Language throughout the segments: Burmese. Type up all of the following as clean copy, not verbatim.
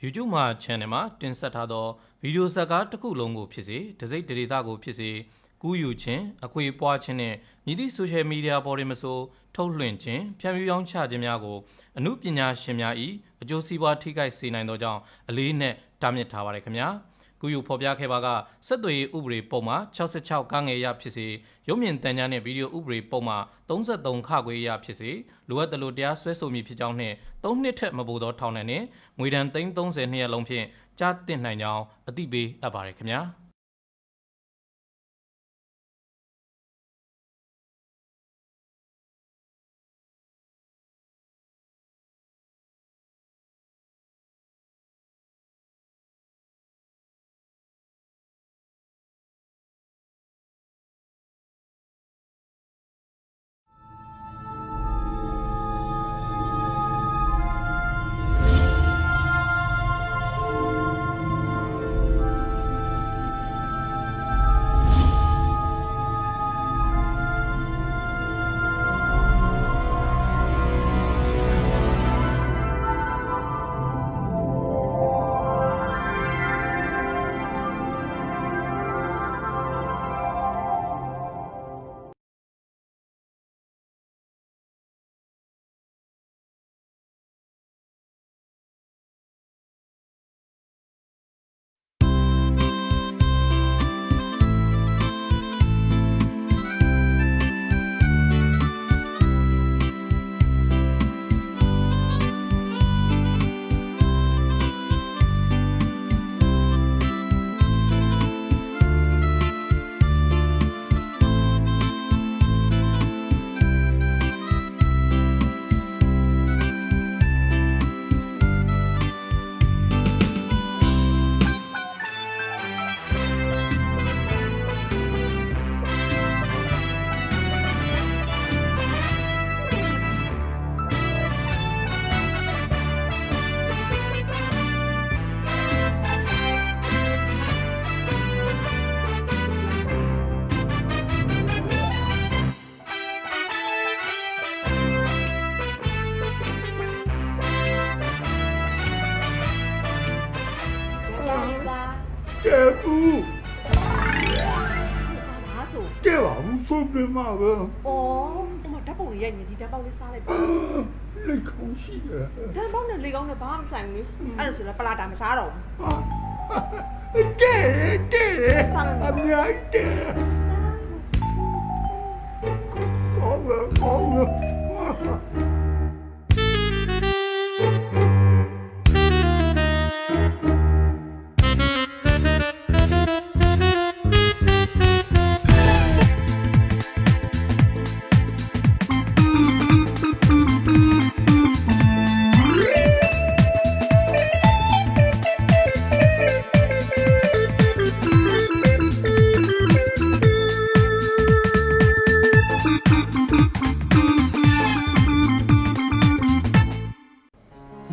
YouTube မှာ channel မှာတင်ဆက်ထားသောဗီဒီယိုဇာတ်ကားတစ်ခုလုံးကိုဖြစ်စေတစိမ့်ဒေသကိုဖြစ်စေကူးယူခြင်းအခွေပွားခြင်းနဲ့မြည်သည့် social media ပေါ်တွင်မဆိုထုတ်လွှင့်ခြင်းဖြန့်ဖြူးရောင်းချခြင်းများကိုအမှုပညာရှင်များ၏အကျိုးစီးပွားထိခိုက်စေနိုင်သောကြောင့်အလေးနဲ့တားမြစ်ထားပါတယ်ခင်ဗျာကူးယူဖော်ပြခဲ့ပါကဆက်သွယ်ရေးဥပဒေပုံမှာ66ကငယ်ရဖြစ်စေရုပ်မြင်သံကြားနဲ့ဗီဒီယိုဥပဒေပုံမှာ33ခခွေရဖြစ်စေလိုအပ်သလိုတရားစွဲဆိုမည်ဖြစ်ကြောင်းနှင့်3နှစ်ထက်မပိုသောထောင်ဒဏ်နှင့်ငွေဒဏ်30နှစ်ရက်လုံးဖြင့်ကြားတင်နိုင်ကြောင်းအသိပေးအပ်ပါတယ်ခင်ဗျာတဲ့ဘူးတဲ့ပါဘူးဆိုပြမှာပဲဩအမဓာတ်ပုံလေးရိုက်နေဒီဓာတ်ပုံလေးစားလိုက်ပါလက်ခုံးရှိတယ်ဓာတ်ပုံနဲ့လေကောင်းနဲ့ဘာမှမဆိုင်ဘူးအဲ့ဒါဆိုလည်းပလာတာမစားတော့ဘူးတဲ့အမြင်တဲ့ကောင်း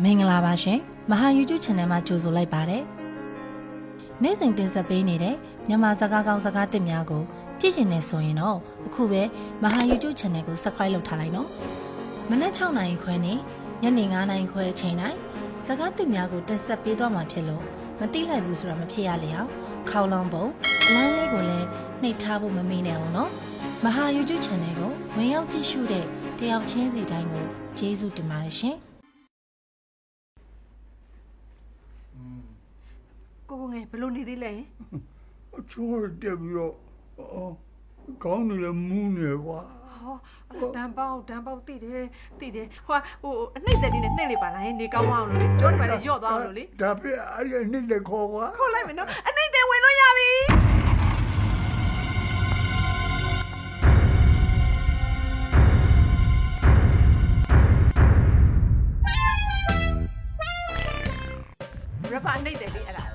မင်္ဂလာပါရှင်မဟာ YouTube Channel မှာကြိုဆိုလိုက်ပါတယ်နေ့စဉ်တင်ဆက်ပေးနေတဲ့မြန်မာစကားကောင်းစကားသစ်များကိုကြည့်ချင်နေဆိုရင်တော့အခုပဲမဟာ YouTube Channel ကို Subscribe လုပ်ထားလိုက်နော်မနက်6နာရီခွဲနဲ့ညနေ9နာရီခွဲအချိန်တိုင်းစကားသစ်များကိုတင်ဆက်ပေးသွားမှာဖြစ်လို့မသိလိုက်ဘူးဆိုတာမဖြစ်ရလေအောင်ခေါင်းလောင်းပုံအလန်းလေးကိုလည်းနှိပ်ထားဖို့မမေ့နဲ့အောင်နော်မဟာ YouTube Channel ကိုဝင်ရောက်ကြည့်ရှုတဲ့တယောက်ချင်းစီတိုင်းကိုကျေးဇူးတင်ပါတယ်ရှင်ကိုငယ်ဘယ်လိုနေသေးလဲအချိုးတက်ပြီးတော့ကောင်းနေလဲမူးနေကွာဟောတန်ပေါက်တိတယ်ဟိုအနှိမ့်သက်လေးနဲ့နှိမ့်လိုက်ပါလားနေကောင်းအောင်လို့လေကျောင်းဒီမှာလည်းရော့သွားအောင်လို့လေဒါပြအဲ့ဒီနှိမ့်သက်ခေါ်ကွာခေါ်လိုက်မယ်နော်အနှိမ့်သက်ဝင်လို့ရပြီရပါနှိမ့်သက်လေးအဲ့ဒါ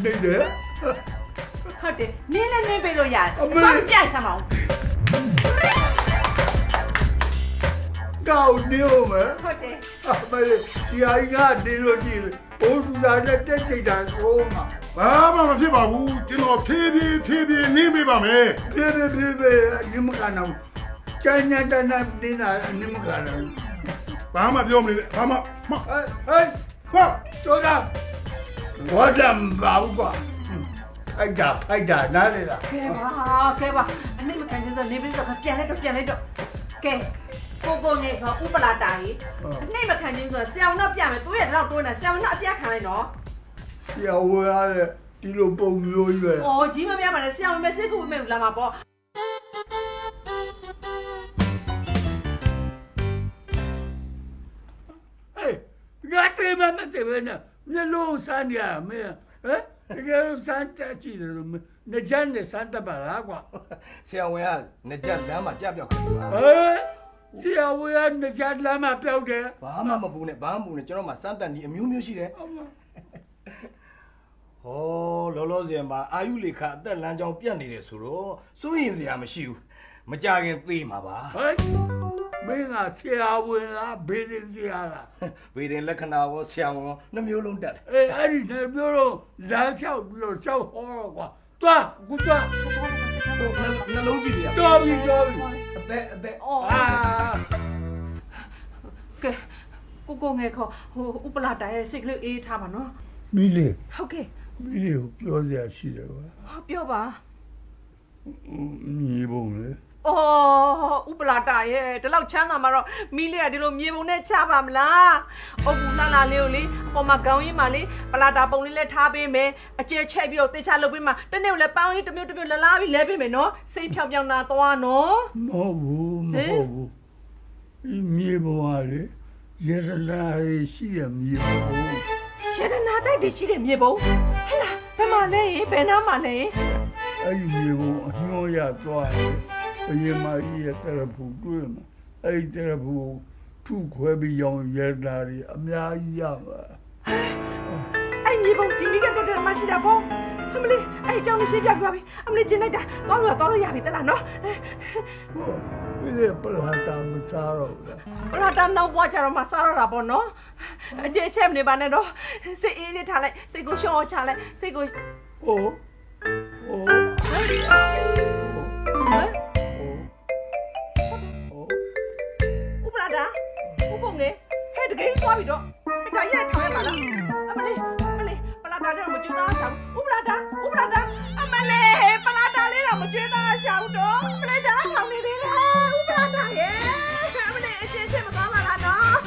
နေတယ်ဟုတ်တယ်နင်းလည်းနင်းပေးလို့ရတယ်သွားကြိုက်စမ်းပါဦးကောင်းနေဦးမယ်ဟုတ်တယ်အမေဒီအရင်ကနေလို့ကြည့်ဘိုးသူသားနဲ့တက်ချိတ်တာဆိုမှ ဘာမှမဖြစ်ပါဘူးကျွန်တော်ဖြည်းဖြည်းနေပေးပါမယ်ဖြည်းဖြည်းဒီမကနာ ကျန်တဲ့နေတာနေမကန်လား ဘာမှပြောမနေနဲ့ဘာမှ ဟဲ့ဟာကျော်တာဘာတမ်းဘာဘူးကွာဖိုက်တာနားလေလား ကဲပါအနှိမခံချင်းဆိုနေပြီးတော့ပြန်လိုက်တော့ကဲကိုနေကဥပလာတာကြီးအနှိမခံချင်းဆိုဆရာဝန်တော့ပြမယ်သူရဲ့တော့တွန်းနေဆရာဝန်တော့အပြတ်ခံလိုက်နော် ဆရာဝရတဲ့ဒီလိုပုံမျိုးကြီးပဲ ။အော်ကြီးမပြပါနဲ့ဆရာဝန်မစစ်ကူမလာမှာပေါ့။ ဟေးငါတေးမတေးပဲနဲ့မျက်လုံးစမ်းရမယ်ဟဲ့တကယ်လို့စမ်းတက်ကြည့်တယ်လို့နေချမ်းနဲ့စမ်းတက်ပါလားကွာ ဆရာဝန်ကနှစ်ချက်လမ်းမှာကြပြောက်ခဲ့ပါ ဟဲ့ဆရာဝရနေချမ်းလမ်းမှာပြောက်တယ် ဘာမှမပူနဲ့ဘာမှမပူနဲ့ကျွန်တော်မှစမ်းတက်နေအမျိုးမျိုးရှိတယ်ဟောလောလောဆယ်မှာအာယုလေခအသက်လမ်းကြောင်းပြတ်နေတယ်ဆိုတော့စိုးရင်စရာမရှိဘူးမကြခင်သေမှာပါ ဟဲ့မင်းကဆရာဝန်လားဘေးရင်ဆရာလား ဗေဒင်လက္ခဏာရောဆရာဝန်ရောနှမျိုးလုံးတက်တယ် အေးအဲ့ဒီနေပြောလို့လမ်းလျှောက်ပြီးတော့လျှောက်ဟောတော့ကွာတွားကူတွား နှလုံးကြည့်ရ တော်ပြီ အသက် အော် အာ ကဲကိုငယ်ခေါ်ဟိုဥပလာတာရဲ့စိတ်ကလေးအေးထားပါနော် မီလီ ။ဟုတ်ကဲ့ မီလီကိုပြောစရာရှိတယ်ကွာ ပြောပါ မြေပုံလေ ။အော်ဥပလာတာရဲ့ဒီလောက်ချမ်းသာမှာတော့မီးလေးကဒီလိုမြေပုံနဲ့ချပါမလား။အုပ်ဘူးလှလာလေးကိုလေဟိုမှာခေါင်းရင်းမှာလေပလာတာပုံလေးလည်းထားပေးမယ်။အကျဲချက်ပြီးတော့တေချာလုပ်ပေးမှာတနေ့ကိုလည်းပန်းလေးတစ်မျိုးလှလာပြီးလဲပေးမယ်နော်။စိတ်ဖြောင်ဖြောင်နာသွားနော် မဟုတ်ဘူးဒီမြေပုံကလေရတနာရီရှိတဲ့မြေပုံ ။ရတနာတိုက်တည်ရှိတဲ့မြေပုံဟဲ့လားဘယ်မှာလဲဘယ်နားမှာလဲ အဲ့ဒီမြေပုံအညှိုးရသွားတယ်ဘယင်မကြီးရဲ့တရဖူတွေ့မှာအဲ့ဒီတရဖူထုခွဲပြီးရောင်းရတနာရီအများကြီးရပါ ။အဲ့မြေပုံဒီမိကတဲ့တဲ့မရှိတာပေါ့။အမလေးအဲ့အကြောင်းလေးရှင်းပြပြပါ။အမလေးကျင်လိုက်တာသွားလို့ရပြီတလားနော်။ ဒီလေပလာတာမစားတော့ဘူး ပလာတာနောက်ဘွားကြတော့မှစားရတာပေါ့နော်အကျဲချက်မနေပါနဲ့တော့စိတ်အေးလေးထားလိုက်စိတ်ကိုရှော့ချလိုက်စိတ်ကို ဟိုဥပလာတာဥပုံလေဟဲ့တကယ်သွားပြီတော့ဒါရက်ထားရပါလားအမလေးပလာတာတော့မကျွေးသားဆောင်ဥပလာတာအမလေးပလာတာလေးတော့မကျွေးသားဆောင်တော့ပလာတာထောင်နေသေးတယ်ဥပလာတာရဲ့အမလေးအကျဲချက်မသွားပါလားနော်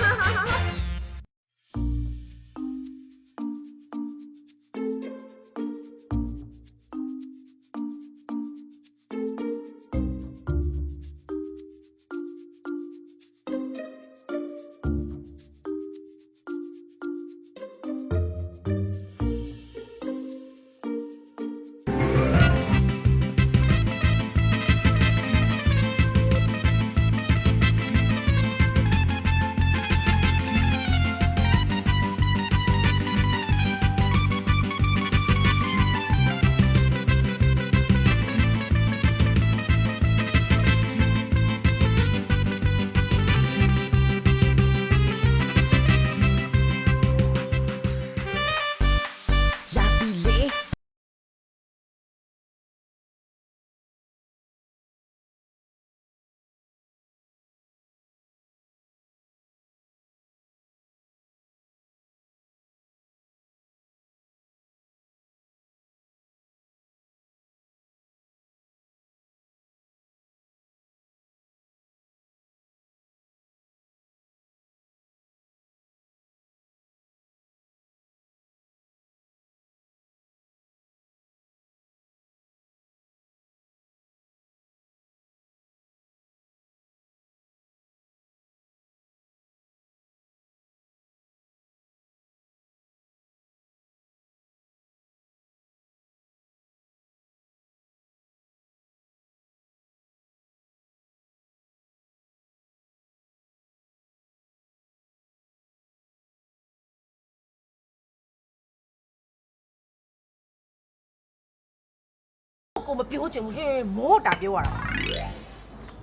ကိုမပြောချင်ဘူးဟဲ့မောတာပြောရတာ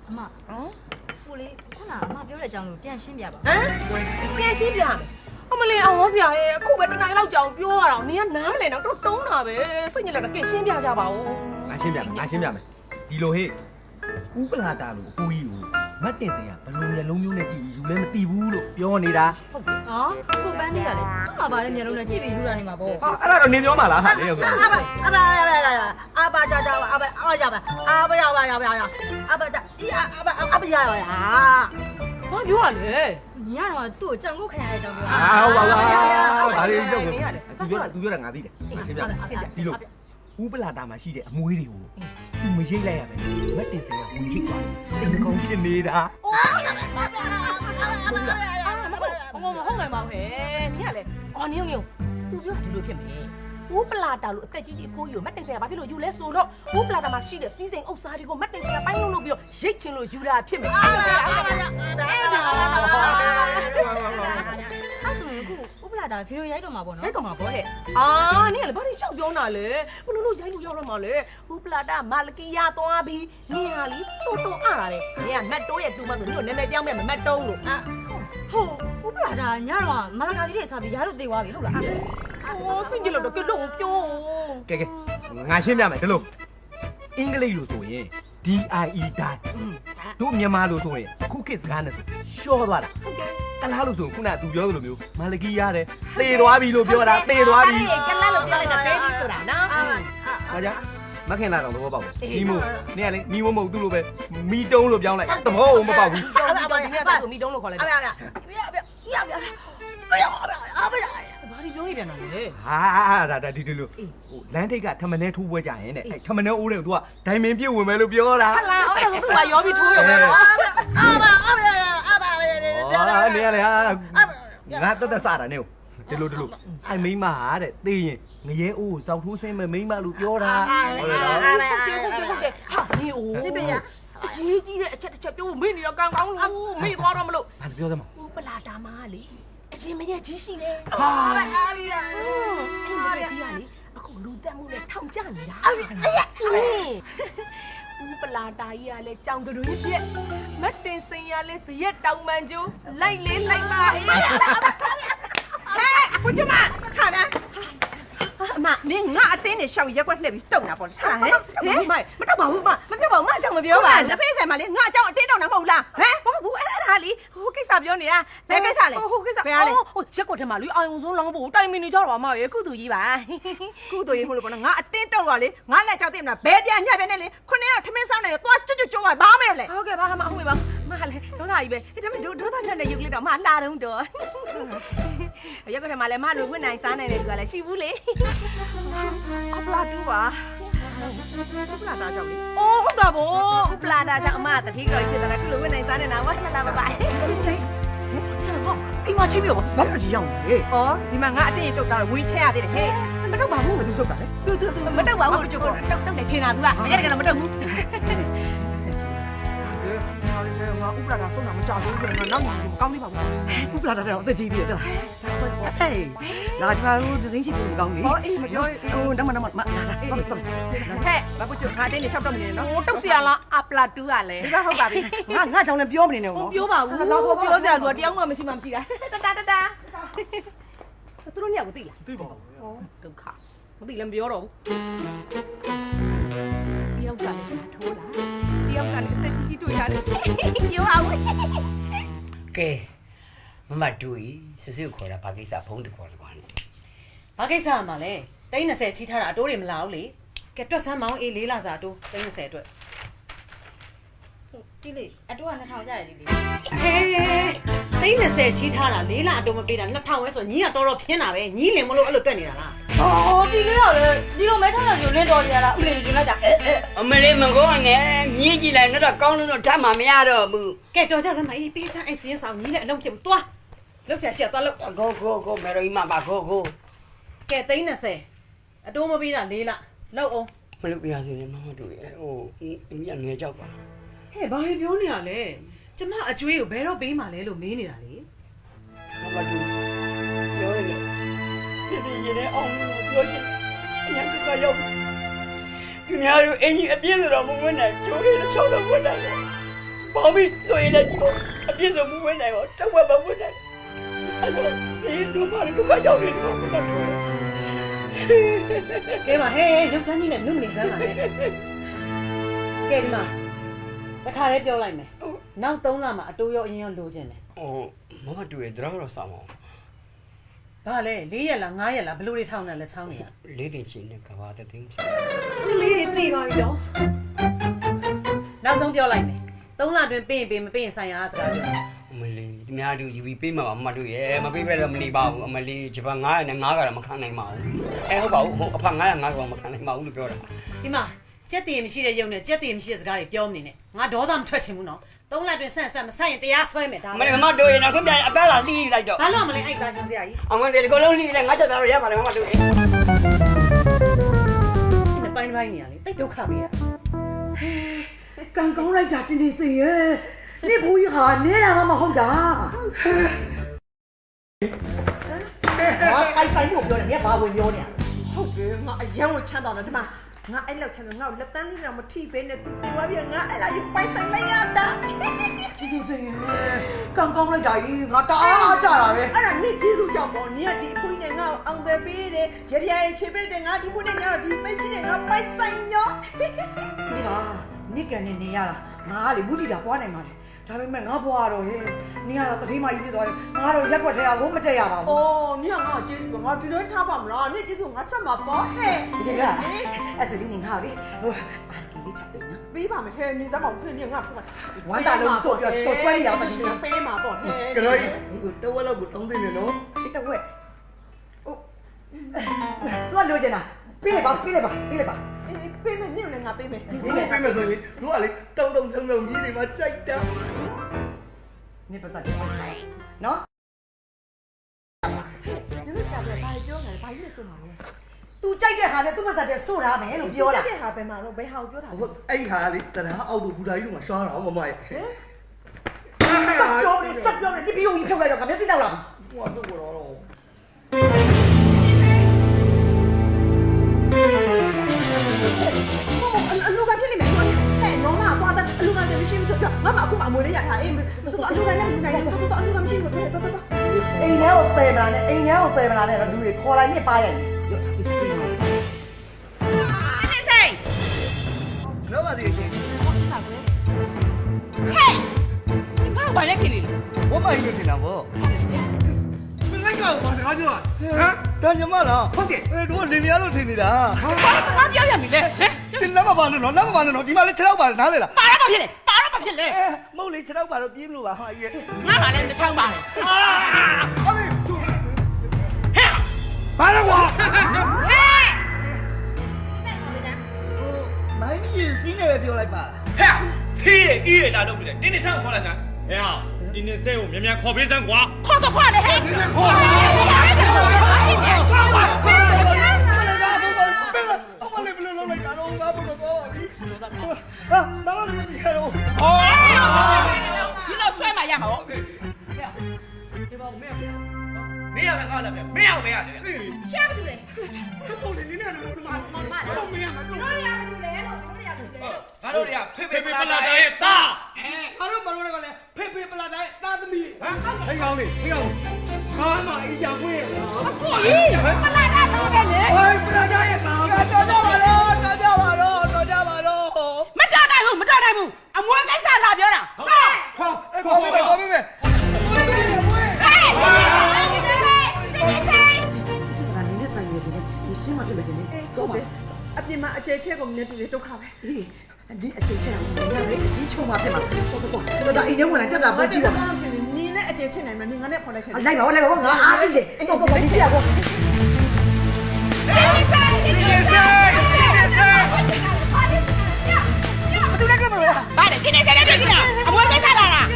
အမကိုလေးခုနအမပြောတဲ့အကြောင်းကိုပြန်ရှင်းပြပါ ဟမ်ပြန်ရှင်းပြမယ်အမလေးအောင်ဝဆရာရဲ့အခုပဲတနိုင်လောက်ကြောင်ပြောရအောင်နင်ကနားမလဲတော့တုံးတာပဲစိတ်ညစ်လိုက်တော့ကဲရှင်းပြကြပါဦး ငါရှင်းပြမယ်ဒီလိုဟေ့ဥပလာတာလို့အကိုကြီးကို မတ်တင်စင်ကဘလို့မျက်လုံးမျိုးနဲ့ကြည့်ယူလဲမသိဘူးလို့ပြောနေတာ ဟုတ်တယ်ဟောကိုပန်းလေးကလေသူ့မှာပါတဲ့မျက်လုံးနဲ့ကြည့်ပြီးယူတာနေမှာပေါ့ ဟာအဲ့ဒါတော့နင်ပြောမှလားဟာလေဟုတ်ကဲ့ 阿爸家家阿爸家吧，阿爸呀吧呀吧呀，阿爸家呀阿爸家呀。 ဘာပြောရလဲညတော့သူ့ကိုကြံကုတ်ခံရတဲ့အကြောင်းပြော ဟုတ်ပါဘူးဒါလေးတော့သူပြောတာငါသိတယ်ရှင်းပြဒီလိုဥပလာတာမှာရှိတဲ့အမွေးတွေကိုသူမရိတ်လိုက်ရပဲမတ်တင်စင်ကဝင်ချိတ်သွားစိတ်မကောင်းဖြစ်နေတာ ဟုတ်တယ်မဟုတ်ဟဲ့နင်ကလေအော်နင်သူပြောတာဒီလိုဖြစ်မယ်ဦးပလာတာလို့အသက်ကြီးကြီးဖိုးယူမတ်တင်စရာဘာဖြစ်လို့ယူလဲဆိုတော့ဦးပလာတာမှာရှိတဲ့စီးစိမ်ဥစ္စာတွေကိုမတ်တင်စရာပိုင်းလုံးလို့ပြီးတော့ရိတ်ချင်လို့ယူတာဖြစ်မယ်အဲ့ဆိုရင်အခုဥပလာတာဗီဒီယိုရိုက်တော့မှာပေါ့နော် ရိုက်တော့မှာပေါ့ဟဲ့အာနင်ကလေဘာလို့ရှောက်ပြောတာလဲဘလို့လို့ရိုက်လို့ရောက်တော့မှာလဲဦးပလာတာမာလကီယာသွားပြီးနင်ဟာလीတိုးအားရတယ်နင်ကမတ်တိုးရဲ့သူ့မဆိုနင်ကိုနာမည်ပြောင်းမဲ့မတ်တုံးလို့ ဟုတ်ဥပလာတာညတော့မလာကာကြီးတွေစားပြီးရလို့သိသွားပြီဟုတ်လား အော်စင်ကြလို့တော့ကလုံးပြော ကဲငါရှင်းပြမယ်ဒီလိုအင်္ဂလိပ်လို့ဆိုရင် DIE တိုင်းတို့မြန်မာလို့ဆိုရင်အခုခေတ်စကားနဲ့ရှော့သွားတာဟုတ်ကဲ့ကလားလို့ဆိုခုနကသူပြောသလိုမျိုးမာလကီရတယ်သေသွားပြီလို့ပြောတာသေသွားပြီ ကလလို့ပြောလိုက်တာဘဲကြီးဆိုတာနော် ဘာကြောင့်မခင်လာတော့သဘောပေါက်ဘူးနီမိုနင်ကလေနီမိုမဟုတ်သူ့လိုပဲမီတုံးလို့ပြောင်းလိုက်သဘောမပေါက်ဘူး တော်ဒီနေ့စားကိုမီတုံးလို့ခေါ်လိုက်တာဘာဒီပြောရပြန်တာလဲ ဟာဒါဒီလိုဟိုလမ်းထိပ်ကထမနဲထိုးပွဲကြရင်တဲ့ထမနဲအိုးတဲ့ကို तू ကဒိုင်မင်ပြည့်ဝင်မယ်လို့ပြောတာ ဟလာအဲ့ဒါဆိုသူ့ကရောပြီးထိုးရုံပဲပေါ့နေရလေဟာငါတက်စတာနေဒီလိုအဲ့မိမဟာတဲ့သိရင်ငရဲအိုးကိုစောက်ထိုးဆင်းမဲ့မိမလို့ပြောတာဟုတ်တယ်နော် ဟုတ်တယ်ဟာဒီအိုးဒီပညာရေးကြီးတဲ့အချက်တစ်ချက်ပြောမေ့နေတော့ကောင်းကောင်းလို့မေ့သွားတော့မလို့ ဘာပြောစမ်းမ ဦးပလာတာမားလေအရှင်မရဲ့ကြီးရှိတယ် ဟာ အဲ့မကြီးကလေအခုလူတက်မှုနဲ့ထောင်ကျနေတာဦးပလာတာကြီးကလည်းကြောင်တွင်ပြက်မတ်တင်စင်ရလဲစရက်တောင်မှန်ကျိုးလိုက်လေလိုက်ပါဟဲ့ဘုကျမခါလားအမနင်ငါအတင်းနဲ့ရှောက်ရက်ွက်လှည့်ပြီးတုံတာပေါ့ဟာဟဲ့မတော့ပါဘူးမပြောပါဘူးငါအကြောင်းမပြောပါလက်ဖေးဆိုင်မှာလေငါအကြောင်းအတင်းတုံတာမဟုတ်လားဟမ်မဟုတ်ဘူးအဲ့ဒါလေဟိုကိစ္စပြောနေတာဘယ်ကိစ္စလဲဟိုကိစ္စဘယ်လဲဟိုရက်ကွက်ထဲမှာလူအာယုံဆုံးလောင်းဖို့တိုင်မီနေကြတော့ပါမရေကုသူကြီးပါကုသူကြီးမလို့ပေါ့နော်ငါအတင်းတုံတော့လေငါလက်ကြောက်သိမလားဘယ်ပြန်ညက်ပဲနဲ့လေခုနှစ်တော့ထမင်းစားနေတော့သွားကျွတ်ကျွတ်ကျိုးပါဘာမဲလဲဟုတ်ကဲ့ပါမဟုတ်ပါမလည်းဒေါသကြီးပဲဒါပေမဲ့ဒေါသထက်တဲ့ရုပ်လေးတော့မလာတော့တော့ရက်ကွက်ထဲမှာလည်းမလို့ဝင်နိုင်စားနိုင်တယ်သူကလည်းရှိဘူးလေအပလာတူပါဥပလာတာကြောင့်လေအိုးဟုတ်တော့ဗောဥပလာတာကြောင့်အမတတိကြော်ဖြစ်တာကခုလိုဝင်နိုင်စားနေတာဝါလာပါပါစိတ်ဟောအိမ်မချင်းပြောဘာလို့ဒီရောက်လဲဩဒီမှာငါအတင်းတုတ်တာဝေးချဲရသေးတယ်ဟဲ့မတုတ်ပါဘူးမသူတုတ်တာလေသူမတုတ်ပါဘူးမတုတ်တော့တယ်ထင်တာ तू ကအဲ့ဒါကတော့မတုတ်ဘူးငါဥပလာတာဆုံးတာမကြောက်ဘူးငါနောက်မှကောင်းပြီပါဘူးဥပလာတာတော့အသက်ကြီးသေးတယ်ဟဲ့လာဒီမှာဟိုသစင်းရှိတယ်ကောင်းပြီဟောအေးမပြောဟိုနမလာဟဲ့ဘာပုချငါတင်းနေရှောက်တော့မနေနော်ဟိုတုတ်စီရလားအပလာတူကလည်းဒါဟုတ်ပါပြီငါကြောင့်လည်းပြောမနေနဲ့နော်ပြောပါဘူး တော့ပြောစရာလူကတယောက်မှမရှိတာတသူတို့ညကိုသိလားသိပါဘူး ဟောဒုက္ခမသိလည်းမပြောတော့ဘူးတယောက်ကလည်းထိုးလားတယောက်ကလည်းတက်ကြီးတွေ့ရတယ်ပြောအောင်ကဲမမတူကြီးစစ်စစ်ခေါ်တာဘာကိစ္စဖုံးတခေါ်တယ်ကွာ ဘာကိစ္စမှာလဲ30ချီထားတာအတိုးတွေမလာဘူးလေကဲတွက်ဆန်းမောင်းအေး4လစာအတိုး30အတွက် ဒီလေအတူက2000ကျရတယ်ဒီလေ ဟဲ30ချီထားတာ4လအတိုးမပေးတာ2000ဝဲဆိုညီကတော်တော်ဖြင်းတာပဲညီလင်မလို့အဲ့လိုတွက်နေတာလား အော်ဒီလေရလေဒီလိုမဲချောင်းရလင်းတော်ရတာဥလေရှင်လိုက်တာ အမလေးမကောနဲ့မြည်ကြည့်လိုက်တော့ကောင်းလို့ထပ်မှမရတော့ဘူး ကဲတော်ကြစမ်းမအေးပေးချမ်းအဲ့စင်းဆောင်ညီနဲ့အလုံးဖြစ်ဘူးသွားလောက်ဆရာရှက်သွားလောက် ကိုမေရိုကြီးမပါကို ကဲ30အတိုးမပေးတာ4လလောက်အောင် မလုပ်ပြရစီနဲ့မမတူရဲ့ဟိုအမြငယ်ကြောက်ပါ ဟဲ့ဘာတွေပြောနေရလဲကျမအကျွေးကိုဘယ်တော့ပေးမှလဲလို့မေးနေတာလေ မမတူပြောရတယ်စစ်စစ်ရင်နဲ့အောင်ပြောချင်အရင်ကရောက်သူများတို့အင်းကြီးအပြည့်ဆိုတော့မဝင်နိုင်ကျိုးတွေချောက်တော့ဝင်နိုင်ဘာဖြစ်ဆိုရင်လည်းဒီလိုအပြည့်ဆိုမဝင်နိုင်တော့တော့မဝင်နိုင်အဲ့တော့စီးတို့မှလည်းဒုက္ခရောက်နေတော့မတတ်ဘူး ကဲပါဟဲ့ရုပ်ချမ်းကြီးနဲ့မြို့နေစမ်းပါနဲ့ကဲဒီမှာတခါလေးပြောလိုက်မယ် နောက်3လမှာအတိုးရောအရင်ရောလိုချင်တယ် ဟိုမမတူရဲ့တရောတော့စောင်းအောင် ဘာလဲ4ရက်လား5ရက်လားဘလို့တွေထောင်းနေလဲချောင်းနေရ လေးတင်ချင်းနဲ့ကဘာတဲ့တင်းချင် လေးသိပါပြီတော့နောက်ဆုံးပြောလိုက်မယ်3လအတွင်းပေးရင်မပေးရင်ဆိုင်ရာစကားပြော အမလီဒီများတူယူပြီးပေးမှာပါမမတူရဲ့မပေးပဲတော့မနေပါဘူးအမလီဂျပန်900နဲ့900ကတော့မခံနိုင်ပါဘူးဟုတ်ပါဘူးဟိုအဖ900 900ကတော့မခံနိုင်ပါဘူးလို့ပြောတာ ဒီမှာကြက်တည်မရှိတဲ့ရုံနဲ့ကြက်တည်မရှိတဲ့စကားတွေပြောမနေနဲ့ငါဒေါသမထွက်ချင်ဘူးနော်3လအတွင်းဆန့်မဆန့်ရင်တရားဆွဲမယ်ဒါ မမတူရဲ့နောက်ဆုံးပြန်အသက်လာလှီးလိုက်တော့ ဘာလို့မလဲအဲ့သားချင်းစရာကြီး အမလီဒီကလုံးလှီးလဲငါချက်သားတော့ရပါလေမမတူရဲ့ ဒီပိုင်းနေရလေတိတ်ဒုက္ခပေးရကံကောင်းလိုက်တာတင်းတင်းစင်ရဲ့နေဘူးကြီးဟာနေတာမှမဟုတ်တာ ဟာအိုက်ဆိုင်ကိုပြောတယ်ငါဘာဝင်ပြောနေရဟုတ်တယ်ငါအရန်ကိုချမ်းသာတယ်ဒီမှာငါအဲ့လောက်ချမ်းသာငါလက်တန်းလေးတော့မထိပဲနဲ့သူတေသွားပြီငါအဲ့လာကြီးပိုက်ဆိုင်လိုက်ရတာ တင်းတင်းစင်ရဲ့ကံကောင်းလိုက်တာကြီးငါတအားကြတာပဲ အဲ့ဒါနေ့ကျေးဇူးကြောင့်ပေါ့နင်ကဒီအဖွင့်နဲ့ငါ့ကိုအောင်တယ်ပေးတယ်ရရရင်ချေပေးတယ်ငါဒီဖွင့်နဲ့ငါဒီပိတ်စီနဲ့ငါပိုက်ဆိုင်ရော ဒီမှာနိကန်နေနေရတာငါကလေမူတီတာပွားနိုင်ပါလေဒါပေမဲ့ငါဘွားတော့ဟဲ့နင်ကတော့တတိမကြီးဖြစ်သွားတယ်ငါတော့ရက်ွက်ထဲအောင်မတက်ရပါဘူး အော်နင်ကငါကျေးဇူးပဲငါဒီလိုထားပါမလားနင်ကျေးဇူးငါဆက်မှာပေါ့ဟဲ့ ဒီကအဲ့ဆိုဒီနင်ငါလေဟိုအာကီလေးချက်တယ်နော် ပေးပါမယ်ဟဲ့နင်စမ်းပါဦးနင်ငါဆက်မှာ ဝမ်းတာလုံးဆိုပြီးတော့ဆွဲနေရတာဒီ ပေးမှာပေါ့ဟဲ့ ကရိုင်းဒီတဝက်လောက်ကိုတောင်းသိနေနော် တဝက်ဟိုသူကလိုချင်တာပြေးလိုက်ပါပေးမယ်နင်လည်းငါပေးမယ် ဒီလိုပြင်မယ်ဆိုရင်လေတို့ကလေတောင်းကြီးတွေမှာကြိုက်တာ နေပါစားတယ်နော် နင်တို့စားတယ်ဘာပြောနေလဲဘာလို့ဆိုမှာလဲ तू ကြိုက်တဲ့ဟာနဲ့ तू မစားတဲ့ဆို့ထားမယ်လို့ပြောတာ တဲ့ဟာပဲမှာတော့ဘယ်ဟာကိုပြောတာလဲ ဟုတ်အဲ့ဟာလေတရားအောက်တို့ဘူဒါကြီးတို့မှာရှားတာမမရဲ့ ဟဲ့ ပြောနေချက်ပြောနေဒီဘီယိုကြီးဖြုတ်လိုက်တော့ငါမျက်စိတောက်လာပြီ ဟိုကတော့တော့ အလူကဖြစ်နေမယ်ဟဲ့နော်မကွာတဲ့အလူကလည်းမရှိဘူးတော့ငါမအခုမှအမွေလေးရထားအေးတော်အလူကလည်းမနိုင်ဘူးတော်အလူကမရှိဘူးတော်တော် အိမ်ထဲကိုတယ်မလားနဲ့အိမ်ထဲကိုတယ်မလားနဲ့လူတွေခေါ်လိုက်နဲ့ပါလိုက်ရောဒီစပင်းမှာ တော့ပါသေးရှင် ဘာဘာလဲခင်လေ ဝမကြီးလို့ထင်တာဗော မလိုက်တော့ဘာစကားပြောတာ ဟမ်တန်ညမလားဟုတ်ကဲ့တို့လင်မယားလို့ထင်နေတာ ဘာပြောရမလဲဟဲ့ ရှင်လက်မပါနဲ့နော်လက်မပါနဲ့နော်ဒီမှာလေ6ရောက်ပါတယ်နားလေလား ပါတော့ဖြစ်လေပါတော့ဖြစ်လေ မဟုတ်လေ6ရောက်ပါတော့ပြေးမလို့ပါဟာကြီး ငါမှလည်းတစ်ချောင်းပါ ဟုတ်ပြီ ဘာလဲကွာ မိုင်းမကြီးစီးနေပဲပြောလိုက်ပါ ဟဲ့စီးရအီးရလာတော့ပြီလေတင်းနေထခေါ်လိုက်စမ်းဟဲ့ဟာတင်းနေစဲကိုမြန်မြန်ခေါ်ပေးစမ်းကွာ ခေါ်တော့ခေါ်လေဟဲ့ခေါ် အမလေးဘယ်လိုလုပ်လိုက်တာတော့ငါဘယ်လိုတော့ပါပြီဟာတော့လည်းဒီကတော့ အော်ဒီတော့ဆွဲမှရမှာပေါ့ ဒီဘောမင်းမင်းရမယ်ကောင်းလားမင်းရမရတယ် ရှားဘူးလေ ဟုတ်လေနင်းနေတယ်ဘယ်မှာဟုတ်မရမှာတော့ ငါတို့တွေကဖေဖေပလာတာရဲ့တာငါတို့မလို့လည်းကလည်းဖေဖေပလာတာရဲ့တာသမီးဟမ် ဟိတ်ကောင်းလေဟိတ်ကောင်းကားမအေးကြွေးရလား ကိုကြီးမလာတာတော့ပဲလေ ဟိုပလာကြရဲ့ကားတော်ကြပါတော့ မတော်နိုင်ဘူးအမွေးကိစ္စလာပြောတာဟဲ့ ခေါ်ခေါ်ပြီ ဟဲ့ဒီဆိုင် ဒီကနေ့နေဆိုင်ရည်နေဒီချင်းမပြည့်နေတော့ပါ အပြင်မှာအကျဲချဲကုန်နေတူတွေဒုက္ခပဲ အေးဒီအချိန်ချင်းအောင်ရမယ်အချင်းချုံမှာဖြစ်မှာတော့ဒါအိမ်ထဲဝင်လာပြတာပေါ်ကြည့်ပါ နင်းနဲ့အကျဲချဲနိုင်မှာနင်းငါနဲ့ခေါ်လိုက်ခဲ့ လိုက်ပါငါအားရှိတယ်တော့ဒီချီရကော ဘာလဲတင်းနေတယ်တွေ့ကြည့်လားအမွေးကိစ္စလာလား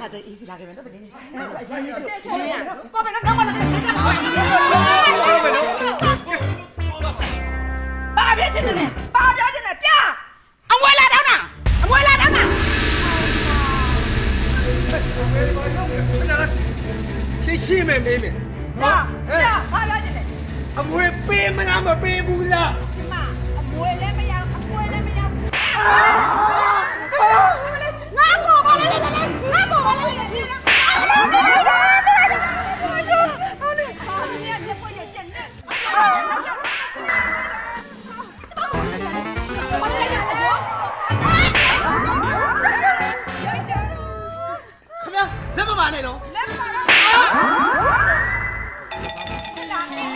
ခါကျအေးစီလာကြမယ်တော့ဒီနေ့ ကောပဲတော့မလာဘာပြချင်လဲဘာပြောချင်လဲပြအမွေးလာတော့နာအမွေးလာတော့နာ ရှိမယ်မေးမယ် ဟာပြဘာပြောချင်လဲ အမွေပေးမလားမပေးဘူးလား ဒီမှာအမွေးလည်းမရအမွေးလည်းမရငါကိုဘာလဲငါကိုဘာလဲဒီလားဟာ နဲ့နော် လက်ပါတော့ဒါနဲ့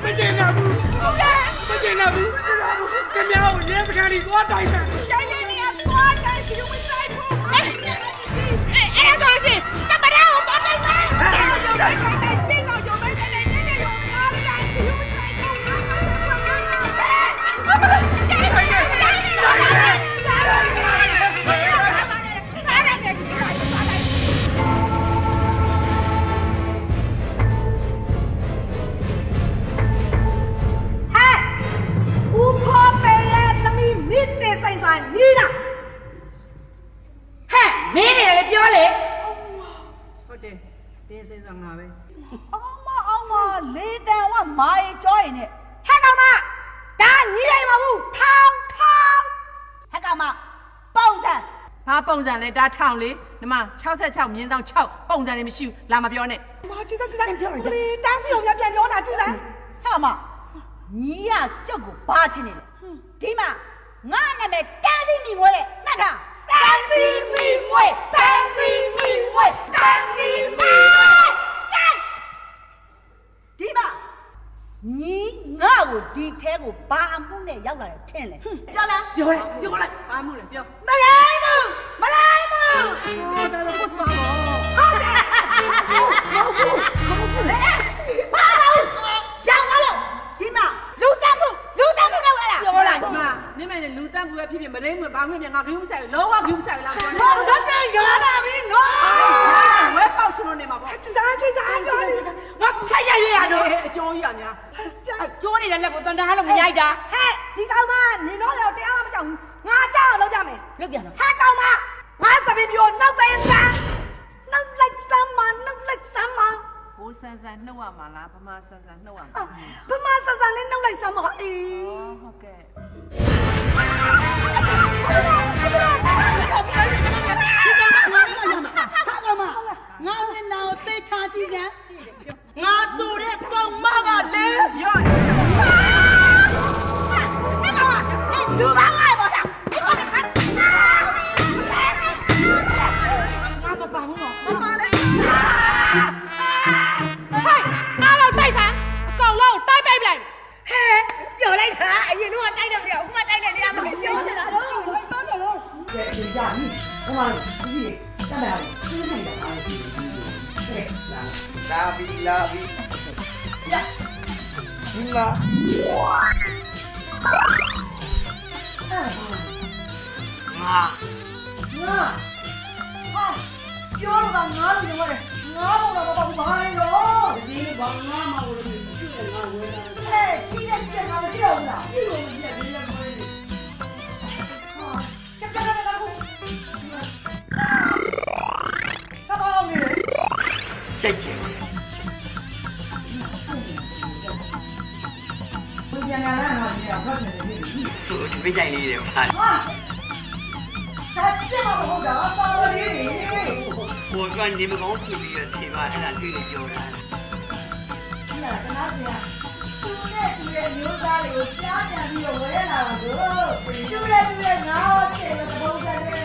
မကျင်နာဘူးမကျင်နာဘူးခင်ဗျားကိုရဲစခန်းကြီးသွားတိုင်တယ် တိုင်းနေနေသွားတိုင်းဒီလိုမဆိုင်ဘူးအဲ့ဒါဆိုရင်တပရအောင်သွားတိုင်းပဲတိုင်းတိုင်းရှင်းအောင်ရုံးတိုင်းတိုင်းနေနေရုံးသွားတိုင်းဒီလိုမဆိုင်ဘူး你呢？嘿，没人来表嘞。 ဟုတ်တယ်တင်းစင်းစငါပဲ အောင်မလေတန်ဝမာရီကြောရင်နဲ့ဟဲ့ကောင်မဒါညီလိုက်မဘူးထောင်းဟဲ့ကောင်မပုံစံ ဘာပုံစံလဲဒါထောင်လေဒီမှာ66မြင်းဆောင်6ပုံစံလည်းမရှိဘူးလာမပြောနဲ့ မာကြည့်စားပြောရတယ်လေတန်းစီအောင်ပြန်ပြောတာကြည့်စားဟဲ့ကောင်မညီရကြောက်ကိုဘာထင်နေလဲဒီမှာငါနာမည်တန်းစီမိမွေးလေမှတ်ထားတန်းစီမိမွေးတန်းစီမိမွေးတန်းစီမိမွေးဒီမှာညီငါ့ကိုဒီထဲကိုဘာအမှုနဲ့ရောက်လာတယ်ထင်လဲပြောလားပြောလိုက် ဘာမှုလဲပြော မလိုက်ဘူးဟောဒါတော့ဘုရားဟုတ်တယ်ဟုတ်လေဘာလို့ရောက်လာလို့ဒီမှာလူတတ်မှုလုပ်လာပြောလိုက် ဒီမှာနင်းမယ်လူတန်းဘူးပဲဖြစ်ဖြစ်မရင်းမဘာမှမငါဂယုမဆိုင်ဘူးလုံးဝဂယုမဆိုင်ဘူးလားပြောနေ ဟောတော့ရလာပြီနော် ဝဲပေါက်ချလို့နေမှာပေါ့ ချစ်စားကြောနေငါဖက်ရရတော့ အကျော်ကြီးရများကျိုးနေတဲ့လက်ကိုတန်တားလို့မရိုက်တာ ဟဲ့ဒီကောင်မနင်တော့လည်းတရားမကြောက်ဘူးငါကြောက်အောင်လုပ်ကြမယ် လုပ်ပြန်တော့ ဟဲ့ကောင်မငါစပင်းပြောနှုတ်ပဲစမ်းနှုတ်လိုက်စမ်းမ ဘိုးဆန်းဆန်းနှုတ်ရမှာလားဗမာဆန်းဆန်းနှုတ်ရမှာ ဘမဆဆလေးနှုတ်လိုက်စမ်းမအေး ဟုတ်ကဲ့ ငါမျက်နှာကိုသိချာကြည့်ကြငါဆိုတဲ့ကောင်မကလေ ရော့ လူပါငါပေါ့လား ငါပပဘူးနော် မပါလေ ဟဲ့အားလုံးတိုက်ဆိုင်အကောင်လုံးတိုက်ပိတ်လိုက် ဟဲ့ပြောလိုက်တာအရင်တော့တိုက်တယ်ပြောအခုမှတိုက်တယ်တရားမလို့ပြောနေတာတော့ပြောတယ်လို့ကဲဒီကြပြီဟိုမှာဒီတတ်တယ်ဒီနေတာအားကြီးတယ်လာပြီရလာငါဟာပြောတော့ငါလို့ပြောတယ်ငါဘောတော့ဘာလဲတော့ဒီဘာငါမလို့ဒီကငါဝဲတာဟဲ့ကြီးတဲ့ငါမရှိတော့ဘူးလားဒီလိုကြီးတဲ့ဒီလိုဝဲနေဟာကပ်ကူကပ်အောင်နေချက်ချင် ဘယ်ပြန်လာတာလဲဖတ်နေတယ်ဒီ သူ့ပြကြိုင်လေးတယ်ဗျာ ဟာဒါကျမမဟုတ်တာစာရီး ဟိုကနေမကောင်းဖြစ်ပြီးတော့ထေပါအဲ့ဒါတွေ့လို့ကြော်တာ ဒီလားကနားစရာသူနဲ့သူရဲ့မျိုးစားတွေကိုရှားပြန်ပြီးတော့ဝဲလာတော့သူနဲ့ငါ့ကိုကျေတဲ့ပုံစံနဲ့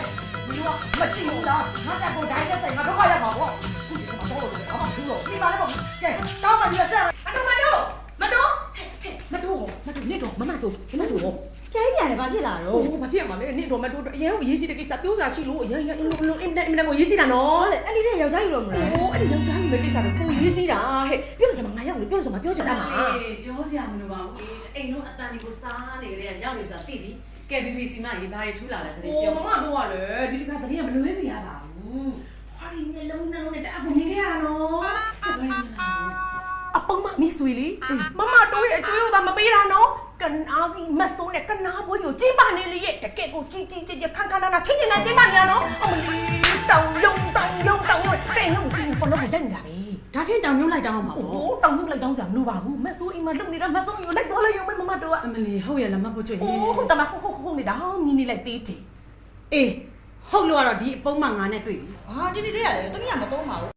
ဒီကမကြည့်ဘူးလားငါတက်ကိုဒိုင်းနဲ့ဆိုင်ငါတော့ခရမှာပေါ့ခုဒီမှာတော့လို့အောင်ဘူးလို့ဒီမှာလည်းပေါ့ကဲတောင်းမှပြီးဆက်မတို့နေတော့မမတို့ကျိုင်းပြန်တယ်ဘာဖြစ်လာတော့ ဘာဖြစ်မှာလဲနင့်တော်မတို့အရင်အရေးကြီးတဲ့ကိစ္စပြောစားရှိလို့အရင်အင်တာကိုရေးကြည့်တာနော် အဲ့ဒီတဲ့ယောက်ျားယူတော့မလား ဟိုအဲ့ဒီယောက်ျားလူရဲ့ကိစ္စတော့ကိုရေးကြည့်တာဟဲ့ပြောလို့စမှာငါရောက်လို့ပြောလို့စမှာပြောချင်စမ်းပါ ပြောစရာမလိုပါဘူးအိမ်လုံးအတန်ဒီကိုစားနေကြတဲ့ရောက်နေဆိုတာသိပြီကဲ BBC မရေးဘာတွေထူလာလဲတကယ်ပြော မမတို့ကလည်းဒီတစ်ခါတည်းကမလွေးစီရပါဘူးဟောဒီနှလုံးနဲ့တအကူနေခဲ့ရနော်အပုံမမီးဆွေလေးမမတို့ရဲ့အကျွေးဥသာမပေးတာနော်ကနာစီမတ်ဆိုးနဲ့ကနာဘွေးကိုကြီးပါနေလေရဲ့တကယ်ကိုကြီးခန်းခန်းနာချင်းချင်းနဲ့ကြီးပါနေတာနော်အမလေးတောင်ယုံတဲ့လုံးစီဘလို့ရိုက်နေတာပဲ ဒါဖြင့်တောင်ညွှန်လိုက်တောင်းမှာပေါ့ ဟိုတောင်ညွှန်လိုက်တောင်းကြမလို့ပါဘူးမတ်ဆိုးအိမ်မှာလုံနေတာမတ်ဆိုးကိုလိုက်သွားလိုက်ရုံပဲမမတို့ကအ မလီဟုတ်ရလားမဖို့ကျွေး ဟုတ်တမဟုတ်နေတာဟောမြင်နေလိုက်သေးတယ် အေးဟုတ်လို့ကတော့ဒီအပုံမှန်ငါနဲ့တွေ့ပြီ ဟာဒီလေးရတယ်တမီးကမသုံးပါဘူး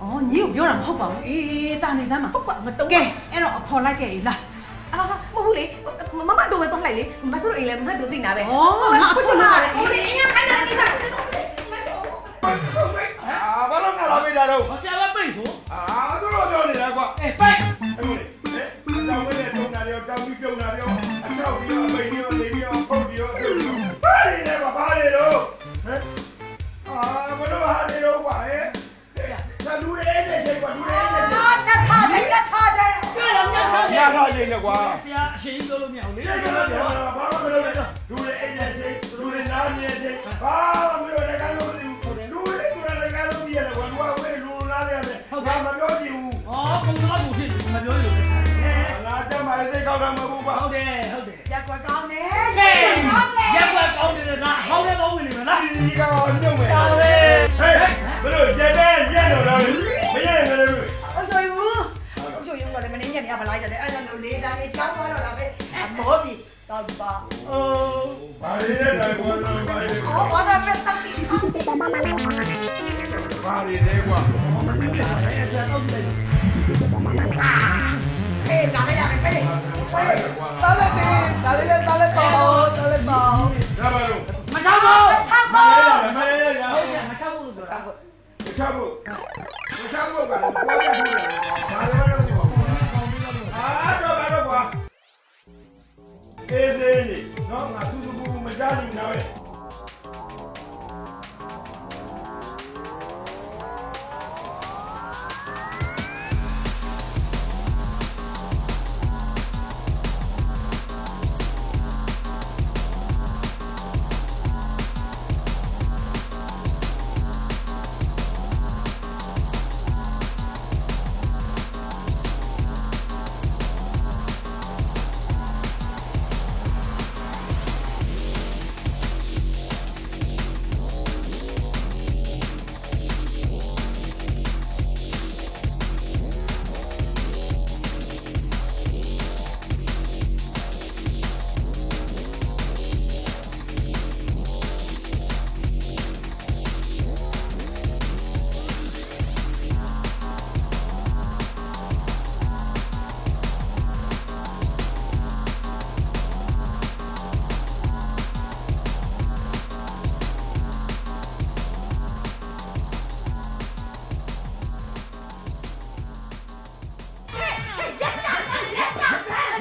အော်ညီကိုပြောတာမဟုတ်ပါဘူးအေးတာနေစမ်းပါ ဟုတ်ပါမတုံး ကဲအဲ့တော့အခေါ်လိုက်ခဲ့လား အာ ဘူးလေမမတို့ပဲတော့လိုက်လေမဆူအိမ်လည်းမတို့သိနာပဲ ဩငါအခုမှလည်း ဟိုလေအင်းရခိုင်းတာနေတာ ဘာလို့ငါလာပေးတာတော့ ဆရာမပိတ်ဆို သူတို့ပြောနေတာကွာ အေးပိတ် အဲ့လိုလေတောင်းဝဲတဲ့တုံးတာရောတောင်းပြီးပြုံးတာရောအချောက်ပြီးတော့ပိန်ပြီးတော့နေပြီးတော့ဖုတ်ပြီးတော့ဘာလဲလဲဘာလဲတော့ဟမ်ဘယ်လိုဟာလဲတော့ကွာဟဲ့သာလူရဲတဲ့ကွာလူရဲတဲ့ တက်ထားတယ်တက်ထားတယ် ပြောရမြတ် ညထားခြင်းနဲ့ကွာ ဆရာအရှိန်ပြောလို့မရဘူးလေ ဘာလို့လဲလူရဲအဲ့တဲ့လူရဲနားနေတဲ့ဘာမလို့လဲကလို့လူရဲလူရဲကလို့ပြရတယ်ကွာလူကဝဲလူနားရတယ်ဘာမပြောကြည့်ဘူး ဩဘုံသားဘူးဖြစ်မပြောလို့လေ ငါတက်မှလည်းသိကောက်တာမဟုတ်ဘူးကွာ ဟုတ်တယ် ရက်ကွက်ကောင်းတယ် ကဲရက်ွက်ကောင်းတယ်လားဟောင်းလည်းကောင်းနေပြီလား ဒီကောင်ညုံမယ် တော်ပဲ ဟဲ့ဘယ်လိုကြတဲ့ရက်တော့လားမရက်နဲ့လည်း အဆိုယူအဆိုယူကလည်းမနေညက်နေရပါလိုက်တယ်အဲ့ဒါလိုလေးသားလေးကြောင်းသွားတော့တာပဲမောပြီတော့ပါအိုး ဘာလဲတဲ့ကွာဘာလဲ အော်ဘာသာမဲ့တက်ပြီ ဘာလဲကွာ အေးဒါလည်းရတယ်ပဲတားလည်းပဲဒါလည်းပေါ့ဒါလည်းပေါ့ ဒါပါလို့ မချောက်ဘူး ချမ်းပါ မရ ဟုတ်တယ်မချောက်ဘူးလို့ပြောတာ ချမ်းဖို့ကလည်းဘာလဲဘာလဲတော့ဒီပါတော့တော့ကွာအေးစေးနေတော့ငါသူ့သူ့မကြလိမ့်နာပဲ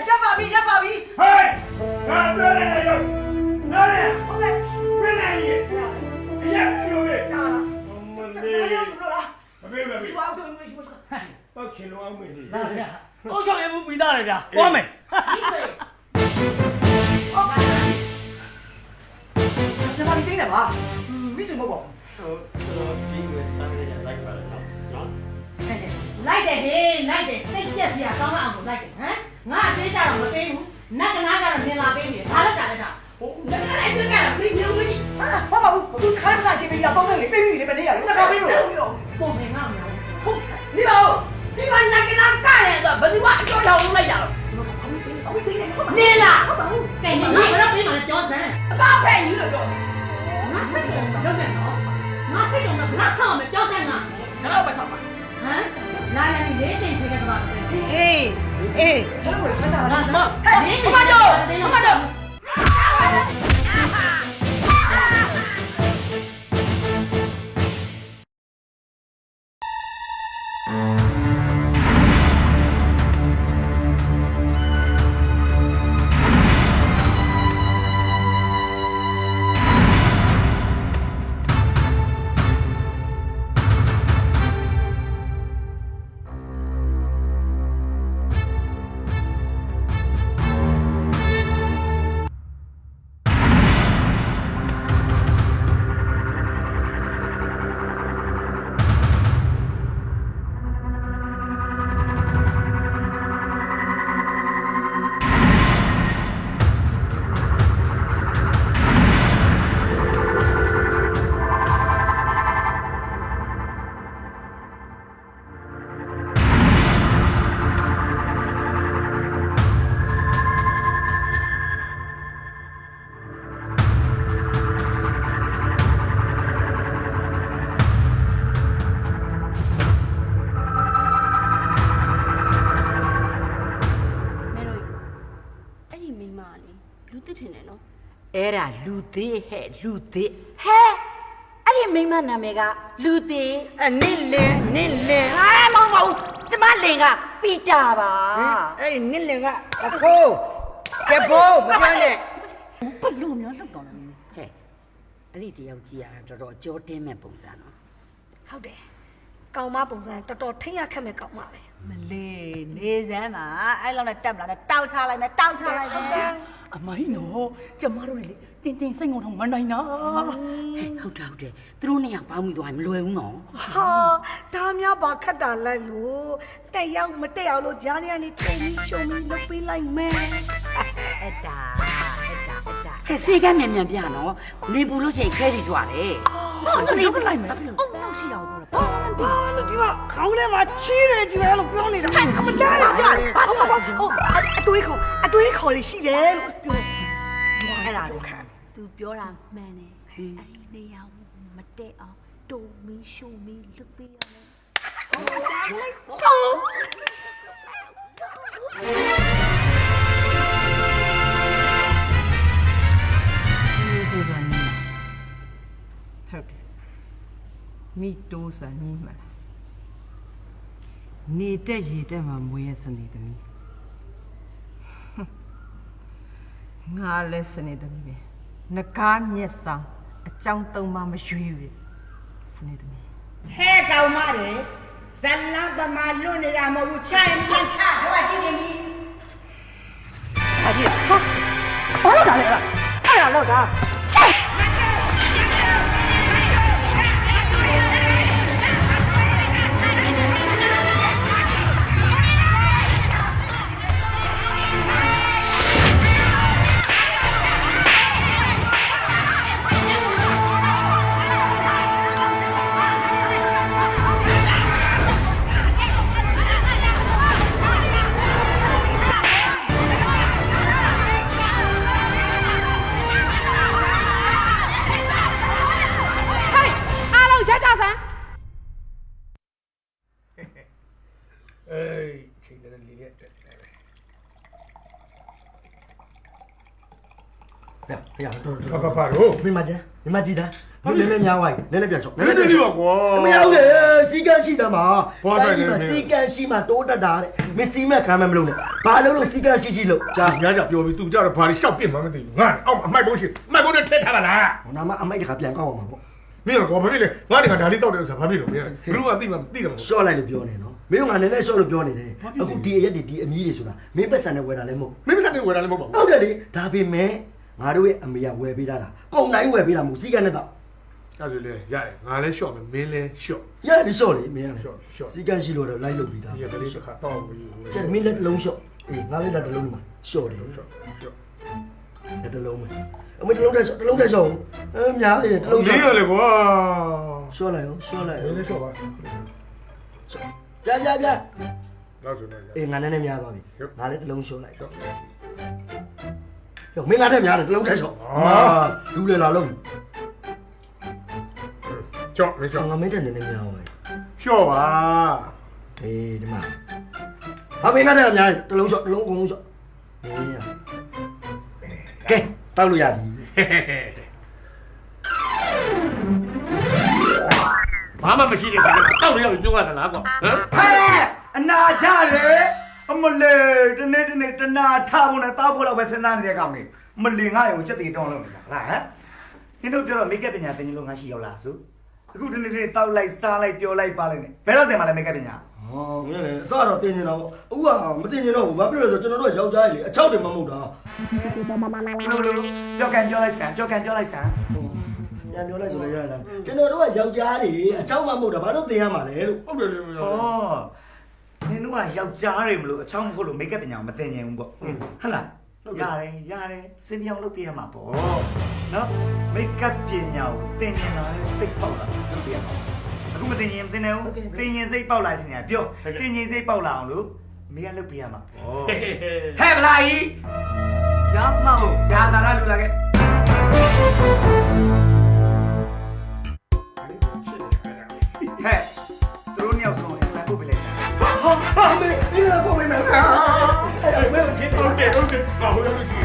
ချက်ပါပြီချက်ပါပြီ ဟဲ့ငါပြောနေတယ်ရောနားလေ ဟုတ်ကဲ့ ပြနေရင်အရက်ပြောလေ ဒါလား မ ဘ လေး ယ်လိုလုပ်လား မပြောဘူး ဒီ လေ ဝါဆိုရင်မရှိဘူး တော့ခင်လို့အောင်မင်းကြီး လာဆရာအုတ်ဆောင်ရမှုပြီးသားလေဗျာသွားမယ် ချက်ပါပြီတင်းတယ်ပါမိစုမဟုတ်ပါ လိုက်တယ်ဟေးလိုက်တယ်စိတ်ပြက်စရာကောင်းအောင်လိုက်တယ်ဟမ်ငါအသေးကြတော့မပေးဘူးနတ်ကနာကတော့မြင်လာပေးနေတယ်ဘာလို့ကြလဲတော့ဟိုနတ်ကနာအတွင်းကတော့ပြီးမျိုးကြီး ဟာဘာဘူးသူခါစားချင်းပြီးတော့တယ်လေပေးပြီလေမနေရဘူးတခါပေးလို့ ပုံမှန်ငါ့မြောင်ဟုတ်ဒီတော့ဒီကနတ်ကနာကလည်းတော့ဘယ်သူကအကျော်ထောင်လိုက်ရတော့နေလားကဲနေငါတော့ပြီးမှလည်းကြောစမ်းအကောက်ဖဲယူလို့တော့ငါစိတ်တော့လုပ်နေတော့ငါစိတ်တော့ငါဆောင်းမယ်ကြောစမ်းငါ ဒါတော့ပဲဆောက်ပါ ဟမ်လာရည်လေးတင်ချင်တဲ့ဘာလဲအေး အေးဒါတော့ပဲဆောက်ပါ ဘာ ဟဲ့ လို့ မတော်မတော် ဟ အဲ့ဒါလူသေးဟဲ့လူသေးဟဲ့အဲ့ဒီမိမနာမည်ကလူသေးနစ်လင်မဟုတ်စမလင်ကပီတာပါအဲ့ဒီနစ်လင်ကဖိုးကဘိုးမပြောနဲ့ဘလို့မျိုးလောက်တော့ဟဲ့အဲ့ဒီတယောက်ကြည့်ရတာတော်တော်ကြောတင်းမဲ့ပုံစံနော်ဟုတ်တယ်ကောင်မပုံစံတော်တော်ထိရခက်မဲ့ကောင်မပဲ မလေးနေစမ်းပါအဲ့လောက်နဲ့တက်မလာနဲ့တောက်ချလိုက်မယ်အမိုင်းနော်ကျမတို့လေတင်းစိတ်ငုံတော့မနိုင်နော်ဟုတ်တယ်သူတို့နှစ်ယောက်ပေါင်းပြီးသွားရင်မလွယ်ဘူးနော် ဟာဒါများပါခက်တာလိုက်လို့တက်ရောက်မတက်ရောက်လို့ဂျားနေကနေထိန်ပြီးရှုံပြီးလုပ်ပေးလိုက်မယ် အဲ့ဒါဟဲ့စေကမြန်ပြနော်နေပူလို့ရှိရင်ခဲကြီးကြွားတယ်ဟုတ်တယ်ပြလိုက်မယ်အုံနောက်ရှိတော့ဘာလို့ဒီမှာခေါင်းထဲမှာချီးတယ်ကြည့်ရလို့ပြောနေတာအမတားရပြတယ်အတွေးခေါ်လေးရှိတယ်လို့ပြောအဲ့ဒါကိုခံသူပြောတာမှန်တယ်အဲ့ဒီနေရာမတက်အောင်တုံမီရှုံမီလွတ်ပေးရမယ်ဆိုဆိုနီးဟုတ်တယ်မိတိုးဆိုနီးမှာနေတက်ရည်တက်မှာမွေးရစနေသမီးငါလည်းစနေသမီးပဲနကားမျက်စောင်းအကြောင်းသုံးပါမရွေးဘူးစနေသမီး ဟဲ့ကောင်မတွေဇလံပမာလွတ်နေတာမဟုတ်ဘူးချရင်ပြန်ချတော့ကြည့်နေပြီအကြီးဟာဘာလို့ဒါလဲအဲ့ဒါတော့ဒါဘာလို့ မိမကြီးသားနည်းနည်းများဝိုင်းနည်းနည်းပြချောနည်းနည်းပြ ပြီ ချော ကွာ မရဘူးလေစီကန်းရှိတယ်မှာစီကန်းရှိမှတိုးတက်တာတဲ့မစ္စည်းမဲ့ခံမမလို့နဲ့ဘာလို့လို့စီကန်းရှိလို့ကြာ ညာကြပြောပြီးသူကြတော့ဘာလို့ရှောက်ပြစ်မှမသိဘူးငါအောက်အမိုက်ပုံးရှိအမိုက်ပုံးနဲ့ထည့်ထားပါလား ဟိုနာမအမိုက်တခါပြန်ကောက်အောင်ပါပေါ့ မင်းကဘာဖြစ်လဲငါတခါဒါလေးတောက်တယ်ဆိုတာဘာဖြစ်လို့မင်းဘလူးကသိမှသိတယ်မဟုတ် ရှော့လိုက်လို့ပြောနေနော်မင်းကနည်းနည်းရှော့လို့ပြောနေတယ်အခုဒီအရက်ဒီအမီးတွေဆိုတာမင်းပတ်စံနဲ့ဝယ်တာလည်းမဟုတ် မင်းမစတဲ့ဝယ်တာလည်းမဟုတ်ပါ ဟုတ်တယ်လေဒါပေမဲ့ငါတို့ရဲ့အမေကဝယ်ပေးတာကုန်တိုင်းဝယ်ပေးတာမဟုတ်စီကန်းနဲ့တော့ ဘူးအဲ့ဆိုလေရတယ်ငါလည်းရှော့မယ်မင်းလည်းရှော့ ရတယ်ရှော့လေမင်းက ရှော့ စီကန်းရှိလို့တော့လိုက်လုပ်ပြီးသား ဒီကလေးတစ်ခါတောက်ပြီး ကျန်မင်းလက်တစ်လုံးရှော့အေးငါလည်းလက်တစ်လုံးမှာရှော့တယ် ရှော့ရှော့ လက်တစ်လုံးပဲအမေတစ်လုံးတည်းရှော့များတယ်တစ်လုံး လေးရလေကွာ ရှော့လိုက်အောင် မင်းလည်းရှော့ပါ ပြ လောက်ဆိုနေရ အေးငါနဲ့များသွားပြီငါလည်းတစ်လုံးရှော့လိုက်ရောမင်းငါနဲ့များတယ်တစ်လုံးတည်းရှော့လူလေလာလုံး ရှော့မင်းရှော့ ငါမင်းတဲ့နည်းနည်းများပါ ရှော့ပါ အေးဒီမှာမင်းငါနဲ့များတစ်လုံးရှော့တစ်လုံးကုန်လုံးရှော့မင်းရကဲတောက်လို့ရပြီ ဘာမှမရှိတဲ့ခါကျတောက်လို့ရပြီပြောရသလားကွာဟမ် ဟဲ့အနာကြတယ်အမလေးတနေ့တနာထားဖို့နဲ့တောက်ဖို့တော့ပဲစဉ်းစားနေတဲ့ကောင်လေးမလင်ငါရောစက်တီတောင်းလို့နေတာလားဟမ်နင်တို့ပြောတော့မိတ်ကပ်ပညာသင်ခြင်းလို့ငါရှိရောက်လားဆိုအခုတနေ့တောက်လိုက်စားလိုက်ပြောလိုက်ပါလိုက်နဲ့ဘယ်တော့သင်မှလဲမိတ်ကပ်ပညာဟောမင်းလေအစတော့သင်နေတော့အခုကမသင်နေတော့ဘူးဘာဖြစ်လို့လဲဆိုကျွန်တော်တို့ကယောက်ျားကြီးလေအချောက်တွေမမဟုတ်တာလို့ပြောကန်ပြောလိုက်စမ်းပြန်ပြောလိုက်ဆိုလည်းရတာကျွန်တော်တို့ကယောက်ျားတွေအချောက်မမဟုတ်တာဘာလို့သင်ရမှာလဲလို့ ဟုတ်တယ်လေမင်း ဩနင်တို့ကယောက်ျားတွေမလို့အချောက်မဟုတ်လို့မိတ်ကပ်ပညာကိုမသင်ញင်ဘူးပေါ့ဟုတ်လားရတယ်စင်ပြောင်းလုပ်ပြရမှာပေါ့နော်မိတ်ကပ်ပညာကိုသင်ញင်လာစိတ်ပေါက်လာလုပ်ပြရမှာအခုမသင်ញင်သင်နေဘူးသင်ញင်စိတ်ပေါက်လာစင်ညာပြောသင်ញင်စိတ်ပေါက်လာအောင်လို့မင်းကလုပ်ပြရမှာပေါ့ဟဲ့ဗလာကြီးရောက်မဟုတ်ဒါသာရလူလာခဲ့ဟဲ့သူတို့ညောက်ဆုံးလည်းပုတ်ပြလိုက်တာဟာမေးဒီလိုပုတ်ပြမယ်ဟာအဲ့ဒါမေးချစ် ဟုတ်တယ်ဘာလို့လဲရှိ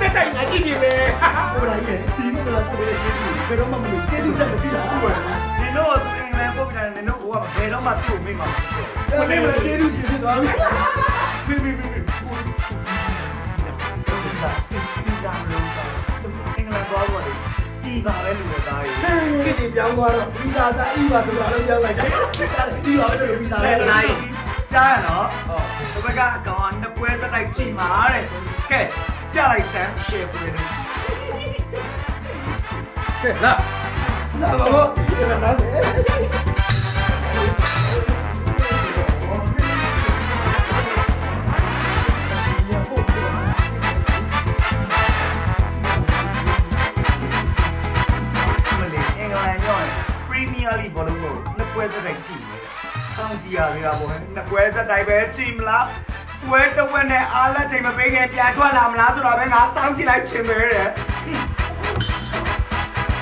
တက်တိုင်းငါကြည့်ကြည့်မယ် ကိုလာရဲ့ဒီမကလာကိုရဲ့ကျေးဇူးဘယ်တော့မှမလို့ကျေးဇူးဆက်မပြီးလား နင်တို့အင်္ဂလန်ပုတ်တယ်နင်တို့ကဘယ်တော့မှသူ့မိမမပြော မင်းမကျေးဇူးရှင်ဖြစ်သွားပြီ ပြီးပြီးပြီးပြီးစားမလို့အင်္ဂလန်သွားတော့ဒီပါပဲလူတွေသားကြီး ခေတ်ပြောင်းသွားတော့ဗီဇာစာအီးပါဆိုတာလည်းပြောင်းလိုက်တယ်ဒီပါပဲလို့ဗီဇာ လဲ လည်း လိုက်ကြားရနော်ဒီဘက်ကအကောင်ကနှစ်ပွဲစတိုက်ကြည့်မှာတဲ့ကဲပြလိုက်စမ်း share ပေးတယ် ကဲလာလာပါဘောဒီမှာနားလေ မလေးအင်္ဂလန်ညောင်း Premier League ဘောလုံးကိုနှစ်ပွဲစတိုက်ကြည့်နေတယ်စောင့်ကြည့်ရသေးတာပေါ့နှစ်ပွဲစတိုက်ပဲကြည့်မလားပွဲတစ်ဝက်နဲ့အားလက်ချိန်မပေးခင်ပြန်ထွက်လာမလားဆိုတော့ပဲငါစောင့်ကြည့်လိုက်ချင်ပဲတဲ့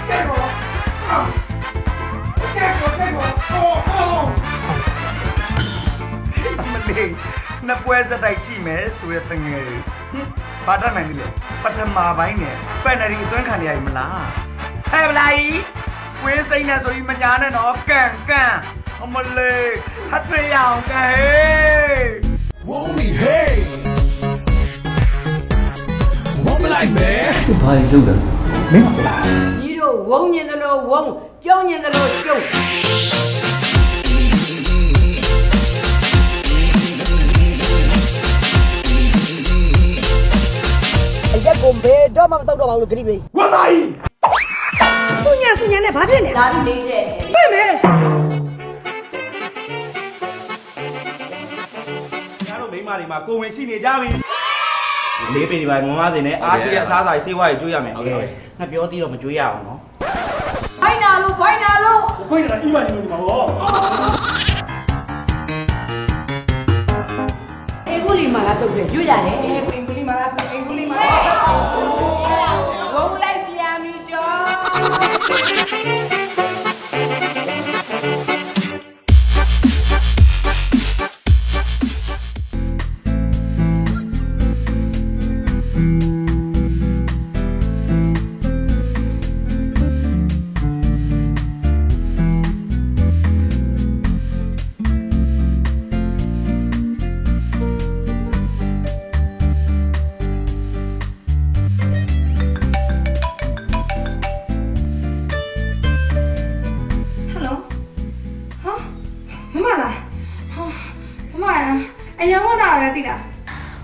ကဲဘောကဲဘောကဲဘောအော် မလေးနှစ်ပွဲစတိုက်ကြည့်မယ်ဆိုရတဲ့ငယ်တွေဘာတတ်နိုင်တယ်လဲပထမပိုင်းနဲ့ပက်နရီအတွင်းခံရည်မလားဟဲ့ဗလာကြီးဝင်းစိမ့်နဲ့ဆိုပြီးမညာနဲ့တော့ကန်အမလေးဟတ်ဖေးရအောင်ကန်ဟေး Won't me hey Won't me like man ဘာလဲလုပ်တာမင်းကလား ညီတို့ဝုန်းညင်တယ်လို့ဝုန်းကျုံညင်တယ်လို့ကျုံ အရက်ကိုဘယ်တော့မှမတော့တော့ပါဘူးလို့ဂရိပေး ဝမ်းပါကြီး စုညံနဲ့ဘာဖြစ်လဲ လာပြီးလေးချက် ပြည့်မယ် ငါတို့မိန်းမတွေမှာကိုဝင်ရှိနေကြပြီလေးပေဒီပါငုံငါးစင်နဲ့အားရှိတဲ့အစားအစာတွေစေးဝါးတွေကျွေးရမယ်ငါပြောသေးတော့မကျွေးရအောင်နော် ဖိုင်နာလို့ ခွင့်တာအီးပါနေလို့ဒီမှာဗော အေးကိုလီမာလာတော့ပြရွရတယ် အင်္ဂလိပ်မှာလားအင်္ဂလိပ်မှာ ဝုန်းလိုက်ပြန်ပြီတော့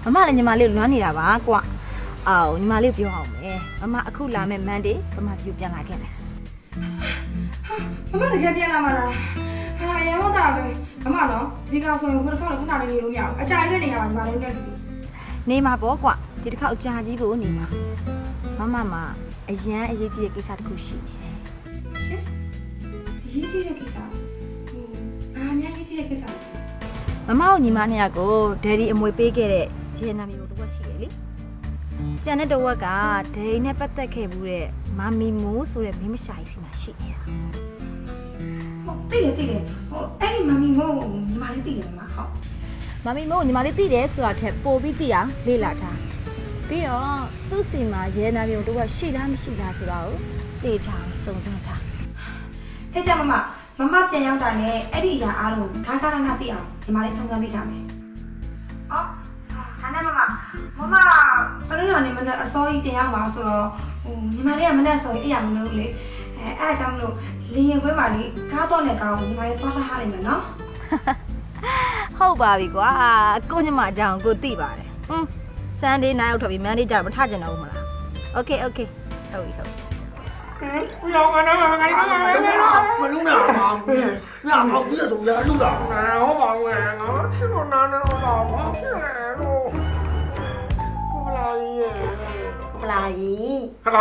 မမလည်းညီမလေးလွမ်းနေတာပါကွာအော်ညီမလေးပြောအောင်မယ်မမအခုလာမဲ့မန်ဒေးမမပြူပြန်လာခဲ့တယ် မမတကယ်ပြန်လာမလားဟာအရင်တော့တာပဲမမနော်ဒီကောင်ဆိုရင်ခုတစ်ခါတော့ခုနလေးနေလို့မရဘူးအကြိုက်ပဲနေရပါညီမလေးနဲ့တူတူ နေမှာပေါ့ကွာဒီတစ်ခါအကြာကြီးကိုနေမှာမမအရန်အရေးကြီးတဲ့ကိစ္စတစ်ခုရှိနေတယ် ရေးကြီးတဲ့ကိစ္စဘာအများကြီးတဲ့ကိစ္စ မမတို့ညီမနှစ်ယောက်ကိုဒယ်ဒီအမွေပေးခဲ့တဲ့ရေနာမီကိုတစ်ဝက်ရှိတယ်လေကျန်တဲ့တစ်ဝက်ကဒယ်ဒီနဲ့ပတ်သက်ခဲ့မှုတဲ့မမီမိုးဆိုတဲ့မင်းမရှာကြီးစီမှာရှိနေတာ ဟုတ်သိတယ်ဟိုအဲ့ဒီမမီမို့ညီမလေးသိတယ်မဟုတ် မမီမိုးညီမလေးသိတယ်ဆိုတာထက်ပိုပြီးသိအောင်လေ့လာထားပြီးတော့သူ့စီမှာရေနာမီကိုတစ်ဝက်ရှိလားမရှိလားဆိုတာကိုသိချအောင်စုံစမ်းထား စိတ်ကြမမပြန်ရောက်တာနဲ့အဲ့ဒီအရာအားလုံးခါခါနာနာသိအောင်ညီမလေးစုံစမ်းပေးထားမယ်ဟောဟာနဲ့မဘယ်လိုလဲမနဲ့အစောကြီးပြန်ရောက်ပါဆိုတော့ဟိုညီမလေးကမနဲ့ဆိုရင်အဲ့ရမလို့လေအဲ့အကြောင်းမလို့လင်းရင်ခွဲပါလေကားတော့နဲ့ကားကိုညီမလေးသွားထားလိုက်မယ်နော် ဟုတ်ပါပြီကွာကိုညီမအကြောင်းကိုသိပါတယ်ဆန်ဒေးနားရောက်ထွက်ပြီးမန်ဒေးကြတော့မထကျင်တော့ဘူးမလားโอเคဟုတ်ပြီဟုတ် 不要我那个，我那个，မလုံးနာပါဘူးငါမောက်ကြည့်ဆိုရလူလား 我把我我去了哪呢？我老婆去了喽，不来耶， ပလာကြီး 干嘛？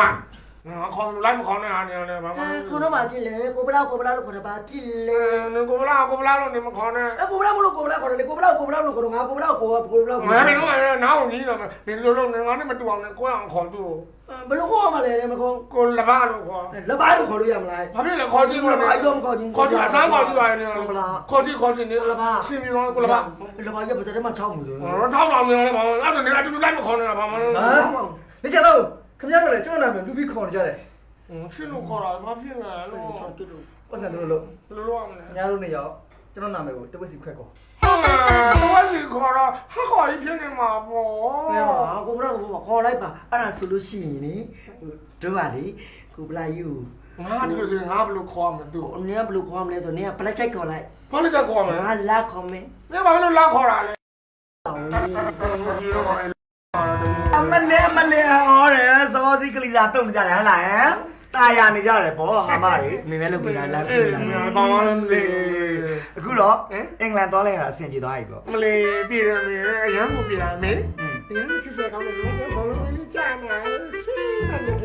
我考来不考那啥呢？妈妈， ခေါင်းတော့မှဖြစ်လေကိုပလောက်လို့ခေါ်တာပါဖြစ်လေ 你过不来了，你们考呢？ ကိုပလောက်မလို့ကိုပလောက်ခေါ်တယ်လေကိုပလောက်လို့ခေါ်တော့ငါကိုပလောက်ကိုပလောက် 我还没弄完，哪有你了嘛？你就弄，你那么多呢，过样考住， ဘယ်လိုခေါ်မှလဲမကော 过了吧都考。 လက်ပါလို့ခေါ်လို့ရမလား ဘာဖြစ်လဲခေါ်ကြည့်မ လက် လား ပါတော့မခေါ်ဘူး ခေါ်ကြည့်အစမ်းခေါ်ကြည့်ပါနေ ဟုတ်လား ခေါ်ကြည့်နေ လက်ပါ စင်ပြီးတော့ကိုလာပါ လက်ပါရပါစတဲ့မှာ6မှုတယ် ထောက်ပါမလဲဘာအဲ့ဒါနေအတူတူလိုက်မခေါ်နေတာဘာမှ ဟမ်你家头，看家头来，叫那边路边靠着家嘞。去路考了，妈骗了，我才路，路啊没？伢路那要，叫那边都不是快搞。我是考了，还好一天的嘛不？哎呀，我不知道我考来吧，俺是路西呢，对吧哩？我不来有。俺这个是俺不路考嘛都。你也不路考嘛嘞，都你也不来再考来。不来再考嘛？俺拉考没？你把那拉考了嘞？မလဲဟောတယ်စောစီကလေးစားတုံးကြတယ်ဟလားတာယာနေကြတယ်ဗောဟာမလေး မင်းလည်းလုပ်ပြတာလား ဘာမှမလဲ အခုတော့အင်္ဂလန်သွားလိုက်ရတာအဆင်ပြေသွားပြီဗော မလေးပြည်တယ်မင်းအရန်ကိုပြည်တယ်မင်းဒီချစ်စကောင်းတယ်ဘောလုံးလေးကြာနေစီးနေတယ်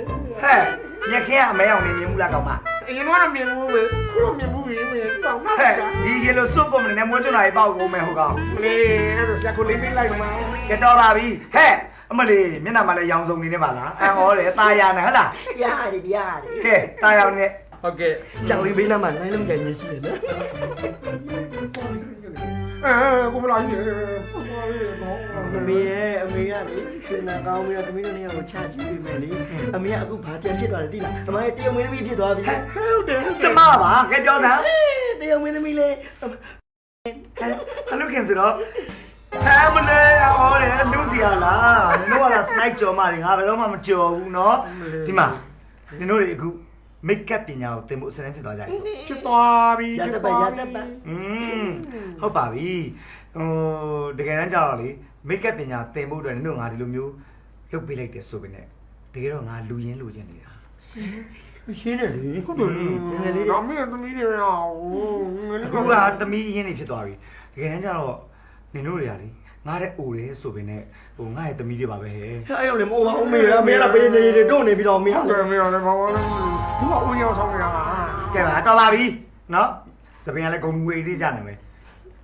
ဟဲ့မြက်ခင်းကအမဲအောင်နေမြင်မှုလားကောင်မ အရင်ကတော့မြင်ဘူးပဲခုတော့မြင်ဘူးပြီမင်းဒီကောင်မ ဟဲ့ဒီရေလိုစွတ်ပုံနဲ့မွေးချွန်လာပြီးပေါက်ကုန်မယ်ဟိုကောင် မလေးအဲ့ဒါစကူလေးလေးလိုက်မှာ ကဲတော်ပါပြီဟဲ့အမလေးမျက်နှာမှာလည်းရောင်စုံနေနေပါလားအဟောတယ်တာယာနဲ့ဟလား ရတယ် ကဲတာယာနဲ့ OK， ကြောင်လေးဘေးနားမှာနိုင်လုံးကြညရှိတယ်နော် ကိုမလာကြီး အမေကလေရှင်နာကောင်းပြီးတော့သမီးတို့နေရာကိုချကြည့်ပေးမယ်လေအမေကအခုဘာပြန်ဖြစ်သွားတယ်သိလားအမေတရုံမင်းသမီးဖြစ်သွားပြီဟုတ်တယ် ကျမပါကဲပြောစမ်း တရုံမင်းသမီးလေ အလုခင်ဆိုတော့ဟဲ့မလေးဟောတယ်နုစီရလားနင်တို့ကလားစနိုက်ကြော်မတွေငါဘယ်တော့မှမကြော်ဘူးเนาะဒီမှာနင်တို့တွေအခုမိတ်ကပ်ပညာကိုသင်ဖို့အစမ်းဖြစ်သွားကြပြီ ဖြစ်သွားပြီ ရတပါဟုတ်ပါပြီဟိုတကယ်တမ်းကျတော့လေမိတ်ကပ်ပညာသင်ဖို့အတွက်နင်တို့ငါဒီလိုမျိုးလုပ်ပေးလိုက်တယ်ဆိုပေမဲ့တကယ်တော့ငါလူရင်းလူချင်းနေတာ ရှင်းတယ်လေ ဟုတ်တယ်လေတော့မင်းသမီးတွေရော အခုကသမီးရင်းနေဖြစ်သွားပြီတကယ်တမ်းကျတော့နင်တို့တွေကလေငါတဲ့အိုတယ်ဆိုပေမဲ့ဟိုငါရဲ့သမီးတွေပါပဲဟဲ့ အဲ့တော့လေမဟုတ်ပါဘူးမေလားပေးနေတို့နေပြီးတော့မင်း ဟုတ်တယ်မင်းလည်းဘာလို့ဒီမှာဦးရောဆောင်နေတာ ကဲပါတော်ပါပြီနော်စပင်ကလည်းဂုံဝေးလေးကြနေမယ်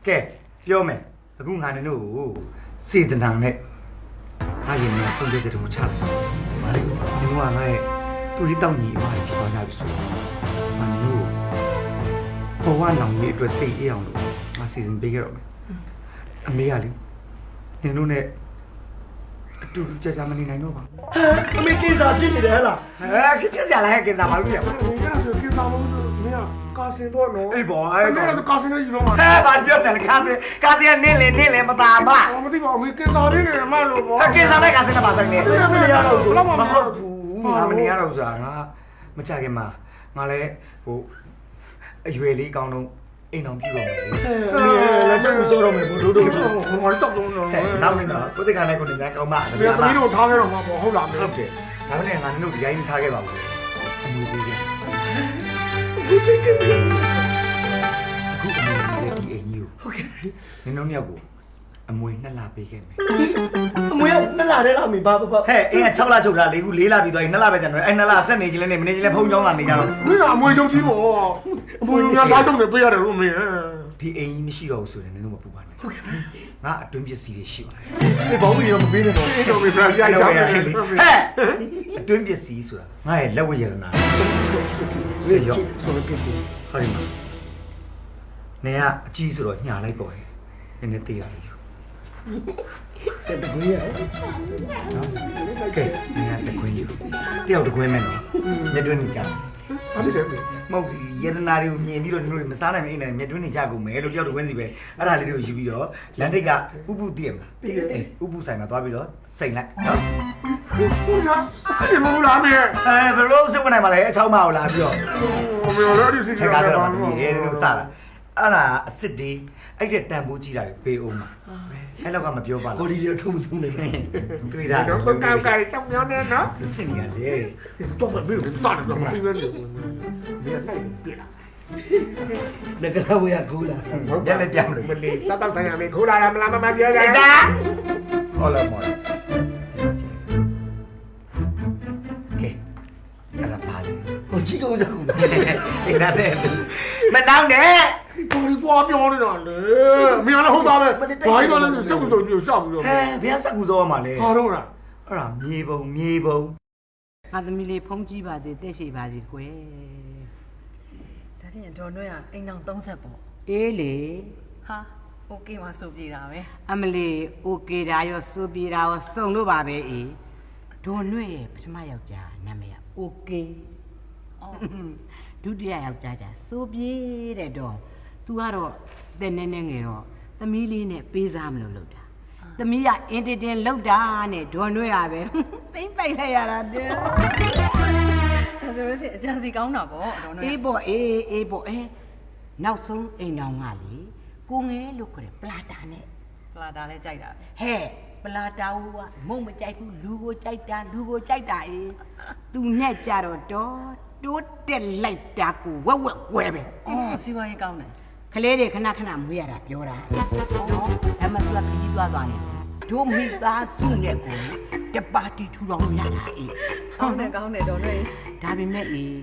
ကဲပြောမယ်အခုငါနင်တို့ကိုစေတနာနဲ့အားရင်းနဲ့ဆုံးဖြတ်ချက်ကိုချတယ်မလေးဒီကငါရဲ့သူ့ဒီတောက်ညီအမလေးဖြစ်သွားကြပြီဆိုတော့ငါတို့ဘဝနောင်ကြီးအတွက်စိတ်အေးအောင်လို့ငါစီစဉ်ပေးခဲ့တော့မယ်အမေကလေနင်တို့နဲ့အတူတူကြာကြာမနေနိုင်တော့ပါဘူး အမေကိစ္စဖြစ်နေတယ်ဟလား ဟဲ့ဖြစ်စရာလားကင်စာမလို့ရပါ မင်းကဆိုကိစ္စမလို့မင်းကာစင်တော့နော် အေးဘော အဲ့ အဲ့ ဒါ ကောင် တော့ကာစင်နဲ့ယူတော့မှာ ဟဲ့ဘာပြောတယ်ကာစီကနေလေမပါမ မသိပါဘူးကိစ္စလေးနေမှလို့ပေါ့ ကင်စာနဲ့ကာစီနဲ့ပါဆိုင်နေ မရတော့ဘူးဘာမှမဟုတ်ဘူး ငါမနေရတော့ဆိုတာငါမကြခင်မှာငါလည်းဟိုအရွယ်လေးကောင်းတော့အိမ်အောင်ပြုတော့မယ်လေ လက်ချက်ကိုစိုးတော့မယ်ဘို့တို့ ဟိုမှာတောက်တော့နော် နောက်နေတော့ကိုတိကနဲ့ကိုတင်သားကောင်းမ မင်းသမီးတို့ထားခဲ့တော့မှာပေါ့ဟုတ်လားမင်း ဟုတ်တယ်ဒါနဲ့ငါတို့ဒီတိုင်းထားခဲ့ပါဘူးအမွေပေးခဲ့အခုအမွေပေးဒီအိမ်ကြီးကိုဟုတ်ကဲ့နင်တို့မြောက်ကိုအမွေ2လပေးခဲ့မယ် အမွေနှစ်လာတဲ့လားမေဘာ ဟဲ့အင်းက6လချုပ်တာလေခု4လပြီးသွားပြီ2လပဲကျန်တော့အဲ့2လဆက်နေချင်းလည်းမနေချင်းလည်းဖုံးချောင်းလာနေကြတော့ မင်းကအမွေချုပ်ကြီးပေါ့အမွေများသားချုပ်နေပေးရတယ်လို့မင်း ဒီအိမ်ကြီးမရှိတော့ဘူးဆိုရင်နင်တို့မပူပါနဲ့ဟုတ်ကဲ့ငါအတွင်းပစ္စည်းတွေရှိပါတယ် မေဘောင်းကြီးတော့မပေးနဲ့တော့ အဲ့တော့မင်းပြရိုက်ချောင်းနေ ဟဲ့အတွင်းပစ္စည်းဆိုတာငါရဲ့လက်ဝတ်ရတနာဝေရောဆိုလို့ပြည့်ဟောဒီမှာနေကအကြီးဆိုတော့ညှာလိုက်ပေါ်တယ်နည်းနည်းသေးရတယ် တဲ့တကွေးရ ကဲနေကတခွင်းယူတယောက်တခွင်းမဲ့နော်မျက်တွင်းနေကြတယ် ဟုတ်တယ် မဟုတ်ရတနာတွေကိုမြင်ပြီးတော့တို့မစားနိုင်မအိမ်နိုင်မျက်တွင်းနေကြကုန်မယ်လို့တယောက်တခွင်းစီပဲအဲ့ဒါလေးတွေကိုယူပြီးတော့လန်တိတ်ကဥပုတည်ရမလားဥပုဆိုင်မှာသွားပြီးတော့စိန်လိုက်နော် ဟုတ်လားအစီမလို့လားမင်း ဘယ်လိုစိတ်ဝင်နိုင်မှာလဲအချောင်းမအောင်လာပြီးတော့ မင်းလည်းဒီစီ ခ ကြီး က် က ကား လည်း တော့ ပါ မ ဘူး မြင်တယ်လို့စတာအဲ့ဒါအစ်စ်ဒီအဲ့တဲ့တန်ဖိုးကြီးတာတွေပေးအောင်မှာအဲ့လောက်ကမပြောပါ ကို ဘူး ဒီရထုံထုံနေတယ် တွေ့တာ တော့ကောက်ကိုက်ကြောက်ပြောနေနော် ဖြစ်နေရတယ် တော့မင်းစတယ်တော့ပြီးနေတယ်မင်းလိုက်ပြလာ လက်ကဝေးကူလာ ညနေပြန်လို့ မလေးစတော့ဆိုင်ရမယ်ခိုးလာမလားမပြောရ အိစားဟောလာမော်ကဲအဲ့ဒါပါလေ ဟိုကြီးကောင်စားကူ စိတ်ဓာတ်နဲ့မတောင်းနဲ့ ကိုရီသွားပြောနေတာလေမင်းလည်းဟုတ်သားပဲဘာကြီးတော့လဲစက်ကူဆိုပြီးရှောက်ပြီးတော့ ဟဲဘယ်စက်ကူစောမှာလဲ ဟာတော့လား အဲ့ဒါမြေပုံငါသမီးလေးဖုံးကြီးပါသေးတက်ရှိပါစီကွယ် ဒါဖြင့်ဒေါ်နှွဲကအိမ်အောင်30ပေါ့ အေးလေ ဟာโอเคမှာစုပ်ပြေတာပဲ အမလီโอเคဒါရောစူပြေတာရောစုံလို့ပါပဲအေး ဒေါ်နှွဲ့ရဲ့ပထမယောက်ျားနာမည်က OK ဒုတိယယောက်ျားကျစိုးပြေးတဲ့တော့ तू ကတော့တဲ့နဲနဲငယ်တော့သမီးလေးနဲ့ပေးစားမလို့လုပ်တာသမီးကအင်တင်လောက်တာနဲ့ဒေါ်နှွဲ့ရပဲသိမ့်ပိုက်လိုက်ရတာတဲ့ ဒါဆိုလို့ရှိရင်အကြံစီကောင်းတာပေါ့ဒေါ်နှွဲ့ အေးပေါ့အေးပေါ့နောက်ဆုံးအိမ်တော်ကလေကိုငယ်လို့ခေါ်တယ်ပလာတာနဲ့ ပလာတာလည်းကြိုက်တာ ဟဲ့ပလာတာကမုံမကြိုက်ဘူးလူကိုကြိုက်တာအေးသူနဲ့ကြတော့တိုးတက်လိုက်တာကိုဝက်ကွဲပဲ အော်စီးပွားရေးကောင်းတယ် ကလေးတွေခဏမွေးရတာပြောတာနော်အမသူကခကြီးသွားနေတို့မိသားစုနဲ့ကိုတပါတီထူတော်လို့ရတာအေး ကောင်းတယ်ဒေါ်နှွဲ့ ဒါပေမဲ့အေး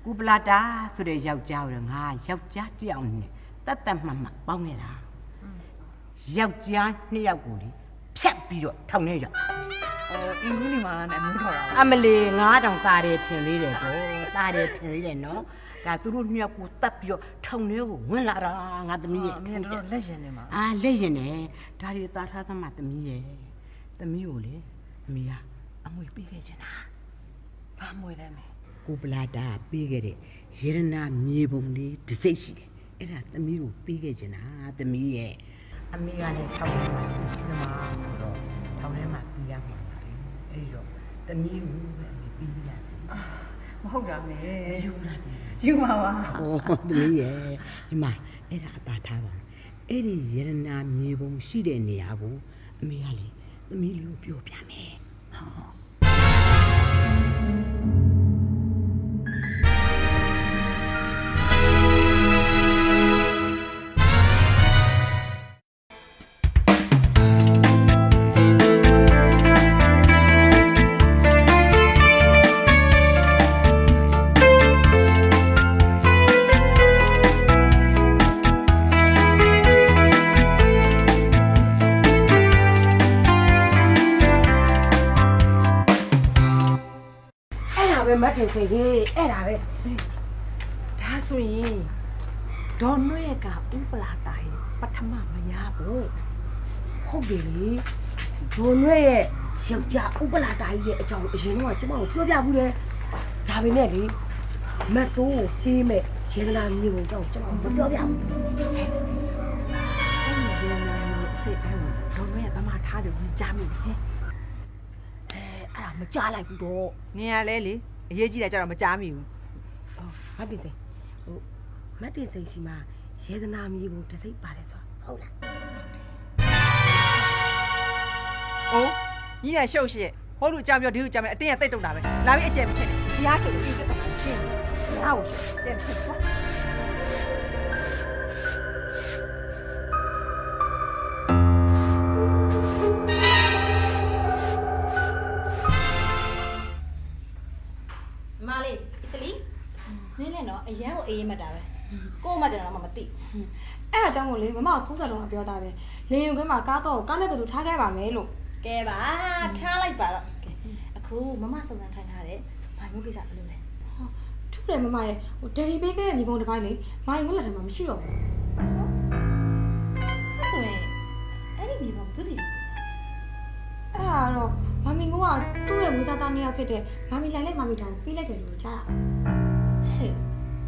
ကူပလာတာဆိုတဲ့ယောက်ျားကိုငါယောက်ျားတစ်ယောက်နဲ့တတ်မှတ်ပေါင်းနေတာယောက်ျား2ယောက်ကိုလေဖြတ်ပြီးတော့ထောင်ထဲရောက် အင်္ဂလိပ်မှာလည်းအမျိုးထော်တာ အမလီ9000သားတယ်ထင်သေးတယ်ပေါ့သားတယ်ထင်သေးတယ်နော်ဒါသူတို့2ယောက်ကိုတတ်ပြီးတော့ထောင်ထဲကိုဝင်လာတာငါသမီးရဲ့ အမေတို့လက်ရင်နေမှာ လက်ရင်နေဒါတွေသားထားသမှသမီးရဲ့သမီးကိုလေအမေကအမွေပေးခဲ့ချင်တာ ဘာမွေလဲမေ ကိုပလာတာပေးခဲ့တဲ့ရေရနာမြေပုံလေးတစ်စိတ်ရှိတယ်အဲ့ဒါသမီးကိုပေးခဲ့ချင်တာသမီးရဲ့အမေကလည်းထောက်ထဲမှာရှိတယ်မှာဆိုတော့ထောက်ထဲမှာပြရမှာပါလေအဲ့တော့သမီးကိုပဲအမေပေးရစီ မဟုတ်တာမေ မယူလား ယူပါပါ သမီးရဲ့ဒီမှာအဲ့ဒါအပါထားပါအဲ့ဒီရေရနာမြေပုံရှိတဲ့နေရာကိုအမေကလေသမီးလေးကိုပြောပြမယ် မတ်တင်စိတ်ကြီးအဲ့ဒါပဲဒါဆိုရင်ဒေါ်နှွဲ့ကဥပလာတာရဲ့ပထမမရဘူးဟုတ်တယ်လေဒေါ်နှွဲ့ရဲ့ယောက်ျားဥပလာတာရဲ့အကြောင်းအရင်ကကျမကိုပြောပြဘူးလေဒါပေမဲ့လေမတ်တိုးကိုဖေးမဲ့ရေလာမျိုးကိုတော့ကျမမပြောပြဘူးအဲ့ဒီရေလာမျိုးစိတ်အဲ့ဒေါ်နှွဲ့ကဘာမှထားတယ်ဝင်ကြားမိတယ်အဲ့ဒါမကြားလိုက်ဘူးတော့ နင်ကလဲလေအရေးကြီးတာကြတော့မကြားမိဘူး မတ်တင်စိန်မတ်တင်စိန်ရှိမှာရေသနာမြေပုံတစ်စိတ်ပါတယ်ဆိုဟုတ်လား အိုးညီရရှုပ်ရှက်ဟိုလူအကြောင်းပြောဒီလူအကြောင်းပြောအတင်းကတိတ်တုံတာပဲလာပြီးအကျယ်မချင်နဲ့ဇရားရှုပ်လို့ပြီးတက်တာရှင်းဟောကျဲဖြစ်သွားမလေးစလီနင်းလည်းနော်အရန်ကိုအေးမှတ်တာပဲကို့မှပြန်တော့မှမသိအဲ့အကြောင်းကိုလေမမကဖုန်းဆက်တော့ပြောတာပဲလင်းယူခင်းမှာကားတော့ကားနဲ့တူထားခဲ့ပါမယ်လို့ကဲပါထားလိုက်ပါတော့ကဲအခုမမစုံစမ်းခိုင်းထားတယ်ဘာမျိုးကိစ္စအလုပ်လဲထူးတယ်မမရဲ့ဟိုဒယ်ရီပေးခဲ့တဲ့ညီပုံတစ်ပိုင်းလေမိုင်းဝက်လက်ထဲမှာမရှိတော့ဘူးအဲ့ဆိုရင်အဲ့ဒီညီပုံသူစီတယ်အဲ့ဒါတော့မမီကသူ့ရဲ့ဝေသားသားနှစ်ယောက်ဖြစ်တဲ့မမီလိုက်မမီတောင်ပြီးလိုက်တယ်လို့ကြားတာဟဲ့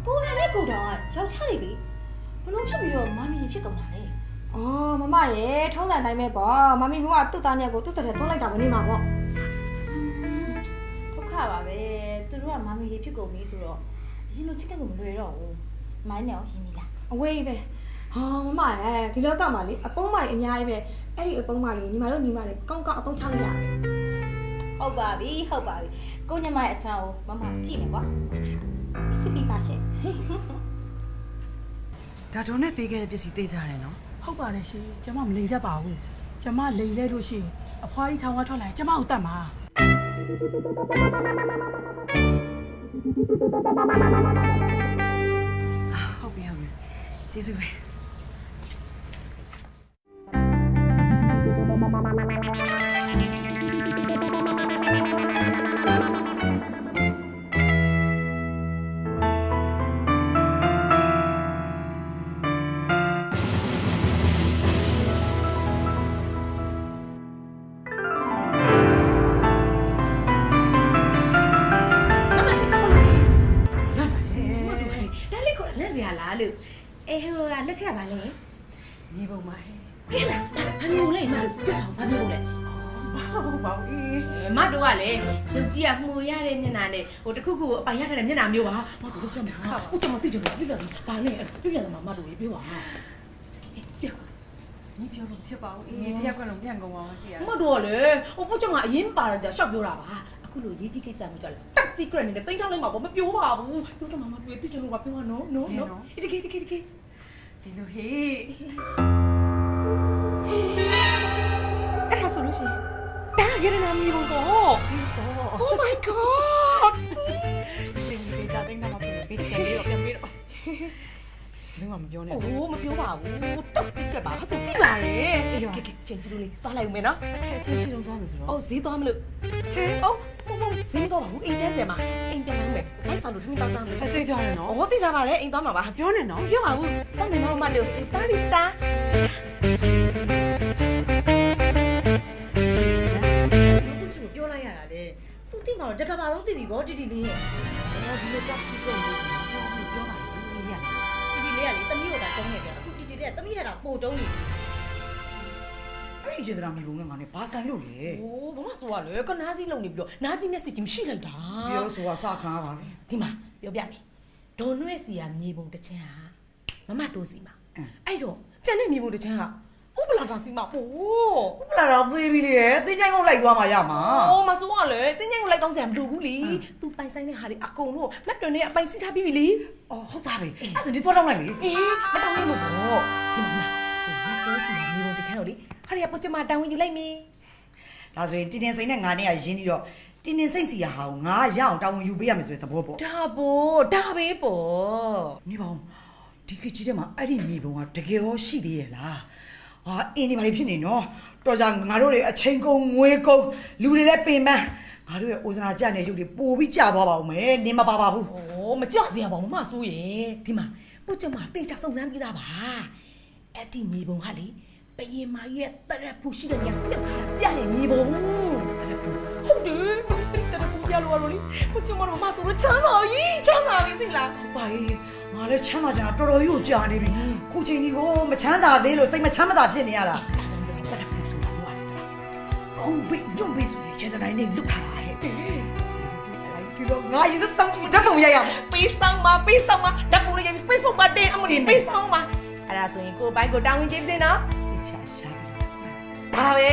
ကိုယ်နဲ့ကိုတောင်ကယောက်ျားတွေလေဘလို့ဖြစ်ပြီးတော့မမီဖြစ်ကုန်တာလေအော်မမရဲ့ထုံးစံတိုင်းပဲပေါ့မမီကသူ့သားနှစ်ယောက်ကိုသူ့စက်ထဲသွန်းလိုက်တာပဲနေမှာပေါ့ဒုက္ခပါပဲသူတို့ကမမီလေးဖြစ်ကုန်ပြီဆိုတော့အရင်လိုချစ်ခဲ့ဖို့မလွယ်တော့ဘူးမိုင်းနဲ့ရောရင်းနေလားအဝေးပဲဟာမမရဲ့ဒီလောကမှာလေအပုံးမတွေအများကြီးပဲအဲ့ဒီအပုံးမတွေညီမတို့ညီမတွေကောင်းကောင်းအပုံးချလို့ရတယ်ဟုတ်ပါပြီကိုညမရဲ့အစွမ်းကိုမမကြည့်မယ်ကွာစစ်ပြီးပါရှင် ဒါတော့နဲ့ပေးခဲ့တဲ့ပစ္စည်းသိကြတယ်နော် ဟုတ်ပါတယ်ရှင်ကျမမလိမ်တတ်ပါဘူးကျမလိမ်လဲလို့ရှိရင်အဖွားကြီးထောင်ကထွက်လာရင်ကျမကိုတတ်မှာဟုတ်ပြီကျေးဇူးပဲ စရာလားလို့အေးဟိုကလက်ထက်ပါလေ ညီပုံမဟဲ့ ဟဲ့လားဘာမျိုးလဲမတို့ပြောဘာမျိုးလဲ ဘာအေး မတို့ကလေရုပ်ကြီးကမှုရတဲ့မျက်နှာနဲ့ဟိုတခုခုအပိုင်ရတဲ့မျက်နှာမျိုးပါမတို့လုပ်စမ်းပါဦးကျွန်မသိကြလို့ပြပြစမ်းဘာနဲ့ပြပြစမ်းမတို့ရေးပြောပါပြော ညီပြောလို့ဖြစ်ပါဦးအေးတယောက်ကလုံးပြန်ကုန်အောင်ကြည့်ရ မတို့ကလေဟိုပုတ်ကျွန်မအရင်ပါတယ်ရှောက်ပြောတာပါအခုလိုရေးကြီးကိစ္စမျိုးကြလေ top secret နဲ့တိတ်ထောင်းလိုက်မှာပေါ့မပြောပါဘူးပြောစမ်းမတို့သိကြလို့ပါပြောပါနော်နော်တကယ်ဒီလိုဟေး အဲ့ဒါဆိုလို့ရှိရင်ဒါရရနာမီဘုံပေါ့ Oh my god ဒီကြတဲ့နာမပြီးတယ်ပြီးတော့ပြန်ပြီးတော့လုံးဝမပြောနဲ့ အိုးမပြောပါဘူး top secret ပါဟာဆိုသိပါတယ်ကဲချင်းစီလို့လေးသွားလိုက်ဦးမယ်နော် ဟဲ့ချင်းရှိတော့သွားလို့ဆိုတော့ အော်ဈေးသွားမလို့ဟဲ့အော်မဈေးမသွားပါဘူးအိမ်တန်းပြန်မှာအိမ်ပြန်လာမယ်ဘိုက်ဆောင်လို့ထမင်းတောက်စားမယ် ဟဲ့သိကြရနော် အော်သိကြပါတယ်အိမ်သွားမှာပါပြောနေနော်ပြောပါဘူးတောင်းနေတော့မလို့ပါပြီတာပြောလိုက်ရတာလေသူသိမှာတော့တကဘာလုံးသိပြီဗောတီတီလေးရဲ့အော်ဒီလိုတက်စီပြန်လို့ပြောပါဘူးဒီရတီတီလေးကလေတမီးကိုသာတုံးနေပြန်အခုတီတီလေးကတမီးထတာပို့တုံးနေ အဲ့ဒီရေဒရာမီဘုံကငါနဲ့ဘာဆိုင်လို့လဲ โอ้ဘာမှဆိုရလေကနားစီလုံနေပြီးတော့နားကြီးမျက်စိကြီးမရှိလိုက်တာ ပြောဆိုတာစခါပါပဲ ဒီမှာပြောပြမယ်ဒေါ်နွဲ့စီကမြေပုံတစ်ချမ်းဟာမမတိုးစီမှာအဲ့တော့ကျန်တဲ့မြေပုံတစ်ချမ်းဟာဥပလာတာစီမှာပို့ ဥပလာတော့သေးပြီလေတင်းချိုင်းကိုလိုက်သွားမှရမှာ အိုးမဆိုးရလေတင်းကျင်းကိုလိုက်တောင်းစရာမလိုဘူးလေသူပိုင်ဆိုင်တဲ့ဟာတွေအကုန်လုံးမက်တွင်နဲ့အပိုင်စီထားပြီးပြီလေ အော်ဟုတ်သားပဲအဲ့ဆိုဒီသွားတော့လိုက်လေ အေးမတောင်းလို့ပေါ့ဒီမှာမတိုးစီမြေပုံတစ်ချမ်းတော့လေခါရပေါ်ကျမတောင်းဝင်ယူလိုက်မင်း ဒါဆိုရင်တင်းတင်းစိမ့်နဲ့ငါနဲ့ကရင်းပြီးတော့တင်းတင်းစိတ်စီရဟာကိုငါရအောင်တောင်းဝင်ယူပေးရမယ်ဆိုတဲ့သဘောပေါ့ ဒါပေါ့ဒါပဲပေါ့ နေပါဦးဒီကကြီးထဲမှာအဲ့ဒီမြေပုံကတကယ်ရောရှိသေးရဲ့လားဟာအင်းဒီမှာဖြစ်နေနော်တော်ကြငါတို့တွေအချိန်ကုန်ငွေကုန်လူတွေလည်းပင်ပန်းငါတို့ရဲ့အိုဇနာကြတဲ့ရုပ်တွေပိုပြီးကြာသွားပါဦးမယ်နင်မပါပါဘူး ။အိုးမကြောက်စရာပါမမဆိုးရေ။ဒီမှာပုတ်ကျမတင်ချစုံစမ်းပြီးသားပါ။အဲ့ဒီမြေပုံဟာလေပရင်မရဲ့တရက်ဖူရှိတဲ့ညပြုတ်ထားပြတဲ့မြေပုံ။တရက်ဖူဟုတ်တယ်။တရက်ဖူပြလို့လေပုတ်ကျမတို့မဆိုးလို့ချမ်းသာပြီသိလား ဘာကြီးငါလည်းချမ်းသာကြတာတော်တော်ကြီးကိုကြာနေပြီခုချိန်ကြီးကိုမချမ်းသာသေးလို့စိတ်မချမ်းသာဖြစ်နေရတာ ။အဲ့ဒါကြောင့်တရက်ဖူဆိုတာဟုတ်ပါတယ် ကောင်းပြီညွန့်ပြီဆိုရင်ခြေတတိုင်းနဲ့လွတ်ထားတာဟဲ့ပြီးတော့ငါရည်စောင်းကြည့်ဓာတ်ပုံရိုက်ရမယ် ။ပေးဆောင်မဓာတ်ပုံရေး Facebook မှာတင်အမလေးပေးဆောင်မ။အဲ့ဒါဆိုရင်ကိုဘိုင်းကိုတောင်းဝင်ကြည့်စေနော် စစ်ချရှာပြီ ။ဒါပဲ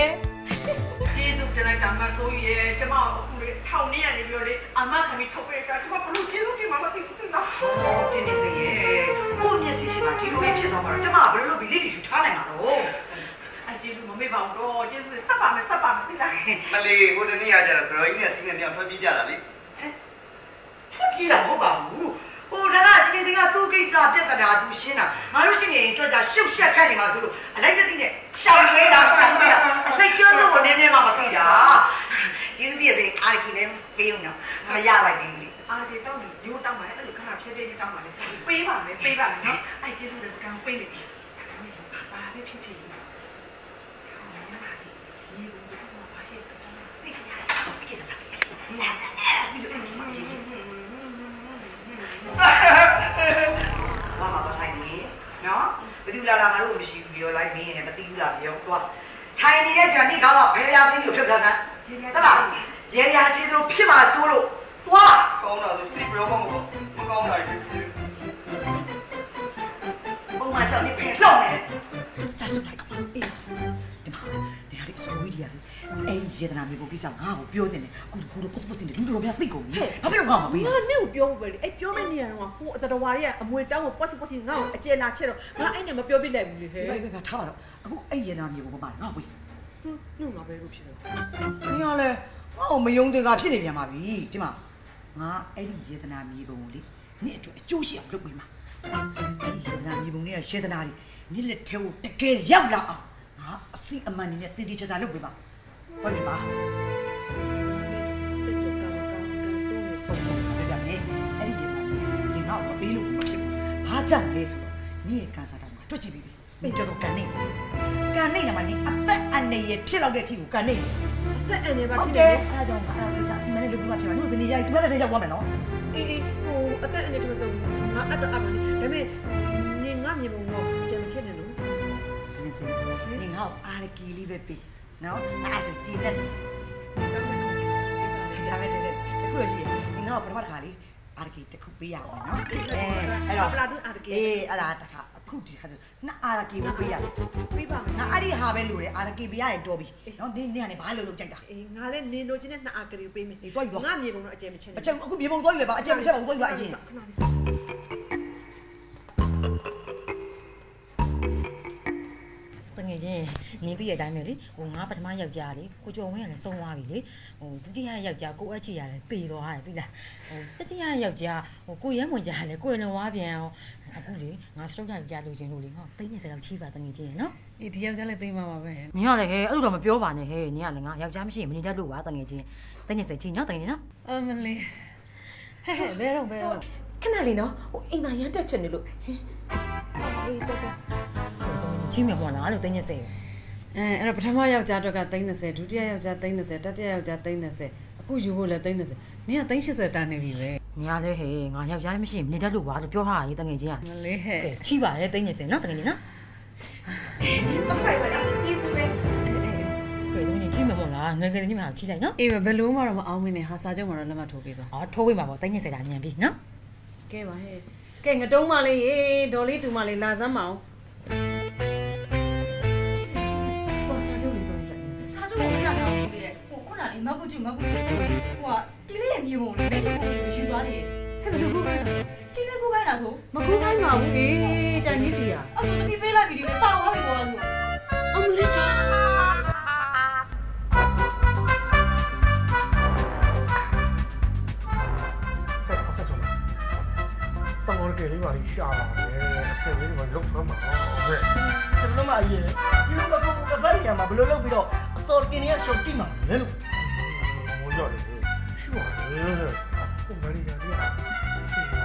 ကျေးဇူးတင်လိုက်တာမဆိုးရဲ့ကျမအခုလေထောင်နေရနေပြီးတော့လေအမခံပြီးထုတ်ပေးတာကျမဘလို့ကျေးဇူးတင်မှာမသိဘူးနော်တင်းနေစေရဲ့ကိုမျက်စိရှိမှဒီလိုလေးဖြစ်သွားမှာတော့ကျမဘယ်လိုလုပ်ပြီးလေးတွေယူထားနိုင်မှာတော့အဲကျေးဇူးမမေ့ပါဘူးတော့ကျေးဇူးဆက်ပါမယ်သိလား မလေးဟိုတနေ့ကကျတော့ဂရောင်းကြီးနဲ့စီးနေမြောက်ထွက်ပြေးကြတာလေ ထွက်ပြေးတာမဟုတ်ပါဘူးဟိုဒါကဒီနေ့စကသူ့ကိစ္စပြတ်တာသူရှင်းတာငါတို့ရှင်းနေအတွက်ကြရှုပ်ရှက်ခတ်နေမှာဆိုလို့အလိုက်တစ်သိနဲ့ရှောင်ရဲတာရှောင်ရဲတာစိတ်ကြောစိုးကိုနည်းနည်းမှမသိတာကျေးဇူးတင်စေအားကြီးလည်းပေးအောင်နော်မရလိုက်သေးဘူးလေအားကြီးတောင်းတယ်ရိုးတောင်းပါလေအဲ့လိုခဏဖြည်းဖြည်းလေးတောင်းပါလေပေးပါမယ်နော်အဲ့ကျေးဇူးလည်းကံပေးနေပြီဘာပဲဖြစ်ဖြစ်ဘာမှမထိုင်နေနော်ဘယ်သူလာငါတို့မရှိဘူးပြောလိုက်မင်းနဲ့မသိဘူးလားပြောသွားထိုင်နေတဲ့ချိန်နေ့ကောင်ကဘယ်ရာစင်းလို့ဖြုတ်ထားစမ်းသလားရေရာချင်းတို့ဖြစ်မှာစိုးလို့သွား ကောင်းတာဆိုဒီဘရောမမကောင်းလိုက်ဘူး ဘုံမဆောင်နေပြင်လှောက်နေတယ် ဆက်စုလိုက်ကောင်အေးဒီမှာနေရာလေးဆိုဝီဒီယာအဲ့ရေဒနာမျိုးကိုကိစ္စငါ့ကိုပြောနေတယ်ခုတော့ပတ်စင်လူတော်များသိကုန်ပြီဘာဖြစ်လို့ငါမပေး ငါနဲ့ကိုပြောဖို့ပဲလေအဲ့ပြောမယ့်နေရာတော့ဟိုအတတော်ဝါတွေကအမွေတောင်းကိုပတ်စပတ်စီငါ့ကိုအကျယ်လာချက်တော့ငါအဲ့နဲ့မပြောပြလိုက်ဘူးလေဟဲ့ ပဲထားပါတော့အခုအဲ့ရေဒနာမျိုးကိုမပါငါ့ကို ညငါပဲလို့ဖြစ်တယ် မင်းကလည်းငါ့ကိုမယုံတင်ကဖြစ်နေပြန်ပါပြီဒီမှာငါအဲ့ဒီရေဒနာမျိုးကိုလေနေ့အတွက်အကျိုးရှိအောင်လုပ်ပေးမှာအဲ့ဒီရေဒနာမျိုးကိုနေ့ရေဒနာတွေနေ့လက်ထဲကိုတကယ်ရောက်လာအောင်ငါအစီအမန်နေနဲ့တည်တည်ချာချာလုပ်ပေးပါဟုတ်ပြီပါဆုံးပြတယ်အဲ့ဒီရေဒနာမျိုးငါ့ကိုပေးလို့မဖြစ်ဘူးဘာကြောင့်လဲဆိုတော့နေ့ရဲ့ကန်စာတောင်မှာတွက်ကြည့်ပြီနေကြတော့ကန်နေတယ်မှာနေအသက်အန္တရာယ်ဖြစ်လောက်တဲ့အထိကိုကန်နေ တက်အဲ့နေပါ ဟုတ်တယ်အဲ့ဒါကြောင့်ငါအဲ့ဒါစီမံနေလုပ်ပြီးမှဖြစ်မှာတို့ဒီနေ့ရိုက်ဒီဘက်လည်းရောက်သွားမယ်နော် အေးဟိုအသက်အနေနဲ့တော့ငါ အဲ့တော့အမလေးဒါပေမဲ့နေငါမြေပုံတော့ကြံမချက်နဲ့လို့ နင်စင်နင်ဟောအာရကီလေးပဲပြီနော်အဲ့ဒါကြည့်လက်ဒါပဲတဲ့ခုလို့ရှိရင်ငါ့ပထမတစ်ခါလေးအာရကီတစ်ခုပေးရအောင်နော်အဲ့တော့ ပလာတွန်းအာရကီ အဲ့ဒါတစ်ခါအခုဒီခါနှစ်အာရကီကိုပေးရတယ် ပေးပါမယ် ငါအဲ့ဒီဟာပဲလို့တယ်အာရကီပေးရရင်တော်ပြီနော်နင်ကနေဘာလို့ကြိုက်တာ အေးငါလည်းနေလို့ချင်းနဲ့နှစ်အာကလေးပေးမယ် အေးတော့ယူ ငါမြေပုံတော့အကျဲမချက်နဲ့ အချက်အခုမြေပုံသွားပြီလေပါအချက်မချက်ဘူးသွားပြီပါအရင် ခဏလေး တငယ်ချင်းနင်းသိရတိုင်းပဲလေဟိုငါပထမယောက်ျားလေကိုကျော်ဝင်းကလည်းဆုံးသွားပြီလေဟိုဒုတိယယောက်ျားကိုအချီရတယ်ပေသွားတယ်သိလားဟိုတတိယယောက်ျားဟိုကိုရဲမွန်ကြားလေကိုယ်လည်းဝါပြန်အောင်အခုလေငါစတုတ်ယောက်ျားလိုချင်လို့လေဟော30လောက်ချီပါတငယ်ချင်းရနော် အေးဒီယောက်ျားလည်းသိမ်းပါပါပဲ နင်ကလည်းဟဲ့အဲ့လိုတော့မပြောပါနဲ့ဟဲ့နင်ကလည်းငါယောက်ျားမရှိရင်မနေတတ်လို့ပါတငယ်ချင်း30ချီနော်တငယ်ချင်းနော် အမလေးဟဲ့ဘယ်တော့ ခဏလေးနော်ဟိုအိမ်သာရမ်းတက်ချင်တယ်လို့ဟင်းအေးတက် ချီမြမောလားလို့30 အဲ့တော့ပထမယောက်ျားအတွက်က30ဒုတိယယောက်ျား30တတိယယောက်ျား30အခုယူဖို့လည်း30နင်က80တာနေပြီပဲ နင်ကလည်းဟဲ့ငါယောက်ျားမရှိရင်မနေတတ်လို့ပါလို့ပြောထားတာလေတငယ်ချင်းက မလေးဟဲ့ ချီပါတယ်30နော်တငယ်ချင်းနော် တော့ခိုင်ပါလားကျေးဇူးပဲ ကဲတငယ်ချင်းချီမြမောလားငယ်ငယ်ချင်းမှချီလိုက်နော် အေးဘယ်လိုမှတော့မအောင်မင်းနဲ့ဟာစာချုပ်မှာတော့လက်မှတ်ထိုးပေးသွား အော်ထိုးပေးပါပေါ့30တာမြန်ပြီနော် ကဲပါဟဲ့ကဲငတုံးမလေးရေဒေါ်လေးတူမလေးလာစမ်းမအောင်ပေါ်စာချုပ်လေးတော့လိုက် စာချုပ်ကိုမရတော့ဘူးလေဟိုခုနလေးမကူချူဟိုကဒီလေးရဲ့မြေပုံလေးပဲရှိဖို့ဆိုယူသွားတယ် ဟဲ့ဘယ်လိုကူခိုင်းတာ ဒီလေးကူခိုင်းတာဆို မကူခိုင်းပါဘူးလေဂျန်ကြီးစီရ အဲ့ဆိုတပီးပေးလိုက်ပြီဒီလေးပါသွားပြီဆိုတော့ဆို အမလေးတောင်းရကလေးပါလိရှာပါမယ်အစလေးကလုတ်ဖမ်းမှာပဲ ကျွန်တော်မှအရင်ဒီလိုကပုတ်ကပတ်ရမှာဘယ်လိုလုပ်ပြီးတော့အတော်ကင်းရဲ့ short တိမှာလဲလို့ 我要的是我的，我哪里干的？是呀，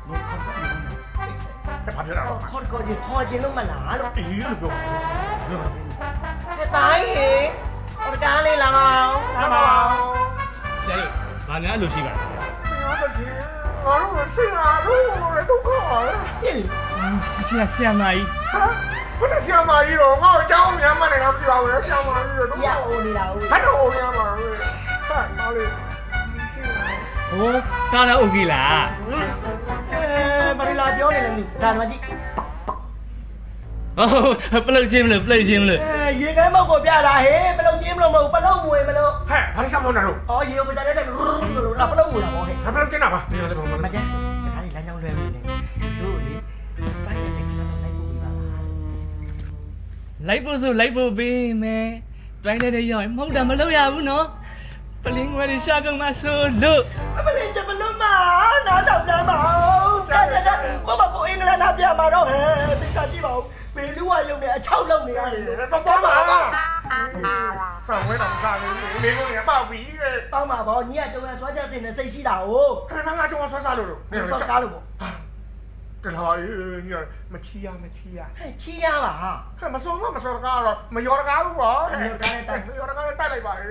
我靠，这爬别了。 ခေါ်ခြင်းလို့မလားလို့ 哎呀，不要， ကတိုင်းဟေဟောတကားလေးလာမအောင်လာမအောင် ဆရာကြီးဘာများလို့ရှိပါလဲ 我的天，我是啊，我都靠了。 ဆရာမကြီး 不是小蚂蚁了，我家后面买那个地方，我小蚂蚁了， ရအောင်နေတာဦး 还是后面嘛？嗨，哪里？ ဟိုကားတော့โอเคလား ဘာလို့လာပြောနေလဲမသိဒါမှကြည့် ဟိုပလုတ်ချင်းမလို့ပလုတ်ချင်းမလို့ ရေကမ်းမောက်ကိုပြတာဟေးပလုံချင်းမလို့မဟုတ်ပလုံမွေမလို့ 嗨，还是想跑哪路？ အော်ရေကိုပစားတဲ့တိုင်းလို့လာပလုံမွေလာပေါ့ဟဲ့ 还不能跟哪吧？你看这帮 မကျန်စကားလေးလမ်းကြောင်းလွဲနေတယ်တို့လေပိုင်းတဲ့ကိစ္စတော့လိုက်ဖို့ပြပါလား လိုက်ဖို့ဆိုလိုက်ဖို့ပေးမယ်တွိုင်းတဲ့ရောက်ရင်မဟုတ်တာမလုပ်ရဘူးနော်ပလင်းဝဲတွေရှာကုန်မှဆိုလို့ အမလေးချက်မလွတ်မနားတော့ပြန်ပါဦးကြာကိုမကိုအင်္ဂလန်သားပြန်ပါတော့ဟဲ့တိတ်ကကြည့်ပါဦးဘေလူဝရုံနဲ့အချောက်လုံးနေရတယ် 这走嘛！上回怎么干的？没给你报笔的。 ပေါင်းပါဗောညီကကျုံရဆွားချက်တင်တဲ့စိတ်ရှိတာ哦 看他妈中我说啥了？ ဆော့ကားလို့ပေါ့ 跟他你没气呀没气呀？ ဟဲ့ချီးရပါဟာ 还没说嘛没说干了，没要的干了吧？没要的干带来吧？ ဟ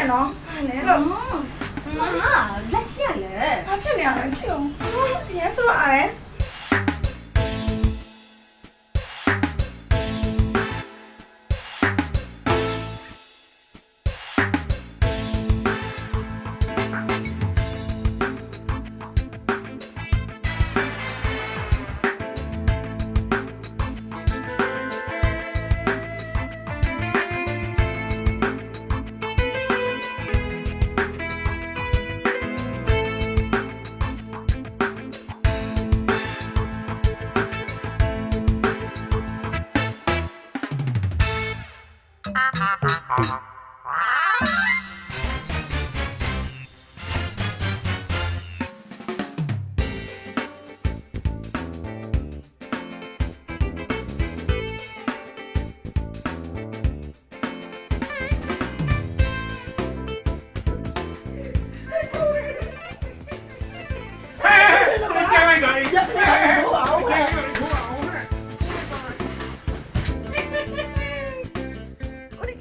နဲ့နော်ဟာနဲ့လို့ ဟာလက်ရှိရလေ ဘာဖြစ်နေရလဲချစ်အောင်ရဲဆိုရဲ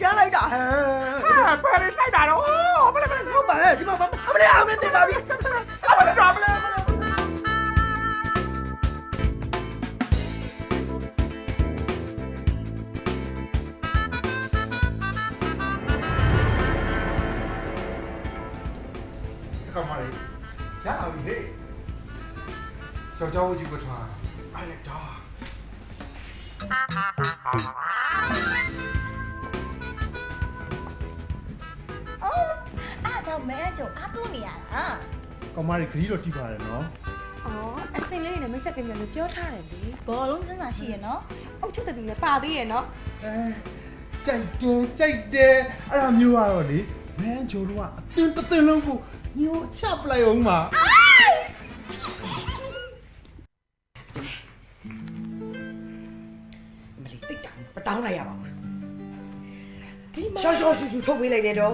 ကြားလိုက်တာဟဲ့ဟာဖယ်လိုက်တာတော့မလဲဟုတ်ပါလေဒီမှာအမလေးအမလေးတင်ပါပြီအမလေးတော့မလဲ干嘛嘞？呀，你小家伙几个穿，哎来着。 အားကြောင့်မဲအကျုံအားကိုးနေရတာ ကောင်မလေးခရီးတော့တိပါတယ်နော် အော်အစင်လေးတွေနဲ့မိတ်ဆက်ပြင်မယ်လို့ပြောထားတယ်လေဘောလုံးစမ်းစာရှိရနော်အုတ်ချုပ်တဲ့သူလည်းပါသေးရဲ့နော် ကြိုက်တယ်အဲ့ဒါမျိုးကတော့လေမန်းချိုတို့ကအတင်းတတင်းလုံးကိုညိုချပလိုက်အောင်ပါမလေးတိတ်တာမတောင်းလိုက်ရပါဘူးဒီမှာရှော့ရှူထုတ်ပေးလိုက်တယ်တော့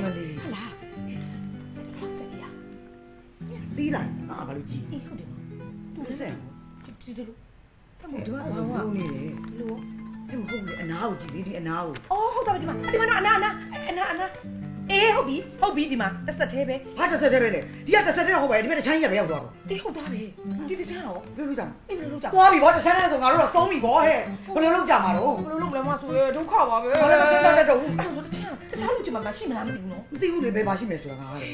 မလေးဟလာစက်ကြီးတီးလိုက်ငါဘာလို့ကြည့်ဟုတ်တယ်သူစက်ဒီလိုဒီမှာလုံးနေလေလို့ဒီမဟုတ်လေအနာကိုကြည့်လေဒီအနာကို အော်ဟုတ်တယ်ဒီမှာနော်အနာအေးဟုတ်ပြီဒီမှာတစ်ဆက်သေးပဲ ဘာတစ်ဆက်တည်းပဲလေဒီကတစ်ဆက်တည်းတော့ဟုတ်ပါရဲ့ဒီဘက်တစ်ချမ်းကြီးပဲရောက်သွားတော့ အေးဟုတ်သားပဲဒီတစ်ချမ်းတော့ ဘယ်လိုလုပ်ကြ အေးဘယ်လိုလုပ်ကြ သွားပြီဗောတစ်ချမ်းတည်းဆိုငါတို့တော့သုံးပြီဗောဟဲ့ဘယ်လိုလုပ်ကြမှာတော့ ဘယ်လိုလုပ်လဲမဆိုရဒုက္ခပါပဲ ဘာလဲမစဉ်းစားတတ်တော့ဘူး အဲ့ဆိုတစ်ချမ်းလူချင်မှာမရှိမလားမသိဘူးနော် မသိဘူးလေဘယ်မှာရှိမယ်ဆိုတာငါကလေ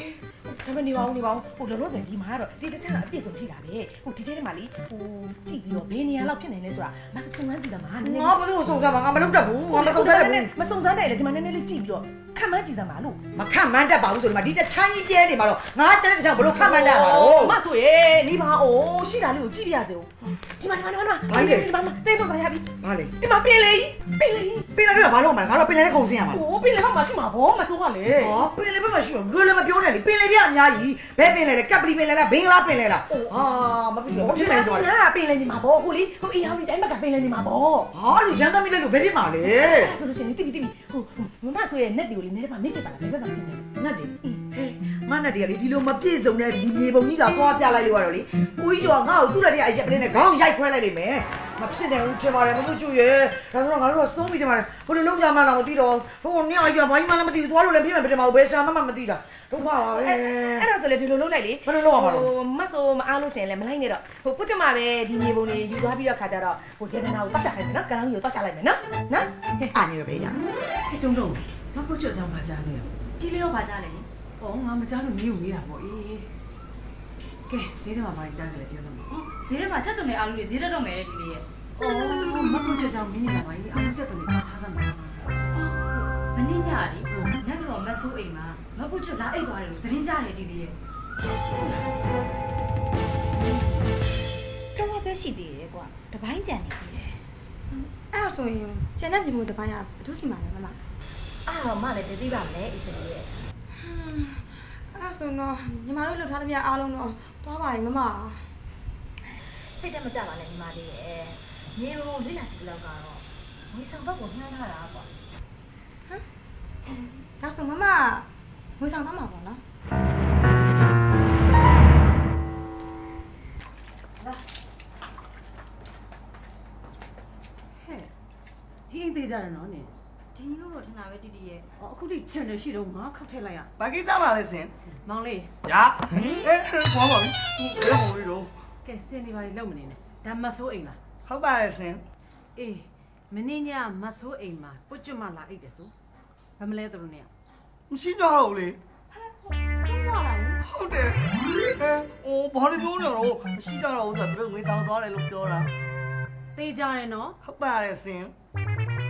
ဒါပေမဲ့နေပါဦးဟိုလောလောဆယ်ဒီမှာကတော့ဒီတစ်ချမ်းအပြည့်စုံရှိတာပဲဟိုဒီထဲမှာလေဟိုကြည့်ပြီးတော့ဘယ်နေရာလောက်ဖြစ်နေလဲဆိုတာမစကုန်းလန်းကြည့်တာမှာနည်းနည်း ငါဘယ်လိုစုံစမ်းမှာငါမလုပ်တတ်ဘူးငါမစုံစမ်းတတ်ဘူး မစုံစမ်းတယ်လေဒီမှာနည်းနည်းလေးကြည့်ပြီးတော့ခံမှန်းကြည့်စမ်းပါလို့ မခန့်မှန်းတတ်ပါဘူးဆိုဒီမှာဒီတစ်ချမ်းကြီးပြဲနေမှာတော့ငါကျတဲ့တစ်ချမ်းဘယ်လိုခန့်မှန်းတတ်မှာတော့ မဆိုရနေပါဦးရှိတာလေးကိုကြည့်ပြရစေဦးဒီမှာတင်းတော့စားရပြီ ဘာလဲ ဒီမှာပင်လေကြီး ဘာလို့မှငါတော့ပင်လေနဲ့ခုံစင်းရမှာ โอ้ပင်လေဘက်မှာရှိမှာဗောမစိုးကလေ ဟောပင်လေဘက်မှာရှိတော့လွယ်လည်းမပြောနဲ့လေပင်လေတွေကအများကြီးဘဲပင်လေလေကပ်ပလီပင်လေလားဘင်္ဂလားပင်လေလားဟာမဖြစ်နိုင်တော့ ငါပင်လေနေမှာဗောဟိုလေဟိုအေးအောင်ဒီတိုင်းမှာပင်လေနေမှာဗော ဟာလူချမ်းသမီးလေးလို့ဘယ်ဖြစ်မှာလဲ ဆိုလို့ရှိရင်တိတိဟိုမမဆိုရဲ့ net တွေကိုလေနည်းနည်းပါမေ့ချစ်ပါလားဘယ်ဘက်မှာရှိနေ နတ်တွေငါနတ်တွေကလေဒီလိုမပြည့်စုံတဲ့ဒီမြေပုံကြီးကသွားပြလိုက်လို့ရတော့လေကိုကြီးကျော်ငါ့ကိုသူ့လက်ထဲအရက်ပလင်းနဲ့ခေါင်းရိုက်ခွဲလိုက်လိမ့်မယ်မဖြစ်နိုင်ဘူးချင်ပါတယ်မမှုကျွရဲ့ဒါဆိုတော့ငါတို့ကသုံးပြီးချင်ပါတယ်ဘယ်လိုလုပ်ကြမှန်းတော့မသိတော့ဟိုနေ့အကြီးကဘာကြီးမှလည်းမသိဘူးသွားလို့လည်းဖြစ်မယ်ပြတယ်မဟုတ်ဘယ်ရှာမှမသိတာဒုက္ခပါပဲ အဲ့ဒါဆိုလေဒီလိုလုပ်လိုက်လေ ဘယ်လိုလုပ်ရမှာလဲ ဟိုမဆိုမအားလို့ရှင်လေမလိုက်နဲ့တော့ဟိုပုတ်ချမပဲဒီမြေပုံတွေယူသွားပြီးတော့ခါကြတော့ဟိုဂျေဒနာကိုပတ်ဆက်လိုက်မယ်နော်ကလောင်းကြီးကိုပတ်ဆက်လိုက်မယ်နော်အာနေပဲရ တုံးမဖို့ချောကြောင်ပါကြားလေဒီလေးရောပါကြားလေဟောငါမကြားလို့နေကိုမေးတာပေါ့အေးကဲဈေးထဲမှာဘာကြားကြလဲပြောစမ်းပါဈေးထဲမှာချက်တုံနဲ့အာလူတွေဈေးတက်တော့မယ်ဒီလေးရဲ့အော်မဖို့ချောကြောင်မင်းနေတာပါကြီးအာလူချက်တုံတွေပါထားစမ်းပါမင်းညရီညကတော့မဆိုးအိမ်မှာမဖို့ချောလာအိတ်သွားတယ်လို့သတင်းကြားတယ်ဒီလေးရဲ့ တော့ပဲရှိသေးတယ်ကွာတပိုင်းကြံနေသေးတယ်အဲ့ဒါဆိုရင်ကျန်တဲ့မြေမို့တပိုင်းကဘာလို့စီမှာလဲမမအဲ့တော့မလည်းသိပါမလဲအစ်စင်ရဲ့အဲ့ဆိုတော့ညီမတို့လှုပ်ထားတဲ့မြအားလုံးတော့သွားပါရင်မမစိတ်တက်မကြပါနဲ့ညီမလေးရဲ့မြေမို့လိလာဒီလောက်ကတော့ငွေဆောင်ဘက်ကိုနှမ်းထားတာပေါ့ဟမ်ဒါဆိုမမငွေဆောင်သားမှာပေါ့နော် ဒီအိမ်သေးကြတယ်နော်နင် ဒီလိုတော့ထင်တာပဲတီတီရဲ့အခုထိထင်တယ်ရှိတော့ငါခောက်ထည့်လိုက်ရ ဘာကိစ္စမှလဲစင် မောင်လေး ညာဘောပါပြီဘယ်လိုလုပ် ကဲစင်နေပါလေလုံမနေနဲ့ဒါမဆိုးအိမ်လား ဟုတ်ပါတယ်စင် အေးမင်းညမဆိုးအိမ်မှာပုတ်ကျွတ်မလာအိတ်တယ်ဆိုဘာမလဲသူတို့နဲ့ မရှိကြတော့ဘူးလေ ဆုံးသွားလား ဟုတ်တယ်အိုးဘာလို့ပြောနေတော့မရှိကြတော့ဘူးဆိုတော့သူတို့ငွေဆောင်သွားတယ်လို့ပြောတာ သေးကြတယ်နော် ဟုတ်ပါတယ်စင်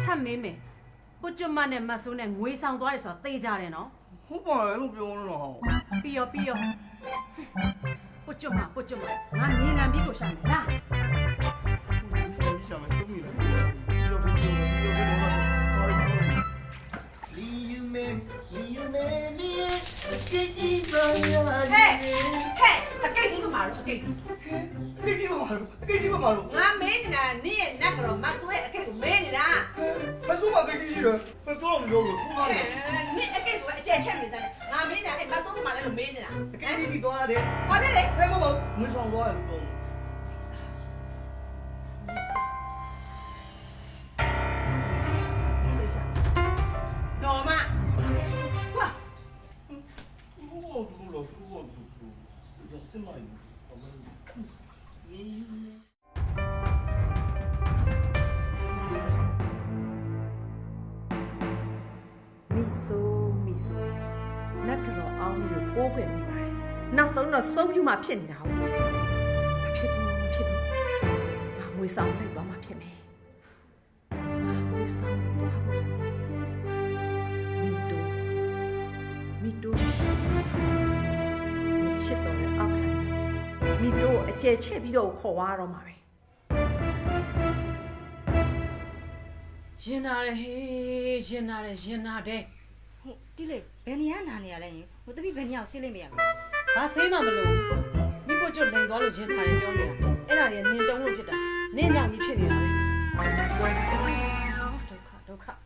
ထပ်မင်းမယ်ပုတ်ကျွတ်မနဲ့မဆိုးနဲ့ငွေဆောင်သွားတယ်ဆိုတော့သေးကြတယ်နော် ဟုတ်ပါတယ်လို့ပြောနေတော့ ပြီးရောပုတ်ကျွတ်မငါမြင်လန်ပြီးကိုရှာမယ်လား ရှာမယ်စုမိလားလီယူမဲနီအကိကြီးပါရ ဟဲ့အကိတ်ကြီးမမာလို့အကိတ်ကြီးမမာလို့ငါမင်းနေတာနင့်ရဲ့နက်ကတော့မဆွဲအကိတ်ကိုမင်းနေတာ မဆိုးပါကိကြီးရှိတယ်ဘယ်တော့မလို့လို့ခုနက နင့်အကိတ်ကိုအကျဲချက်နေစမ်းငါမင်းနေတာအဲ့မဆွဲမှာလည်းလို့မင်းနေတာ အကိကြီးစီသွားရတယ် ဘာဖြစ်လဲ ဟဲ့မဟုတ်ငွေဆောင်သွားတယ်လို့ပြောတော်မ မီဆိုနက်ကတော့အောင်းလို့ကိုးကွယ်မိပါတယ်နောက်ဆုံးတော့ဆုံးပြမှဖြစ်နေတာဟုတ်မဖြစ်ဘူးငါငွေဆောင်လိုက်သွားမှဖြစ်မယ်ငွေဆောင်သွားဖို့ဆိုမီတိုမချစ်တော့တဲ့အောက်ခံမီတိုအကျဲချက်ပြီးတော့ခေါ်သွားတော့မှာပဲ ရင်နာတယ်ဟေးရင်နာတယ် ဟုတ်တီးလေဘယ်နေရနာနေရလဲယင်ဟိုတပိဘယ်နေရဆေးလိုက်မရဘူး ဘာဆေးမှမလို့မိဖို့ကျွတ်လိန်သွားလို့ရင်နာတယ်ပြောနေတာအဲ့ဒါတွေကနင်တုံးလို့ဖြစ်တာနင်ညမီဖြစ်နေတာပဲဒုက္ခဟဲ့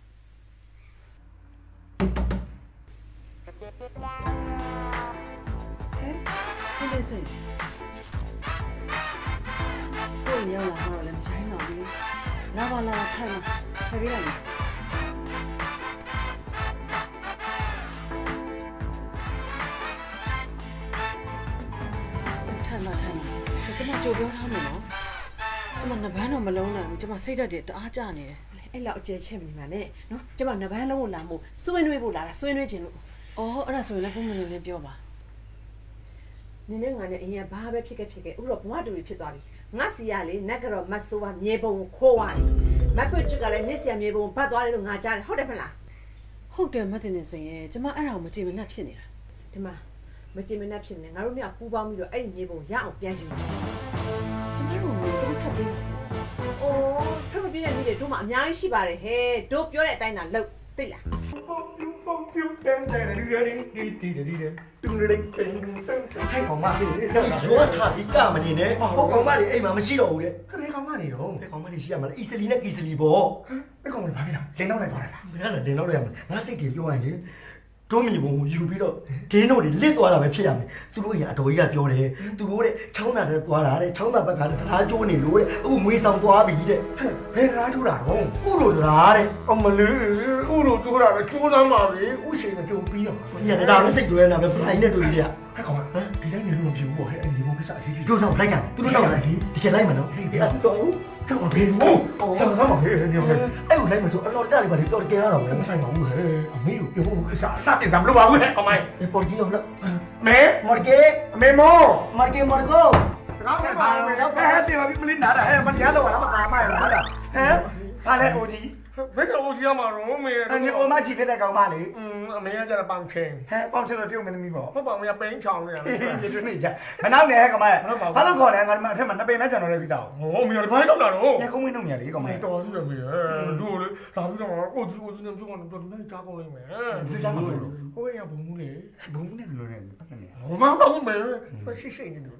ဒီလိုဆိုကိုရောက်လာတော့လည်းမဆိုင်တော့ဘူးလာပါလာထိုင်ပေးလိုက်ထိုင်ကျမကြိုပြောထားမယ်နော်ကျမနှစ်ပန်းတော့မလုံးနိုင်ဘူးကျမစိတ်ဓာတ်တွေတအားကျနေတယ်အဲ့လောက်အကျယ်ချက်မနေပါနဲ့နော်ကျမနှစ်ပန်းလုံးကိုလာမို့စွဲနွေးဖို့လာတာစွဲနွေးခြင်းလို့အော်အဲ့ဒါဆိုရင်လည်းပုံမှန်လေးပြောပါနင်းနဲ့ငါနဲ့အရင်ဘာပဲဖြစ်ခဲ့ဥတော့ဘဝတူတွေဖြစ်သွားပြီငါစီရလေနက်ကတော့မဆိုးပါမြေပုံကိုခိုးသွားတယ်မပွတ်ချက်ကလည်းနစ်စီရမြေပုံဘတ်သွားတယ်လို့ငါကြားတယ်ဟုတ်တယ်မလားဟုတ်တယ်မတင်နေစင်ရဲ့ကျမအဲ့ဒါကိုမကြည့်မနဲ့ဖြစ်နေတာဒီမှာမကြည့်မနဲ့ဖြစ်နေငါတို့မြောက်ပူပေါင်းပြီးတော့အဲ့ဒီမြေပုံရအောင်ပြန်ယူတယ်ကျမတို့ကတော့ထပ်ပြီးအိုးထပ်ပြီးတဲ့နေ့တွေတို့မှအများကြီးရှိပါတယ်ဟဲ့တို့ပြောတဲ့အတိုင်းသာလုပ်သိလား ให้ของมาดิยัวถาอีกะมานี่เนพวกของมาดิไอ้มาไม่ใช่တော့ဘူးတဲ့ခလေးကောင်မနေတော့ခလေးကောင်မနေရှိရမှာအီစလီနဲ့ကီစလီပေါ့အဲ့ကောင်မဘာဖြစ်လဲလင်းတော့လိုက်သွားတာလားဘယ်နဲ့လင်းတော့ရမှာငါစိတ်တွေပြောရင်လေတို့မိဘုံယူပြီးတော့ဒင်းတို့တွေလစ်သွားတာပဲဖြစ်ရမယ်သူတို့ကအတော်ကြီးကပြောတယ်သူတို့တဲ့ချောင်းသာတဲ့သွားတာတဲ့ချောင်းသာဘက်ကလည်းတရားကျိုးနေလို့တဲ့အခုငွေဆောင်သွားပြီတဲ့ဘယ်တရားကျိုးတာတော့ဥရိုတရားတဲ့အမလေးဥရိုကျိုးတာပဲကျိုးစမ်းပါလေဥရှင်ကကျိုးပြီးတော့ညနေဒါပဲစိတ်တွေးနေတာပဲဖိုင်နဲ့တွေ့ရတယ်ဟဲ့ကောင်ဟမ်ဒီတိုင်းနေလို့မဖြစ်ဘူးပေါ့ဟဲ့အဲ့ဒီဘုံကိစ္စအဖြစ်တို့နောက်လိုက်ကြသူတို့နောက်လိုက်ဒီကဲလိုက်မနော်ဒီကတော့ဟဲ့ကောင်ဘယ်လိုဆောင်းဆောင်းပါဟဲ့နေဟဲ့အဲ့လိုလိုက်မဆိုအလော်ကြလိပါလေတော်ကြရတော့မဆိုင်ပါဘူးဟဲ့အမေကိုပြောဖို့ကိစ္စအတားတင်စမ်းမလုပ်ပါဘူးဟဲ့ကောင်မပေါ်ကြီးလို့မဲမော်ကေမေမောမော်ကေမော်ကိုကောင်းပါမယ်တော့ဟဲ့တင်ပါပြီမလေးနားတာဟဲ့မတရားတော့လားမကားမိုင်လားဟဲ့ဟာလေအိုကြီးဘယ်တော့အိုကြီးရမှာတော့မေအဲ့ဒီအိုမကြီးဖြစ်တဲ့ကောင်မလေးအမေကကျတော့ပေါင်ချင်းဟဲ့ပေါင်ချင်းတော့ပြုံးမသမီးပေါ့ဟုတ်ပါမရပိန်းချောင်းနေရတယ်ဒီလိုနေကြမနောက်နဲ့ကောင်မဘာလို့ခေါ်လဲငါဒီမှာအထက်မှာနှစ်ပိန်နဲ့ကျွန်တော်လည်းပြီးသားဟောမေရဘာလို့လောက်တာတော့နေခုံးမင်းနှုတ်မြလေကောင်မတော်ပြီမေလူလေလာပြီးတော့ကိုကြီးနဲ့ပြုံးတော့တော်တော်ကြားကောင်းလိမ့်မယ်ဒီကြားမှာလို့ဟိုကဘုံမှုလေဘုံမှုနဲ့လိုနေပတ်နေဟိုမှာဘာလို့မေရှိရှိနေလို့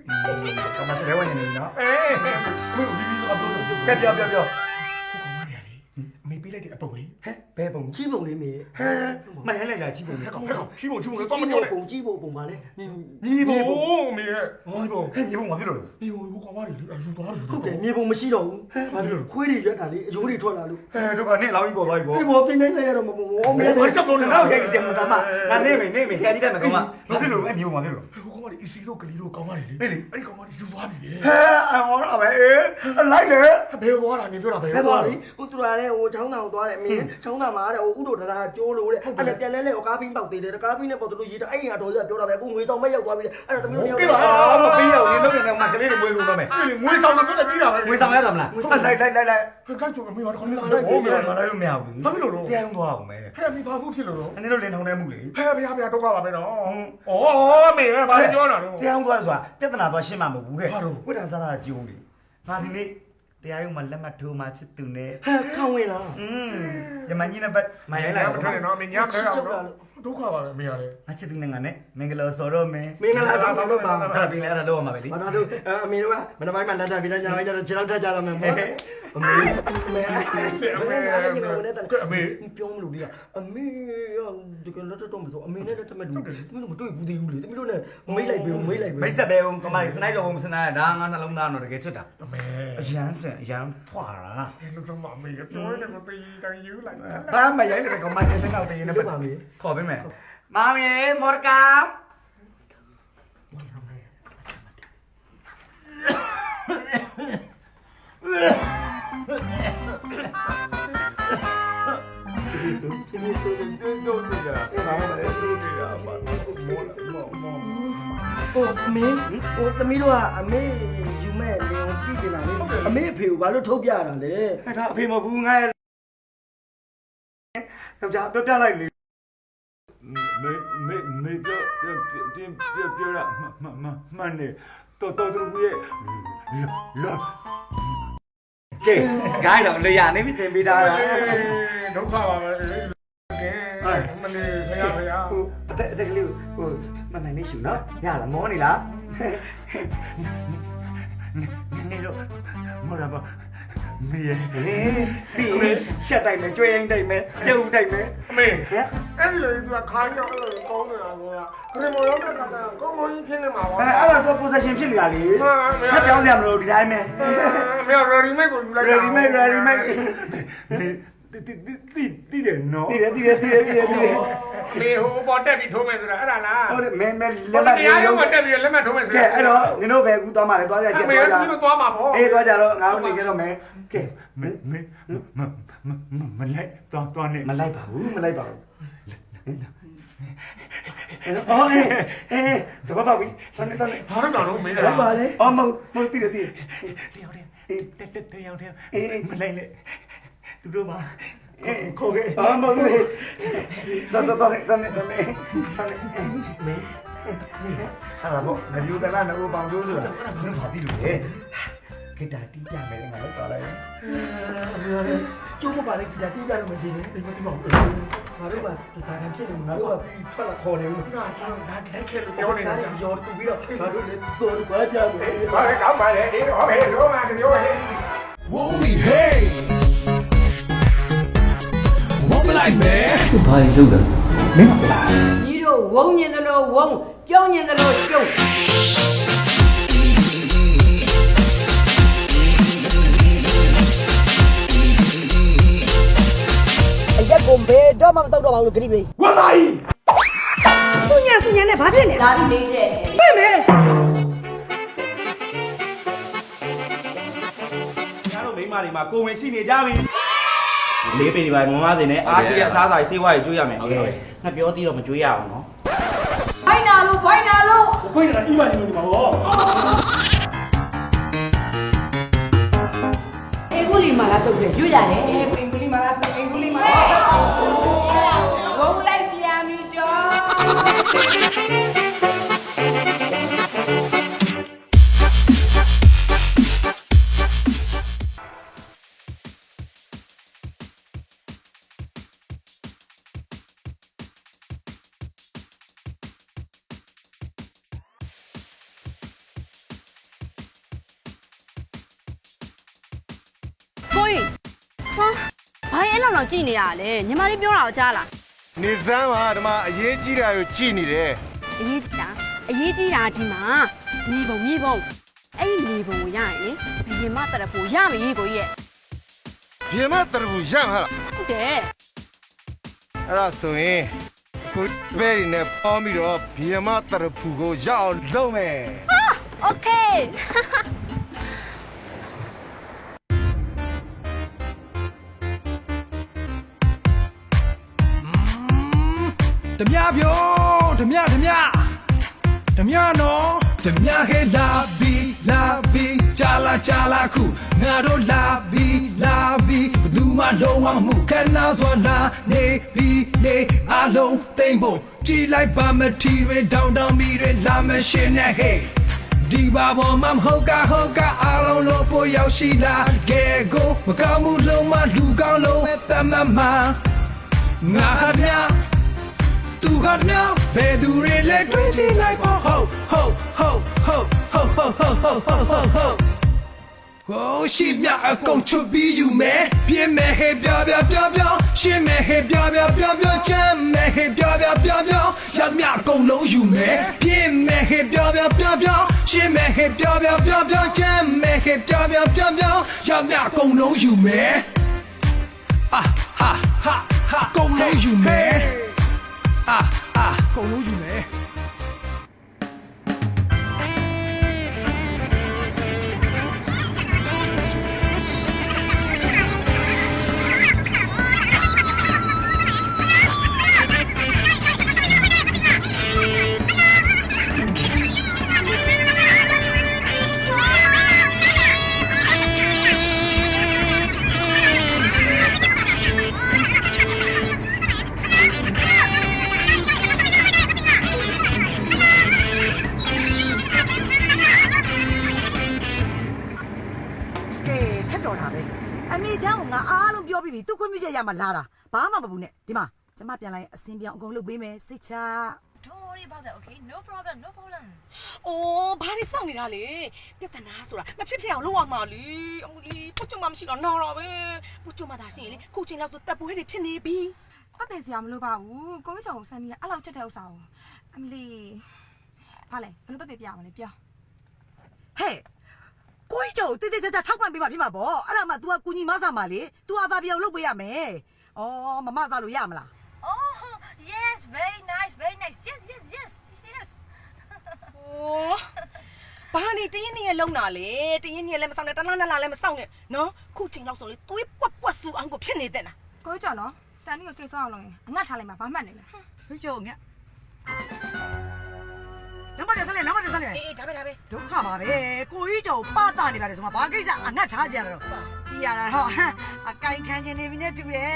ကောင်မစရဲဝင်နေနော်အေးမင်းဒီအပ်လို့ပြောမေးပေးလိုက်တဲ့အပုတ်လေးဟဲ့ဘ ဘယ်ပုံကြီးပုံလေးမေဟဲမရိုင်းလိုက်ကြကြီးပုံလေးကောင်ကြီးပုံတော့မပြောနဲ့ပုံကြီးပုံပါလေမြေပုံမေမြေပုံမြေပုံမဖြစ်လို့မြေပုံကိုကောင်မတွေယူသွားတယ်ဟုတ်တယ်မြေပုံမရှိတော့ဘူးဘာလို့ခွေးတွေရွက်တာလေအယိုးတွေထွက်လာလို့တို့ကနဲ့လောင်းကြီးပေါ်သွားပြီပေါ့ဒီပေါ်တင်းနေလိုက်ရတော့မပုံမေဘာချက်လို့လဲတော့ရိုက်ကြည့်မသားမငါနေမယ်ကြာကြည့်တယ်မကောင်မဘာဖြစ်လို့မြေပုံမဖြစ်လို့ဟိုကောင်မတွေအစီတို့ကလေးတို့ကောင်မတွေလေအဲ့ကောင်မတွေယူသွားပြီလေဟဲအော်အဲ့လိုက်လေဘယ်သွားတာနေပြောတာဘယ်သွားလဲဟိုသူကလည်းဟိုချောင်းတောင်သွားတယ်အမေချောင်းတောင်မှာတဲ့ဟိုဥဒ္ဒရာကျိုးလို့တဲ့အဲ့ဒါပြန်လဲဟိုကားပင်းပေါက်သေးတယ်ကားပင်းနဲ့ပေါက်လို့ရေးတာအဲ့ငါတော်ရပြောတာပဲအခုငွေဆောင်မဲ့ရောက်သွားပြီအဲ့ဒါတမျိုးမျိုးမပေးတော့ဘူးလုံးနေတော့မှကလေးတွေမွေးလို့တော့မယ်ငွေဆောင်လို့ပြောတယ်ပြီးတာပဲငွေဆောင်ရတော့မလားလိုက်ခက်ချိုကအမေကတော့ခဏလိုက်ဟိုမလိုက်လို့မရဘူးဘာဖြစ်လို့တော့တရားရုံးသွားအောင်မယ်ဟဲ့မိဘာဘူးဖြစ်လို့တော့အနေလို့လင်ထောင်နေမှုလေဟဲ့ဗျာဒုက္ခပါပဲတော့ဩမေဘာလဲပြောတာတော့တရားရုံးသွားဆိုတာပြဿနာသွားရှင်းမှာမဟုတ်ဘူးခဲ့ဝိဒါစားတာကြုံလေငါဒီနေ့တရားရုံးမှာလက်မှတ်ထိုးမှချစ်သူနဲ့ဟဲ့ခေါင်းဝင်လားရမကြီးနဲ့ပတ်မရိုင်းလိုက်တော့နော်မင်းညခဲအောင်တော့ဒုက္ခပါပဲမရလေငါချစ်သူနဲ့ငါနဲ့မင်္ဂလာဆော်တော့မယ်မင်္ဂလာဆော်တော့ပါအဲ့ဒါပြင်လဲအဲ့ဒါလောက်အောင်ပါပဲလေဘာလို့အမေတို့ကမနက်ပိုင်းမှာလက်ထပ်ပြီးတော့ညပိုင်းကျတော့ခြေလောက်ထက်ကြတော့မယ်အမေပြောမလို့ဒီကအမေဒီကလက်တော့မဆိုအမေနဲ့လက်ထပ်မဲ့တူမင်းတို့မတွေ့ဘူးသေးဘူးလေတမီးတို့နဲ့မိတ်လိုက်ပဲမိတ်ဆက်ပဲကမလေးစနိုက်တော့မစနိုက်ဒါငါနှလုံးသားတော့တကယ်ချစ်တာအမေအရန်စင်အရန်ဖွာတာလူဆုံးမအမေကပြောနေတယ်ကိုတေးတိုင်းယူလိုက်ဘာမရိုင်းတယ်ကမလေးနဲ့တော့တေးနေပါမေခေါ်ပေးမယ်မောင်ရေမော်ကာဒီစုတော့နေတာဘာမှမလုပ်နေတာပါမောအမေဟိုသမီးတို့ကအမေယူမဲ့လင်ကိုကြည့်နေတာလေအမေအဖေကိုဘာလို့ထုတ်ပြတာလဲဒါအဖေမဟုတ်ဘူးငါရဲ့ယောက်ျားပြလိုက်လေမေပြောရမှန်နေတော်သူရဲ့လောကဲဂိုင်းတော့လေရနေပြီတင်ပေးတာဒုက္ခပါပဲကဲမလေးဖယားဟိုအတက်ကလေးဟိုမနိုင်နေရှူနော်ရလားမောနေလားနေတော့မောရပါမေဒီရှက်တိုက်မယ်ကြွေးရင်တိုက်မယ်ကျုပ်တိုက်မယ်အမေအဲ့ဒီလိုသူကခါကြောက်အဲ့လိုကောင်းနေတာကွာခရမောရောက်တဲ့ခါကျကောင်းကောင်းကြီးဖြစ်နေမှာပါအဲ့ဒါတော့ possession ဖြစ်နေတာလေဖက်ပြောင်းစရာမလိုဒီတိုင်းပဲမင်း ready made ကိုယူလိုက်တာ ready made တီးတယ်နော်တီးတယ်မေဟိုပေါ်တက်ပြီးထိုးမယ်ဆိုတာအဲ့ဒါလားဟုတ်တယ်မဲလက်မှတ်တရားရုံးမှာတက်ပြီးလက်မှတ်ထိုးမယ်ဆိုတာကဲအဲ့တော့နင်တို့ပဲအခုသွားမှလည်းသွားကြရှင်းသွားကြမင်းတို့သွားမှာပေါ့အေးသွားကြတော့ငါတို့နေကြတော့မယ်ကဲမလိုက်သွားနေမလိုက်ပါဘူးအော်တော့ပါပြီတန်းဘာလို့တော့မင်းလားပါလေအော်မဟုတ်တီးတယ်တယောက်မလိုက်နဲ့သူတို့မှာခေါ်ခဲ့အော်မဟုတ်ဘူးတော်အဲ့ဒါပေါ့ငါယူတယ်လားငါ့ဘောင်ကျိုးဆိုတာဘယ်မှာသိလို့လဲဂီတာတီးကြမယ်ငါလည်းသွားလိုက်ကျိုးမပါလေဂီတာတီးကြတော့မသိဘူးဒီမသိပါဘူးငါတို့ကစာခံဖြစ်နေငါတို့ကထွက်လာခေါ်နေဘူးငါတိုက်ခဲ့လို့ပြောနေတာရောတူပြီးတော့ငါတို့လည်းတော်တော်ပါကြမယ်ဘာလဲကောင်းပါလေဒီတော့ဘယ်လိုမှမပြောဟဲ့ Won't be hey Won't like man ဘာလို့လုပ်လဲမင်းကလား ညီတို့ဝုန်းညင်တယ်လို့ဝုန်းကျုံညင်တယ်လို့ကျုံအရက်ကိုဘယ်တော့မှမတော့တော့ပါဘူးခရီးပေးဝမ်းပါကြီးဆုညံနဲ့ဘာဖြစ်လဲဒါပြီးလေးချက် ပြင်မယ်ညာတို့မိန်းမတွေမှာကိုဝင်ရှိနေကြပြီလေးပေတွေပါမမစင်နဲ့အားရှိတဲ့အစားအစာတွေစေးဝါးတွေကျွေးရမယ်ငါပြောသေးတော့မကျွေးရအောင်နော်ဘိုင်းနာလို့ဘိုင်းနာအီးပါရှင်လို့ဒီမှာဟောအေဂူလီမာလာတုတ်တယ်ရွတ်ရတယ်အေဂူလီမာလာဝုန်းလိုက်ပြန်ပြီတော့ကိုကြီးဟာဘာ ဘာရင်အဲ့လောက်တော့ကြည်နေရလဲညီမလေးပြောတာကိုကြားလား နေစမ်းပါဒီမှာအရေးကြီးတာကိုကြည်နေတယ် အရေးကြီးတာဒီမှာမြေပုံအဲ့ဒီမြေပုံကိုရရင်လေဘယင်မတရဖို့ရမယ်ကိုကြီးရဲ့ ပြေမတရဘူးရမ်းဟာ ဟုတ်တယ် အဲ့ဒါဆိုရင်ကိုဘယ်နဲ့ပေါင်းပြီးတော့ပြေမတရဖူကိုရအောင်လုပ်မယ် โอเค ဓမြပြောဓမြနော်ဓမြဟဲလာဘီကြာလာခုငါတို့လာဘီဘသူမှလုံးဝမှုခဏစွာလာနေအလုံးသိမ့်ဖို့ကြည်လိုက်ပါမထီတွေတောင်းမီတွေလာမရှင်နဲ့ဟဲ့ဒီဘာဘောမမဟုတ်ကအားလုံးလို့ပို့ရောက်ရှိလာကဲကိုမကောင်းမှုလုံးမလူကောင်းလုံးတမမငါဟာမြသူဟာမြဘယ်သူတွေလဲတွေးကြည့်လိုက်ပါဟုတ်ဟိုးရှိမြအကုန်ချပြီးယူမယ်ပြင်းမဲ့ဟဲ့ပြောရှင်းမဲ့ဟဲ့ပြောချမ်းမဲ့ဟဲ့ပြောရသမျှအကုန်လုံးယူမယ်ပြင်းမဲ့ဟဲ့ပြောရှင်းမဲ့ဟဲ့ပြောချမ်းမဲ့ဟဲ့ပြောရသမျှအကုန်လုံးယူမယ်ဟာကုန်လုံးယူမယ်ကုန်လုံးယူမယ် သူခွင့်ပြုချက်ရမှာလာတာဘာမှမဘူးနဲ့ဒီမှာကျမပြန်လိုက်အစင်းပြောင်းအကုန်လုပ်ပေးမယ်စိတ်ချ Don't worry about that, okay? No problem. အိုးဘာတွေစောင့်နေတာလဲပြဿနာဆိုတာမဖြစ်အောင်လုပ်ရမှာလေအမလီပုတ်ချုံမှမရှိတော့နော်တော့ပဲပုတ်ချုံမှသာရှိရင်လေခုချိန်လောက်ဆိုတပ်ပွဲတွေဖြစ်နေပြီ ပတ်တင်စရာမလိုပါဘူးကိုကြီးချောင်ဆန်နီကအဲ့လောက်ချက်တဲ့ဥစ္စာကိုအမလီဘာလဲဘယ်လိုတက်ပြမလဲပြော ဟဲ့ကိုကြီးကျော်တိတိကျကျထောက်ပံ့ပေးမှာဖြစ်မှာပေါ့အဲ့ဒါမှ तू ကကူညီမဆာမှာလေ तू အသာပြောင်းလုပ်ပေးရမယ်ဩမမစားလို့ရမလား Oh, yes, very nice. Yes. ဘာနေတင်းနေရလုံးတာလေတင်းနေရလည်းမဆောင်နဲ့တလားနလားလည်းမဆောင်နဲ့နော်ခုချိန်လောက်ဆိုလေသွေးပွက်ဆူအောင်ကိုဖြစ်နေတဲ့လား ကိုကြီးချောင်နော်ဆန်နီကိုစိတ်ဆောက်အောင်လုပ်ရင်အငတ်ထားလိုက်မှာဘာမှတ်နေလဲ ကိုကြီးကျော်ငါနံပါတ်ဆက်လေအေးဒါပဲဒုက္ခပါပဲကိုကြီးကျော်ပတာနေပါတယ်ဆိုမှဘာကိစ္စအငတ်ထားကြရတော့ကြည်ရတာတော့အကိုင်ခံချင်နေပြီနဲ့တူတယ်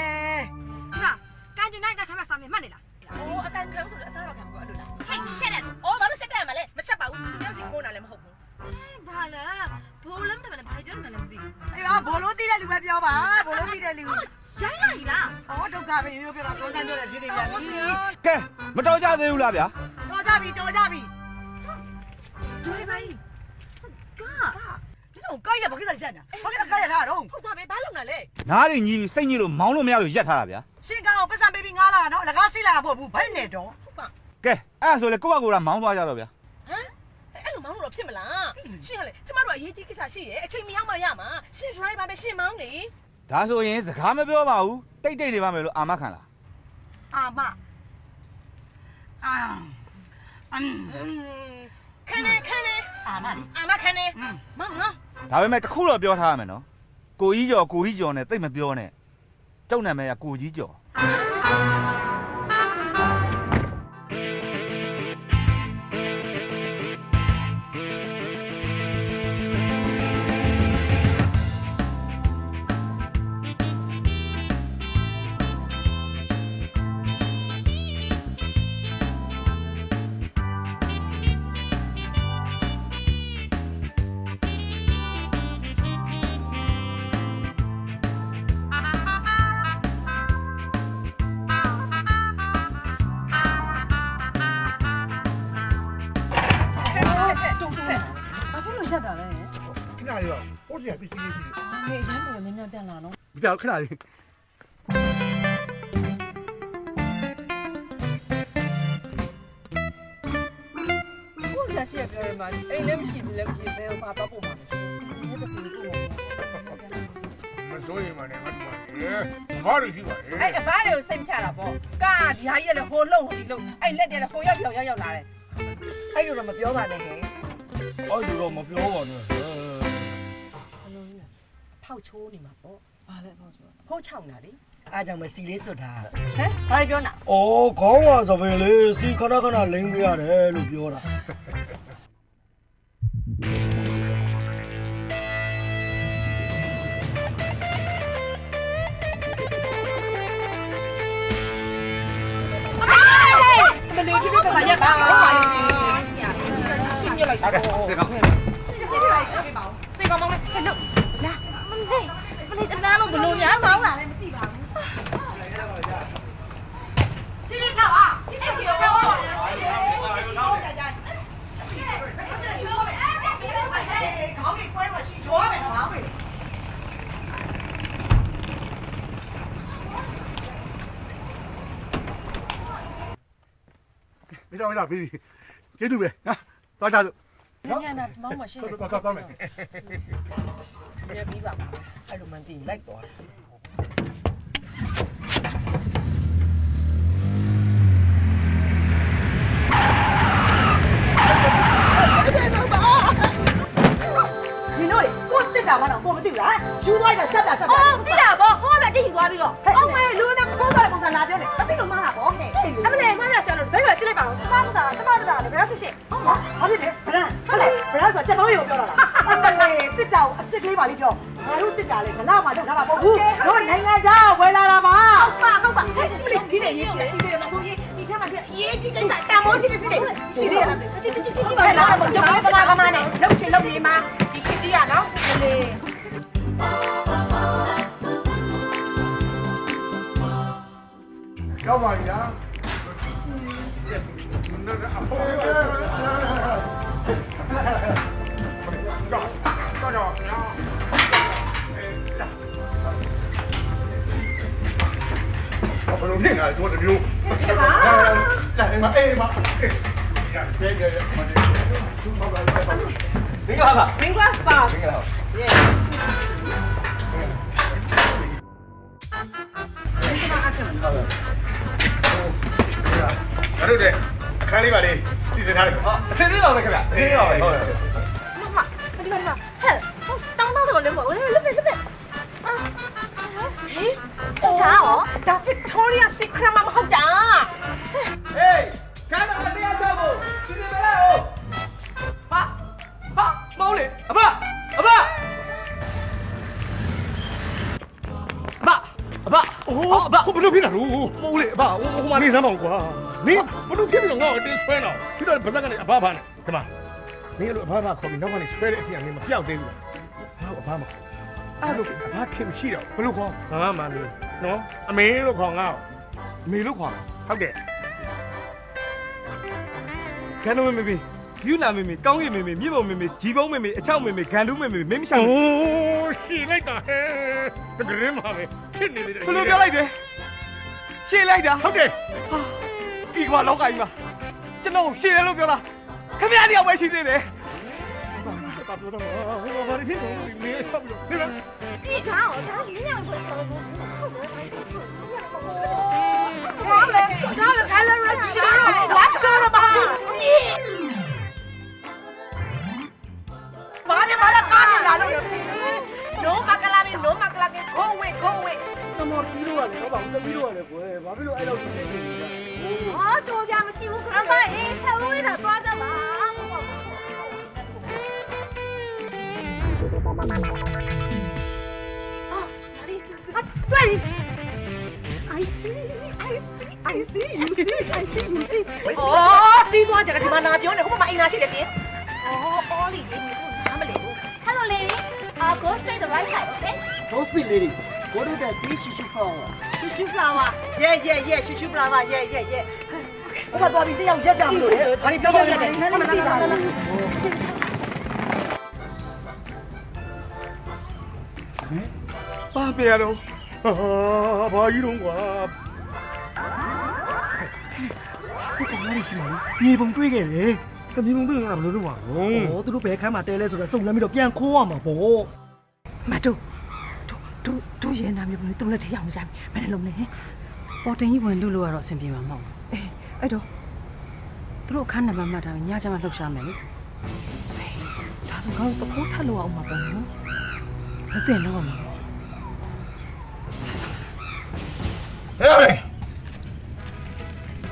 ဒီမှာကန်ကျင်နိုင်ကခံမဲ့စာမြေမှတ်နေလား Oh, I can't come to the Sarah can go to that. Hey, shut up. Oh, but shut up, Malay. But shut up. You see, go now, I'm hoping. ဘာလဲဘောလုံးတယ်မလဲဘာပြောမှလည်းမသိဘူး အေးဘောလုံးတီးတဲ့လူပဲပြောပါဘောလုံးတီးတဲ့လူ ရိုင်းလိုက်လား ဩဒုက္ခပဲရိုးပြောတာစောစမ်းပြောတဲ့ဖြစ်နေပြန်ပြီ ကဲမတော်ကြသေးဘူးလားဗျာ တော်ကြပြီဒိုင်ပိုင်းဒီဆောင်ကိုက်ရဘာကိစ္စရှက်နေတာဘာကိစ္စကိုက်ရထားတော့ ဟုတ်တာပဲဘာလုပ်နေလဲ နားတွေညီပြီးစိတ်ညစ်လို့မောင်းလို့မရလို့ရက်ထားတာဗျာ ရှင်ကောင်ပတ်စံပေးပြီးငားလာတာနော်လကားစီးလာတာပို့ဘူးဘယ်နဲ့တော့ ကဲအဲ့ဒါဆိုလေကိုယ့်ဘက်ကမောင်းသွားကြတော့ဗျာ ဟမ်အဲ့လိုမောင်းလို့ဖြစ်မလားရှင်ကလေကျမတို့အရေးကြီးကိစ္စရှိရဲ့အချိန်မရောက်မှရမှာရှင် driver ပဲရှင်မောင်းလေ ဒါဆိုရင်စကားမပြောပါဘူးတိတ်နေပါမယ်လို့အာမခံလား အာမခဏအာမ ခဏမောင်းနော် ဒါပေမဲ့တခုတော့ပြောထားရမယ်နော်ကိုကြီးကျော်နဲ့တိတ်မပြောနဲ့ကျုပ်နာမည်ကကိုကြီးကျော် ခဏလေးတော့ဟိုတည်းကပစ္စည်းလေးရှိတယ် နေရမ်းပေါ်မြန်ပြန်လာနော် ကြောက်ခဏလေး我现在写表演嘛，哎，来不及，来不及，没有把到不嘛。那个是不嘛？မစိုးရင်မနဲ့မတူပါနဲ့ဘာလို့ရှိပါလဲ 哎，把这个生起来不？嘎，底下也来好弄的弄，哎，那点来好要拿来。哎，有什么表达的？အဲ့လိုတော့မပြောပါနဲ့ 泡秋你嘛不？ဘာလဲပေါ့ဆို 泡唱哪里？ အားကြောင့်မစီလေးစွတ်ထား 哎，把你表哪？ ။အော်ခေါင်းဝါဆိုပဲလေစီခဏခဏလိမ့်ပြရတယ်လို့ပြောတာ 我们邻居那个大爷吧，新进来啥的，这个。这个妈妈，快弄，来，你这哪路不弄呀？忙哪来？你地方。这边唱啊！这边给我。搞你关我洗脚呗，忙呗。 没事没事，别给住呗啊，到家走。你看那忙嘛，现在。到没？别比吧， အဲ့လိုမှန်တည်လိုက်သွားတယ် 你那里，我这干嘛呢？我不对了，修多一点，下边下边。哦，对了，不，后面这一挂的了。哦，喂，路那空的空的哪边呢？那这种马拉不？哎，不对，马拉小路，这个进来吧，这马不大，这马不大的，不要这些。好，好别的，不然，好嘞，不然说这帮又标了了。不嘞，这招这个把你标，还有这家嘞，那嘛就那嘛不。我人家家回来了吧？好吧，好吧，哎，这里你这一天，你这嘛东西，你看嘛这，耶，这个大毛这个是的，是的，这把拿了嘛，就拿个那个嘛呢，弄去弄去嘛。 ဒီရနော်လေ ရောက်ပါပြီလားအဖိုးကြောက်ဗျာဘယ်လိုဖြစ်နေလဲတို့တို့ဖြစ်ပါလာနေမအေးမရဲရဲရဲမနေသူ့ဘာလဲမင်္ဂလာပါ မင်္ဂလာစပါ မင်္ဂလာပါ တို့တဲ့အခန်းလေးပါလေးစီစဉ်ထားတယ်ဟုတ်အစင်းသေးပါမယ်ခင်ဗျအစင်းသေးပါမယ်ဟုတ်တယ် 妈妈，你看，嘿，当怎么扔我？我扔呗。啊，哎，啥哦？这 Victoria Secret 嘛好假。 ဟေးခန်းတော်တရားချဖို့စီစဉ်မလားဟိုဟာမောင်းလေအဘအဘဟိုဘယ်လိုဖြစ်လာလို့မောင်းလေအဘဟိုမှာနေစမ်းပါဦးကွာနင်းဘယ်လိုဖြစ်ပြီးတော့ငါ့ကိုတင်းဆွဲတော့ဖြစ်တော့ဗဇက်ကနေအဘဘာနဲ့ဒီမှာနင်းလိုအဘဘာခေါ်ပြီးနောက်ကနေဆွဲတဲ့အထိအမင်းမပြောက်သေးဘူးလားငါ့ကိုအဘမအဲ့လိုအဘခင်မရှိတော့ဘယ်လိုခေါ်ငါမှမလို့နော်အမေလို့ခေါ်ငါ့ကိုအမေလို့ခေါ်ဟုတ်တယ် ဂန်နုမေမေယူနာမေမေကောင်းကင်မေမေမြေပုံမေမေဂျီပုံမေမေအချောက်မေမေဂန်ဒူးမေမေမင်းမရှာဘူး โอ้ရှည်လိုက်တာဟဲ့တကယ်မှာပဲဖြစ်နေတယ် ဘယ်လိုပြောလိုက်တယ်ရှင်းလိုက်တာ ဟုတ်တယ် ဟာဒီကွာလောကကြီးမှာကျွန်တော်ရှင်းတယ်လို့ပြောတာခင်ဗျားတယောက်ပဲရှိသေးတယ် ဘာပြောတော့ဘာဖြစ်လို့ဒီမေးဆောက်လို့ဒီလား 你看哦，他一样会收入。我开了热气了，我说了吧，你。把你干你哪路人？No makalami, no makalami, go away, go away。 တမော်ပြီးတော့လည်းဘာလို့ပြီးတော့လဲကွယ်ဘာဖြစ်လို့အဲ့လိုဖြစ်နေလဲ 哦，多家们辛苦了，妈，哎，太会了，抓着了。啊，哪里？啊，对。I see, I see, you see. 哦，西瓜这个地方哪边呢？我们买哪些的先？哦，玻璃，你他们来。Hello, lady. Go straight the right side, okay? Don't speak lady go to the sea shishu flower shishu flower yeah shishu flower yeah 我把多比这样接讲不了把你不要这个ဘာပြရတော့ ဘာကြီးတော့ကွာဒီကောင်လေးရှိမလို့မြေပုံတွေးခဲ့တယ်မြေပုံတွေးတာဘယ်လိုလုပ်ပါ့ဩသူတို့ဘယ်ခန်းမှာတဲလဲဆိုတော့စုံလမ်းပြီးတော့ပြန်ခိုးရမှာပေါ့မတို့ရဲနာမြေပုံလေးသူ့လက်ထရောက်နေကြပြီဘယ်နဲ့လုံးလဲပေါ်တင်ကြီးဝင်လို့လို့ကတော့အဆင်ပြေမှာမဟုတ်အေးအဲ့တော့သူတို့အခန်းနံပါတ်မှတ်ထားပြီးညချမ်းမှလှုပ်ရှားမယ်လေဒါဆိုကောင်းတော့ထပ်လို့အောင်မှာပေါ့နော်မသိတော့မှာဟဲ့လေ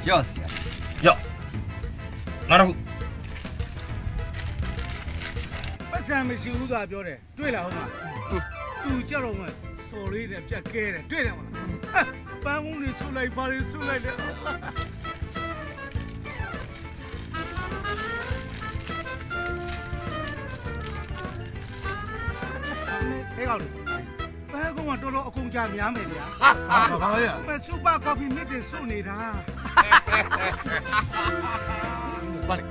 ရော့စီရော့ငါတို့ပတ်စံမရှိဘူးသာပြောတယ်တွေ့လားဟုတ်လားသူကြတော့မှစော်လေးနဲ့ပြတ်ကဲတယ်တွေ့တယ်မလားပန်းမှုတွေဆူလိုက်ပါလေဆူလိုက်တယ်ဟဲ့ကောင်ဘယ်ကောင်ကတော်တော်အကုန်ကြများမယ်ဗျာဘာလဲစူပါကော်ဖီမစ်တွေစုနေတာဘာလဲ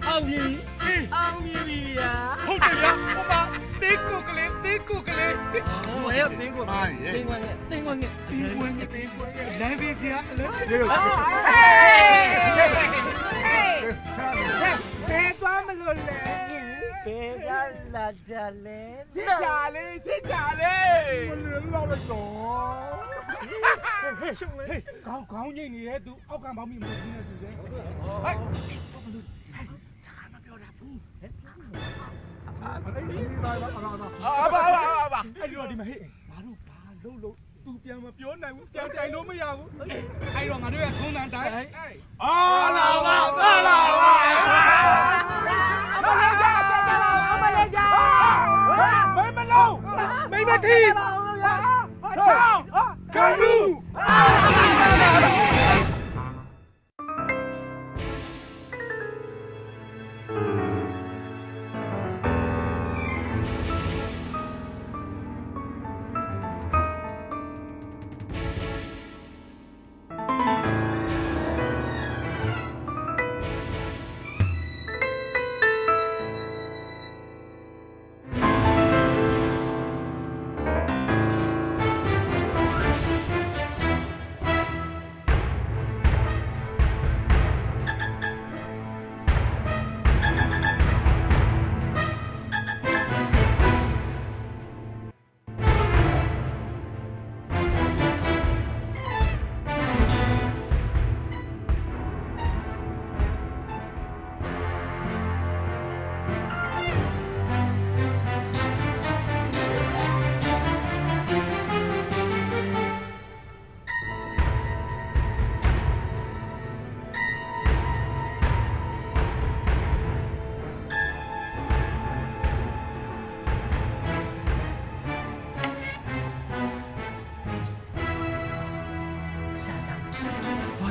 အောင်ပြီဗျာဟုတ်တယ်ဗျာဟိုမှာတေးကိုကလေးဟိုရဲတင်းကိုပါတင်းဝင်လမ်းပြီးစရာဘယ်သွားမလို့လဲဘယ်ကလာကြလဲချစ်ကြလေမလွယ်တော့တော့ခေါင်းငိမ့်နေတဲ့သူအောက်ကပေါင်းမိမလို့နေသူလေဟဲ့စကားမပြောတာဘူးဟဲ့အဲ့ဒီတော့ဒီမှာဟဲ့ငါတို့ဘာလို့သူပြန်မပြောနိုင်ဘူးပြန်တိုင်လို့မရဘူးအဲ့တော့ငါတို့ရဲ့ခုံးတန်တိုင်းအော်လာပါအမလေးကြာမလုံးမိမတီချောင်းကာလူ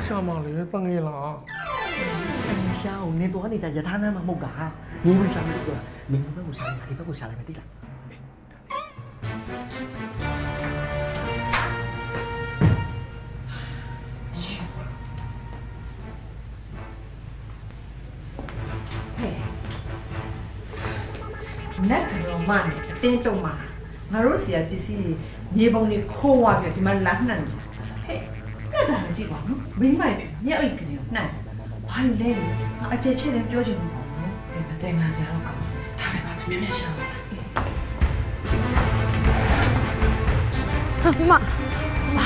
ရှာမလေးတငယ်လား ရှာအောင်နေတော့နေတာယထာနာမှာမဟုတ်တာနေဘူးရှာလို့ပြောတာနေဘက်ကိုရှာလိုက်ဒီဘက်ကိုရှာလိုက်မသိလားနတ်တော်မနဲ့အတင်းတုံးမှာငါတို့ဆရာပစ္စည်းမြေပုံတွေခိုးသွားပြီဒီမှာလမ်းနှံ့ကြဟဲ့အဲ့ဒါလည်းကြည့်ပါဦးမိမ့်မိုက်ညအိတ်ကနေနှံ့ဘာလဲအကျဲချဲလည်းပြောချင်ဘူးပေါ့နော်မတဲ့ငါဆရာတော့ကောင်းဒါပဲပါမြင်မြင်ရှာမဘ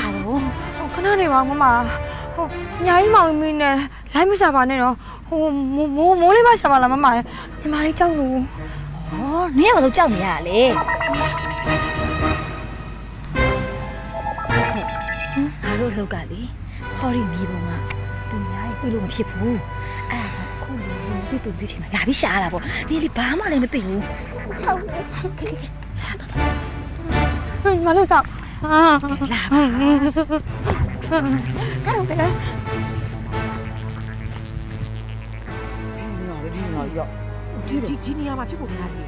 ာလို့ခဏနေပါမမဟိုညာကြီးမောင်မင်းနဲ့လိုက်မရှာပါနဲ့တော့ဟိုမိုးလေးမရှာပါလားမမညီမလေးကြောက်လို့ဩနင်းကဘာလို့ကြောက်နေရလဲငါတို့လောက်ကလေခေါ်ရီမီးပုံကသူများရဲ့ပြေလို့မဖြစ်ဘူးအဲ့ဒါကြောင့်ခုလေဒီတူဒီချိန်မှာလာပြီးရှာတာပေါ့ဒီလေဘာမှလည်းမသိဘူးဟုတ်မလို့ကြောက်လာပါဟုတ်တယ်ဒီနေရာမှာဖြစ်ဖို့များတယ်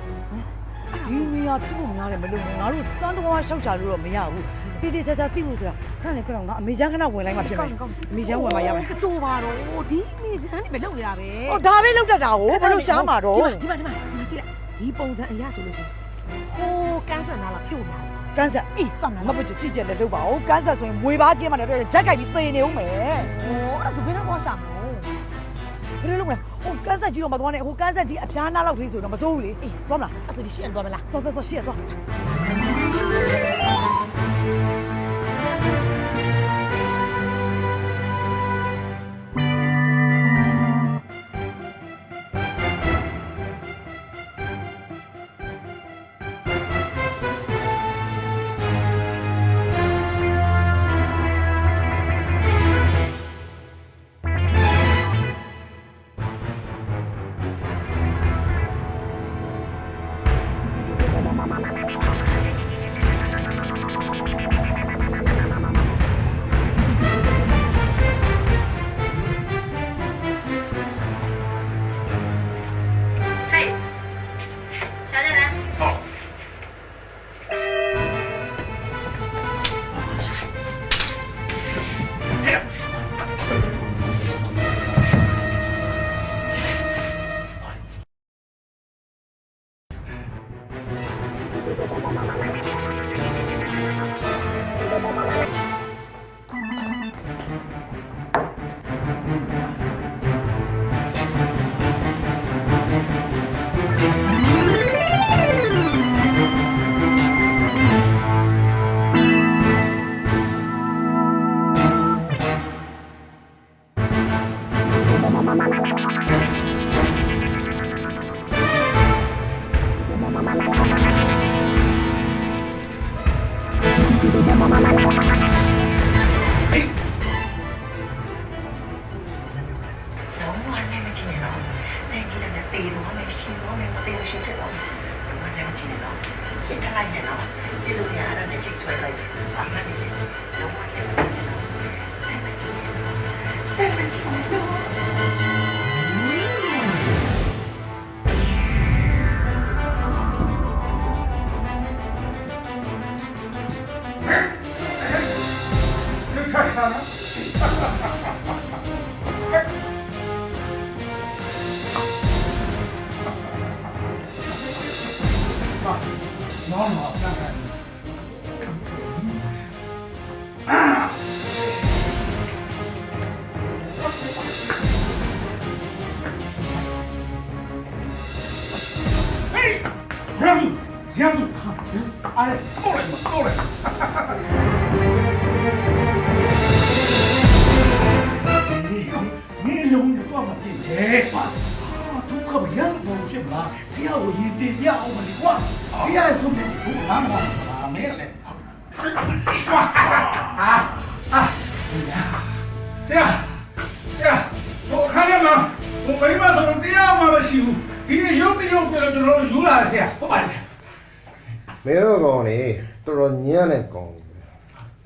ဒီနေရာဖြစ်ဖို့များတယ်မလို့ငါတို့စမ်းတော်ရှောက်ချလို့တော့မရဘူးတိတိကျကျသိလို့ဆိုတာခဏနဲ့ခဏငါအမေချမ်းခဏဝင်လိုက်မှဖြစ်မယ်အမေချမ်းဝင်မှရမယ်တော်ပါတော့ဒီအမေချမ်းနေမလုပ်ရပဲဟောဒါပဲလုပ်တတ်တာကိုဘာလို့ရှားမှာတော့ဒီမှာကြည့်လိုက်ဒီပုံစံအရဆိုလို့ရှိရင်ဟိုကန်းဆန်လာဖြုတ်လာ ကန်ဆာအေးမပချစ်ကြတယ်လို့ပါဦးကန်ဆာဆိုရင်မွေးပါကင်းမှလည်းဂျက်ကြိုက်ပြီးသေနေဦးမယ်။ဩအဲ့ဒါဆိုဘယ်တော့မှရှာမလို့။ဘယ်လိုလုပ်လဲ။ဟိုကန်ဆာကြီးတော့မသွားနဲ့ဟိုကန်ဆာကြီးအဖျားနာလောက်သေးဆိုတော့မစိုးဘူးလေ။အေးသွားမလား။အဲ့ဒါကြီးရှေ့သွားမလား။သွားရှေ့သွား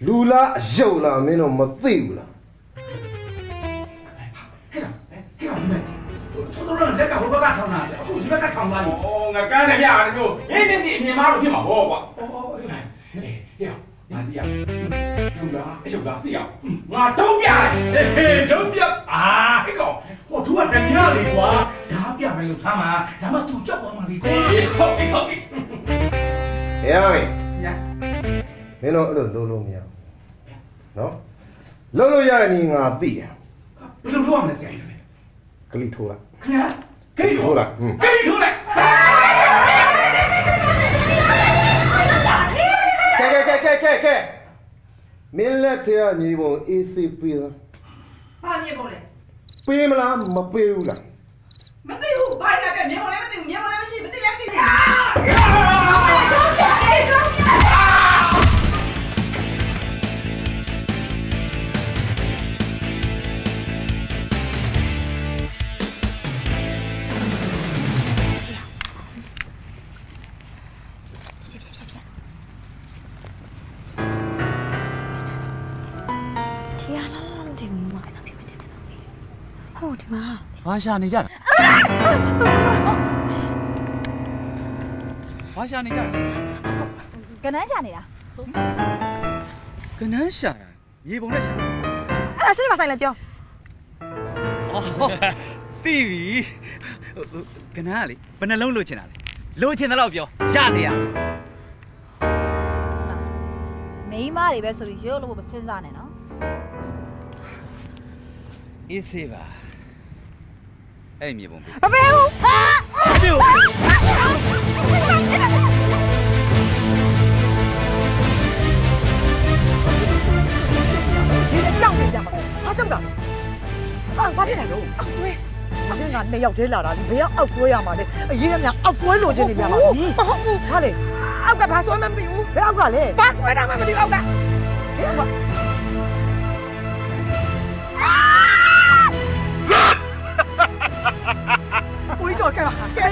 လူလားအယုတ်လားမင်းတို့မသိဘူးလားဟဲ့မင်းချိုးတော့လက်ကဟိုဘက်ကထောင်းတာအခုဒီဘက်ကထောင်းသွားပြီငါကန်းနေပြရတယ်တို့မင်းမျက်စိအမြင်မားလို့ဖြစ်မှာပေါ့ကွာငါသိရလူလားအယုတ်လားသိရငါတုံးပြလိုက်တုံးပြဟဲ့ကောင်ဟိုသူကတမရလေကွာဓာပြမယ်လို့ဆမ်းမှာဒါမှသူကြောက်သွားမှာလေကွာဟုတ်ပြီဟဲ့မင်းမင်းတို့အဲ့လိုလုံးမရနော်လုံးလို့ရတဲ့နေငါသိတယ်ဘယ်လိုလုပ်ရမလဲဆရာကလိထိုးလိုက်ခင်ဗျာကလိထိုးလိုက်ကလိထိုးလိုက်ကဲမင်းလက်ထဲကညီပုံ AC ပေးသားဘာညီပုံလဲပေးမလားမပေးဘူးလားမသိဘူးဘာလဲပြညီပုံလည်းမသိဘူးညီပုံလည်းမရှိမသိလည်းမသိဘူးဒီမှာဘာရှာနေကြတာဘာရှာနေကြတာကနန်းရှာနေတာကနန်းရှာတာမြေပုံနဲ့ရှာတာအဲ့ဒါရှင်းမဆိုင်လဲပြောသိပြီကနန်းကလေဘယ်နှလုံးလိုချင်တာလဲလိုချင်တယ်လို့ပြောရသေးရ မိန်းမတွေပဲဆိုပြီးရုပ်လို့မစဉ်းစားနဲ့နော် အေးစေးပါအဲ့မြေပုံပေး အမေဘူးဟာကျူဒီအကြောင်းလေးကြမှာဟာကြောက်တာဘာဖြစ်နေလို့အောက်ဆွဲမင်းက2ယောက်တည်းလာတာဘယ်ရောက်အောက်ဆွဲရမှာလဲအရေးကများအောက်ဆွဲလို့ချင်းနေပြန်ပါဘူးမဟုတ်ဘူးဟာလေအောက်ကဘာဆွဲမှမသိဘူးဘယ်အောက်ကလဲဘာဆွဲတာမှမသိအောက်ကဘယ်အောက်ကကိုကြီးကြော်ကဲပါကဲ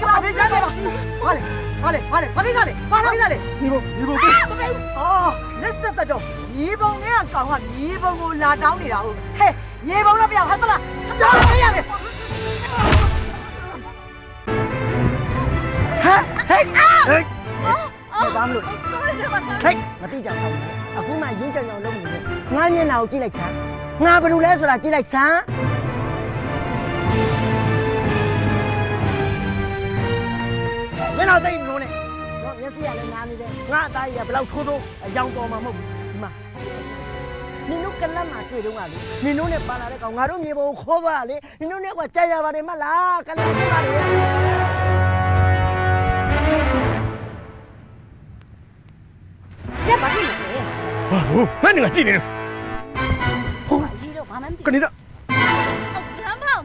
ပါဘေးချမ်းပါဟာလေဘာဖြစ်ကြလဲညီဘုံအော်လက်စတက်တော့ညီဘုံနဲ့ကကောင်ကညီဘုံကိုလာတောင်းနေတာဟုတ်ဟဲ့ညီဘုံတော့ပြောင်းဟုတ်သလားတောင်းရမယ်ဟဲ့ဘာမလို့ဟဲ့မတိကြဆောင်ဘူးအခုမှရုံးကြောင်လုံးနေတယ်ငါမျက်နှာကိုကြည့်လိုက်စမ်းငါဘယ်လိုလဲဆိုတာကြည့်လိုက်စမ်းမျက်နှာသိလို့နဲ့တော့မျက်စိကလည်းနားနေတယ်ငါအသားကြီးကဘယ်လောက်ထိုးထိုးအယောင်တော်မှာမဟုတ်ဘူးဒီမှာနင်တို့ကလပ်မှာတွေ့တော့ကလေနင်တို့နဲ့ပါလာတဲ့ကောင်ငါတို့မြေပေါ်ကိုခေါ်သွားတာလေနင်တို့နဲ့ကကြာရပါတယ်မလားကလပ်ဖြစ်ပါလေရက်ပါလိမ့်မယ်ဟာဟုတ်ဘယ်နေကကြည့်နေလဲဟုတ်ပါကြီးတော့ဘာမှမသိကနေစား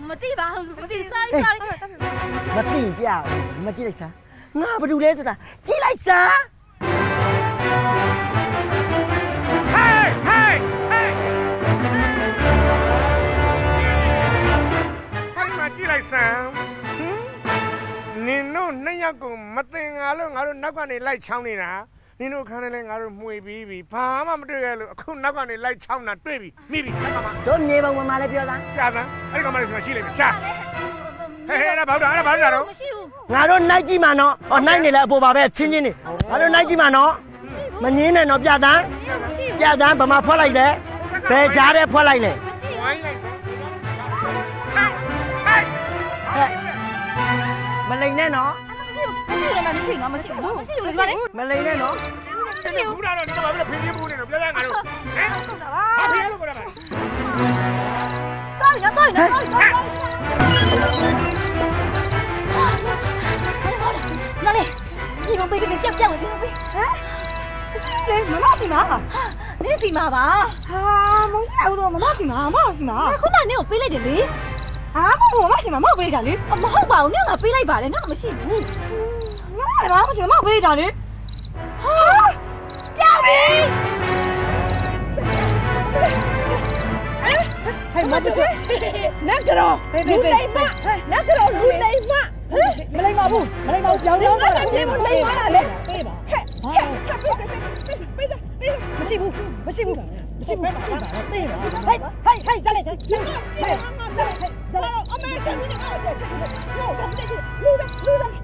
မသိပါဘူးမသိစားမသိပြဘူးမကြည့်လိုက်စမ်းငါဘာလို့လဲဆိုတာကြည့်လိုက်စမ်းဟေးမကြည့်လိုက်စမ်းနင်တို့2ယောက်ကိုမတင်ငါလို့ငါတို့နောက်ကနေလိုက်ချောင်းနေတာနင်တို့ခန်းထဲလဲငါတို့မှွေပြီးပြီဘာမှမတွေ့ရလို့အခုနောက်ကနေလိုက်ချောင်းတာတွေ့ပြီမိပြီအဲ့ကောင်မတို့နေပုံမှာလည်းပြောသားကြာစမ်းအဲ့ကောင်မလေးဆိုရှိလိမ့်မယ်ရှာဟဲ့အဲ့ဒါဘာလို့တော့မရှိဘူးငါတို့နိုင်ကြည့်မှာနော်ဟောနိုင်နေလဲအပေါ်ပါပဲချင်းချင်းနေငါတို့နိုင်ကြည့်မှာနော်မငင်းနဲ့နော်ပြသားဗမာဖွက်လိုက်လဲဘယ်ကြားတဲ့ဖွက်လိုက်လဲဝိုင်းလိုက်မလိန်နဲ့နော်မရှိဘူးမလိန်နဲ့နော်ဘူးလားတော့ဒီမှာဖေးဖေးဘူးနေတော့ပြောရငါတို့ဟမ်ဘာဖေးလို့ပြောတာလဲတော်ပြီနော်နားလေဒီမပေးပြက်ဝင်ပြီဟမ်လေမမစီမာနင်းစီမာပါဟာမဟုတ်ဘူးတော့မမစီမာခုနနင်းကိုပေးလိုက်တယ်လေဟာမဟုတ်မစီမာမဟုတ်ပေးတာလေမဟုတ်ပါဘူးနင်းကပေးလိုက်ပါတယ်ငါမရှိဘူးငါလည်းမမပေးတာလေဟာကြောက်ပြီဟဲ့မပစ်နတ်ကြောလူလိမ့်မနတ်ကြောလူလိမ့်မမလိမ့်ပါဘူးကြောင်တော့လိမ့်မလားလေပေးပါဟဲ့မရှိဘူးပေးပါပေးပါဟဲ့ကြလိုက်ဟဲ့အမေကမင်းကအားချက်ချက်လူ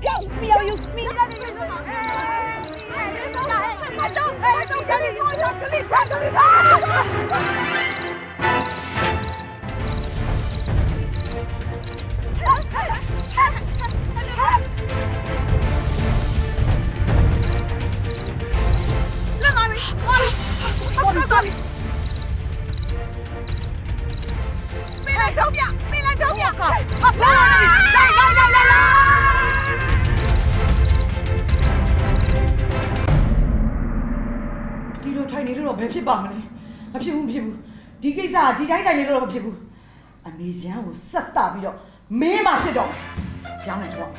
ပြောင်းမြောက်ယူမိသားစုရဲ့မှာမတော့ကြလိကလိထားဒီလိုထိုင်နေလို့ဘယ်ဖြစ်ပါမလဲမဖြစ်ဘူးဒီကိစ္စဒီတိုင်းထိုင်နေလို့မဖြစ်ဘူးအမေချမ်းကိုဆက်တာပြီးတော့မင်းမှဖြစ်တော့ပြောင်းနေတော့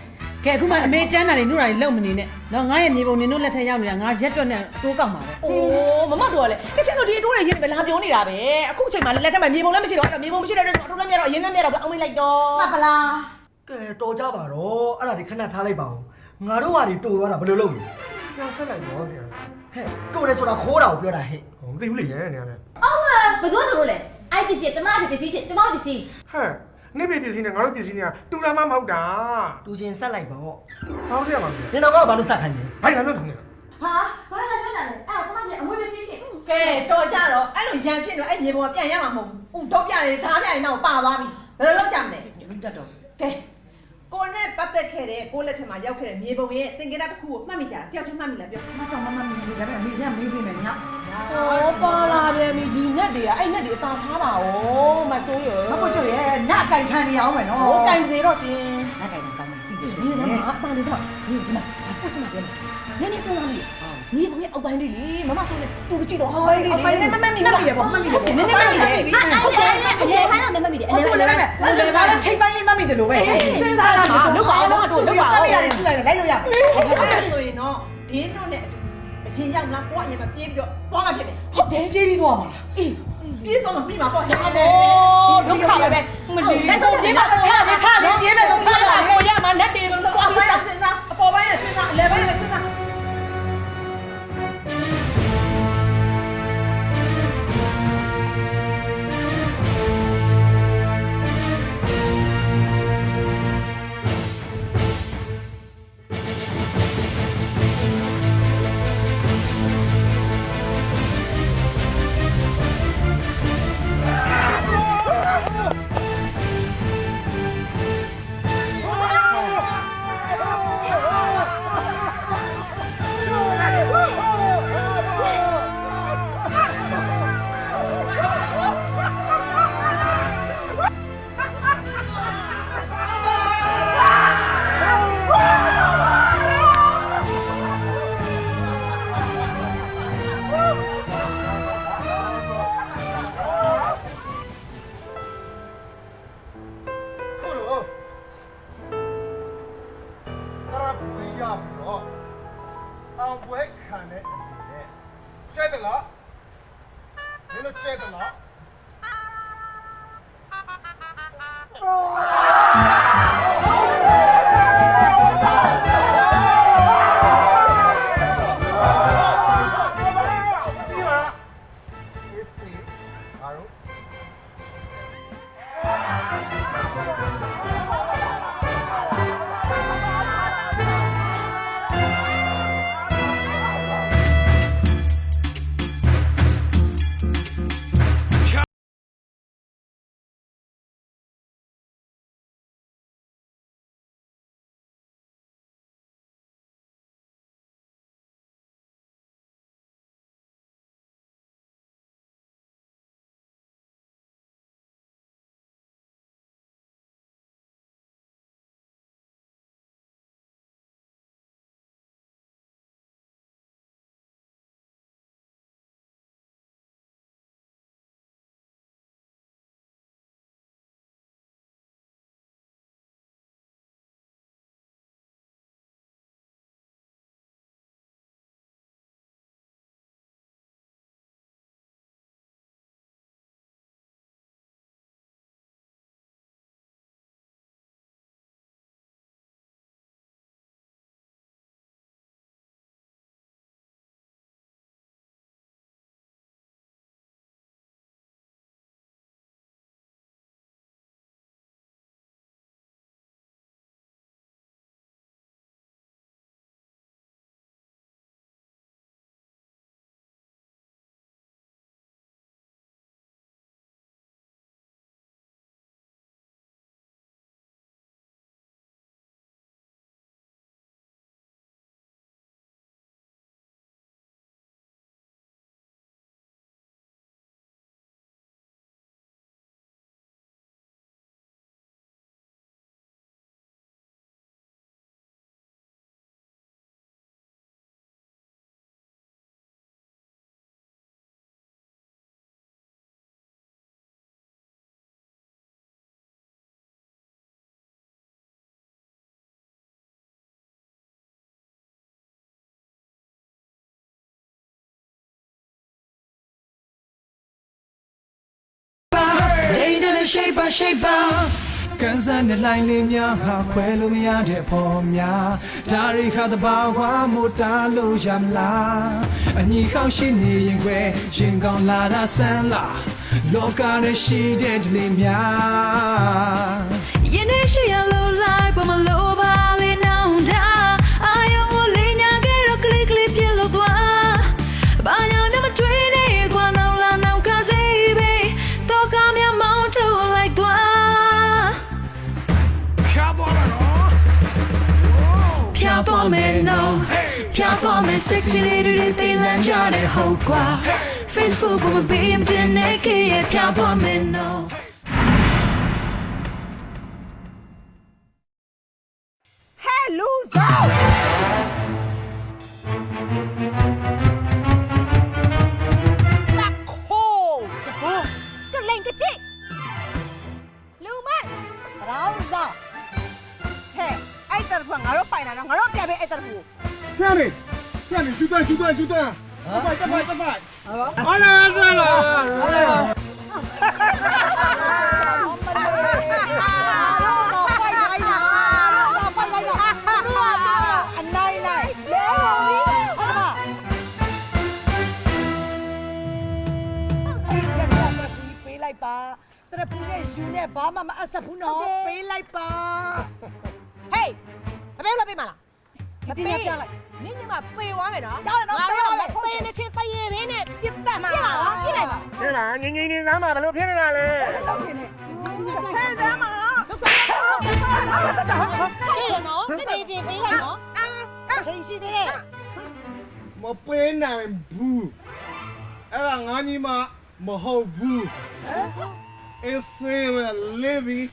ကဲအခုမှအမေချမ်းတာတွေနှုတ်တာတွေလုံမနေနဲ့တော့ငါရဲ့မြေပုံနေတို့လက်ထက်ရောက်နေတာငါရက်တွက်နဲ့တိုးကောက်မှာပဲအိုးမမတို့ကလည်းကချင်တို့ဒီအတိုးတွေရင်ပဲလာပြောနေတာပဲအခုအချိန်မှလက်ထက်မှာမြေပုံလည်းမရှိတော့မြေပုံမရှိတဲ့အတွက်အတိုးလည်းမရတော့အရင်လည်းမရတော့အောင်မိလိုက်တော့မှတ်ပလားကဲတော်ကြပါတော့အဲ့ဒါဒီခဏထားလိုက်ပါဦးငါတို့ဟာဒီတိုးသွားတာဘယ်လိုလုပ်လဲပြောဆက်လိုက်တော့ဗျာဟဲ့တိုးလဲဆိုတာခိုးတာကိုပြောတာဟဲ့မသိဘူးလေနေရတယ်အော်ဘယ်သူတို့လဲအိုက်ပစ္စည်းကျမတို့ပစ္စည်းကျမတို့ပစ္စည်းဟဲ့နေပစ္စည်းနဲ့ငါတို့ပစ္စည်းနဲ့တူတာမှမဟုတ်တာတူချင်းဆက်လိုက်ပါဟောဟောပြရမှာနင်တော့ဘာလို့ဆက်ခိုင်းလဲဘိုင်ကလို့ထုံးနေတာဟာဘာလဲပြောတာလဲအဲ့ကျမပြန်အမွေးပစ္စည်းရှင်ကဲတော်ကြတော့အဲ့လိုရန်ဖြစ်တော့အဲ့မြေပေါ်ကပြန်ရမှာမဟုတ်ဘူးဥတော့ပြတယ်ဓားပြတယ်နောက်ပါသွားပြီဘယ်လိုလုပ်ကြမလဲတက်တော့ကဲ ကိုနဲ့ပတ်သက်ခဲ့တဲ့ကိုလက်ထက်မှာရောက်ခဲ့တဲ့မြေပုံရဲ့သင်္ကေတတစ်ခုကိုမှတ်မိကြတာတယောက်ချင်းမှတ်မိလားပြောမှတ်တော့မမမိဘူးဒါပေမဲ့မိစမေးပေးမယ်ညဟောပေါ်လာတယ်မိဒီနဲ့တွေကအဲ့နဲ့တွေအသာထားပါဦးမဆိုးရမပုတ်ကျွတ်ရဲ့နတ်ကင်ခံနေအောင်မယ်နော်ဟိုကင်စေတော့ရှင်နတ်ကင်ခံနေပြီဒီနေ့ကအသာလေးတော့ဒီမှာပုတ်ကျွတ်မှာပြောနည်းနည်းစဉ်းစားလို့ညီဘုံရဲ့အောက်ပိုင်းလေးလေမမဆိုးနေတူကြည့်တော့ဟောအောက်ပိုင်းလေးမမှတ်မိတယ်ပေါ့မှတ်မိတယ်နည်းနည်းမှတ်မိတယ်ဟုတ်တယ်အလေခိုင်းတော့လည်းမှတ်မိတယ်အလေလည်းမှတ်မိတယ်ဒါလည်းထိပ်ပိုင်းလေးမှတ်မိတယ်လို့ပဲစဉ်းစားလာမှာလုတ်ပါအောင်လို့လုတ်ပါအောင်လိုက်လို့ရတယ်လိုက်လို့ရအဲ့ဆိုရင်တော့ဒင်းတို့နဲ့အရင်ရောက်လာကိုကအရင်မပြေးပြီးတော့သွားမှဖြစ်မယ်ဟုတ်တယ်ပြေးပြီးသွားမှာလားအေးပြေးတော့မပြီးမှာပေါ့ဟာဘောဒုက္ခပဲမကြည့်လက်တော့ပြေးမှာထားလေပြေးမယ်ထားပါကိုရမှာလက်တယ်လို့အပေါ်ပိုင်းစဉ်းစားအပေါ်ပိုင်းစဉ်းစားအလဲပိုင်းစဉ်းစားshape ကန်စတဲ့ line လေးများဟာခွဲလို့မရတဲ့ပေါ်များဒါတွေခါတဘာဝမို့တားလို့ရမလားအညီခေါက်ရှိနေရင်ခွဲရင်ကောင်းလာတာဆန်းလာလောကနဲ့ရှိတဲ့ဒလေးများယနေ့ရှိရလို့လိုက်ပေါ်မလို့ပါလေနောင်တာအာယုံကိုလေးညာခဲ့တော့ click ပြလို့သွားဘာညာမျက်မတွေ့နေခွာနောက်လာနောက်ကစိပဲတော့ကမြမောင်းထုတ်လိုက်သွားခါသွားပါတော့ တဲ့ sexy lady တွေသိလမ်းကြတဲ့ဟုတ်ကွာ Facebook ပေါ်မှာ beam တင်နေခဲ့ရပြသွားမယ်နော် Hey loser လာခိုး这不个冷个劲လူမရောင်းစားဟဲ့အဲ့တရဖငါတို့ပိုင်လာတော့ငါတို့ပြန်ပေးအဲ့တရဖ下面就断快好了လိုက်ပါတရပူနဲ့ယူနဲ့ဘာမှမအဆက်ဘူးနော်ပေးလိုက်ပါဟေးအမေလာပေးမလားမပေးပြလိုက်နင်းညီမသေသွားမယ်နော်ကြားတယ်နော်သေသွားမယ်သေနေချင်းတရေရင်းနဲ့ပြတ်တတ်မှာပြလိုက်ပါဟဲ့လားငင်းနေစမ်းပါဘယ်လိုဖြစ်နေတာလဲတော့နေနေဟဲ့စမ်းပါလုတ်စားတယ်နော်တနေချင်းပေးလိုက်နော်ချိန်ရှိသေးတယ်မပေးနိုင်ဘူးအဲ့ဒါငါညီမမဟုတ်ဘူးIt's living.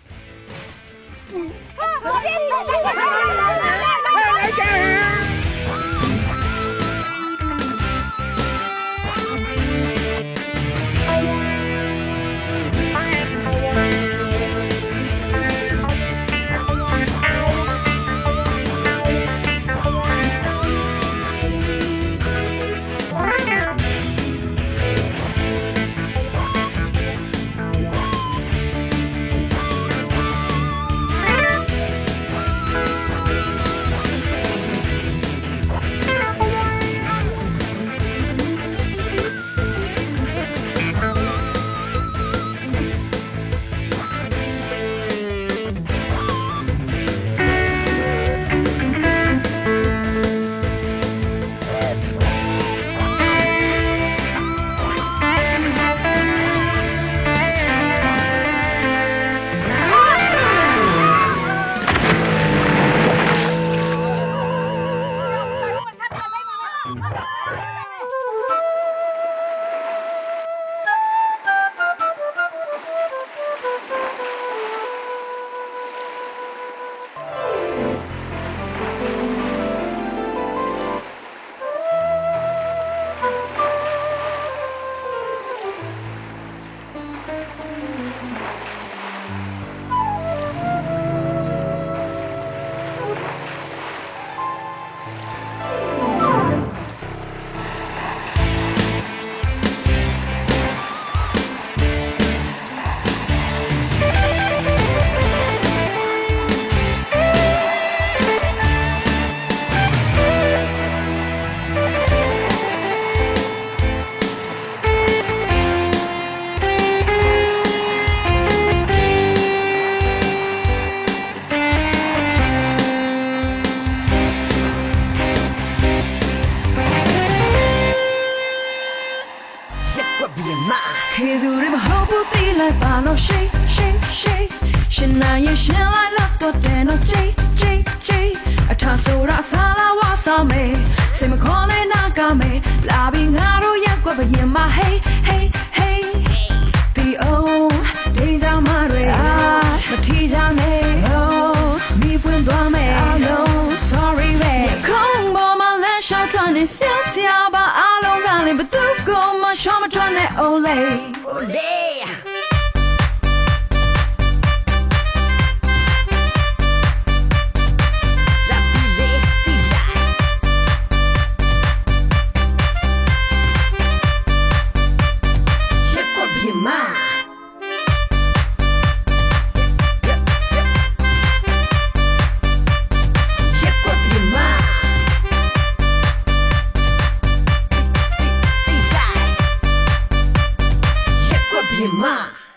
Olé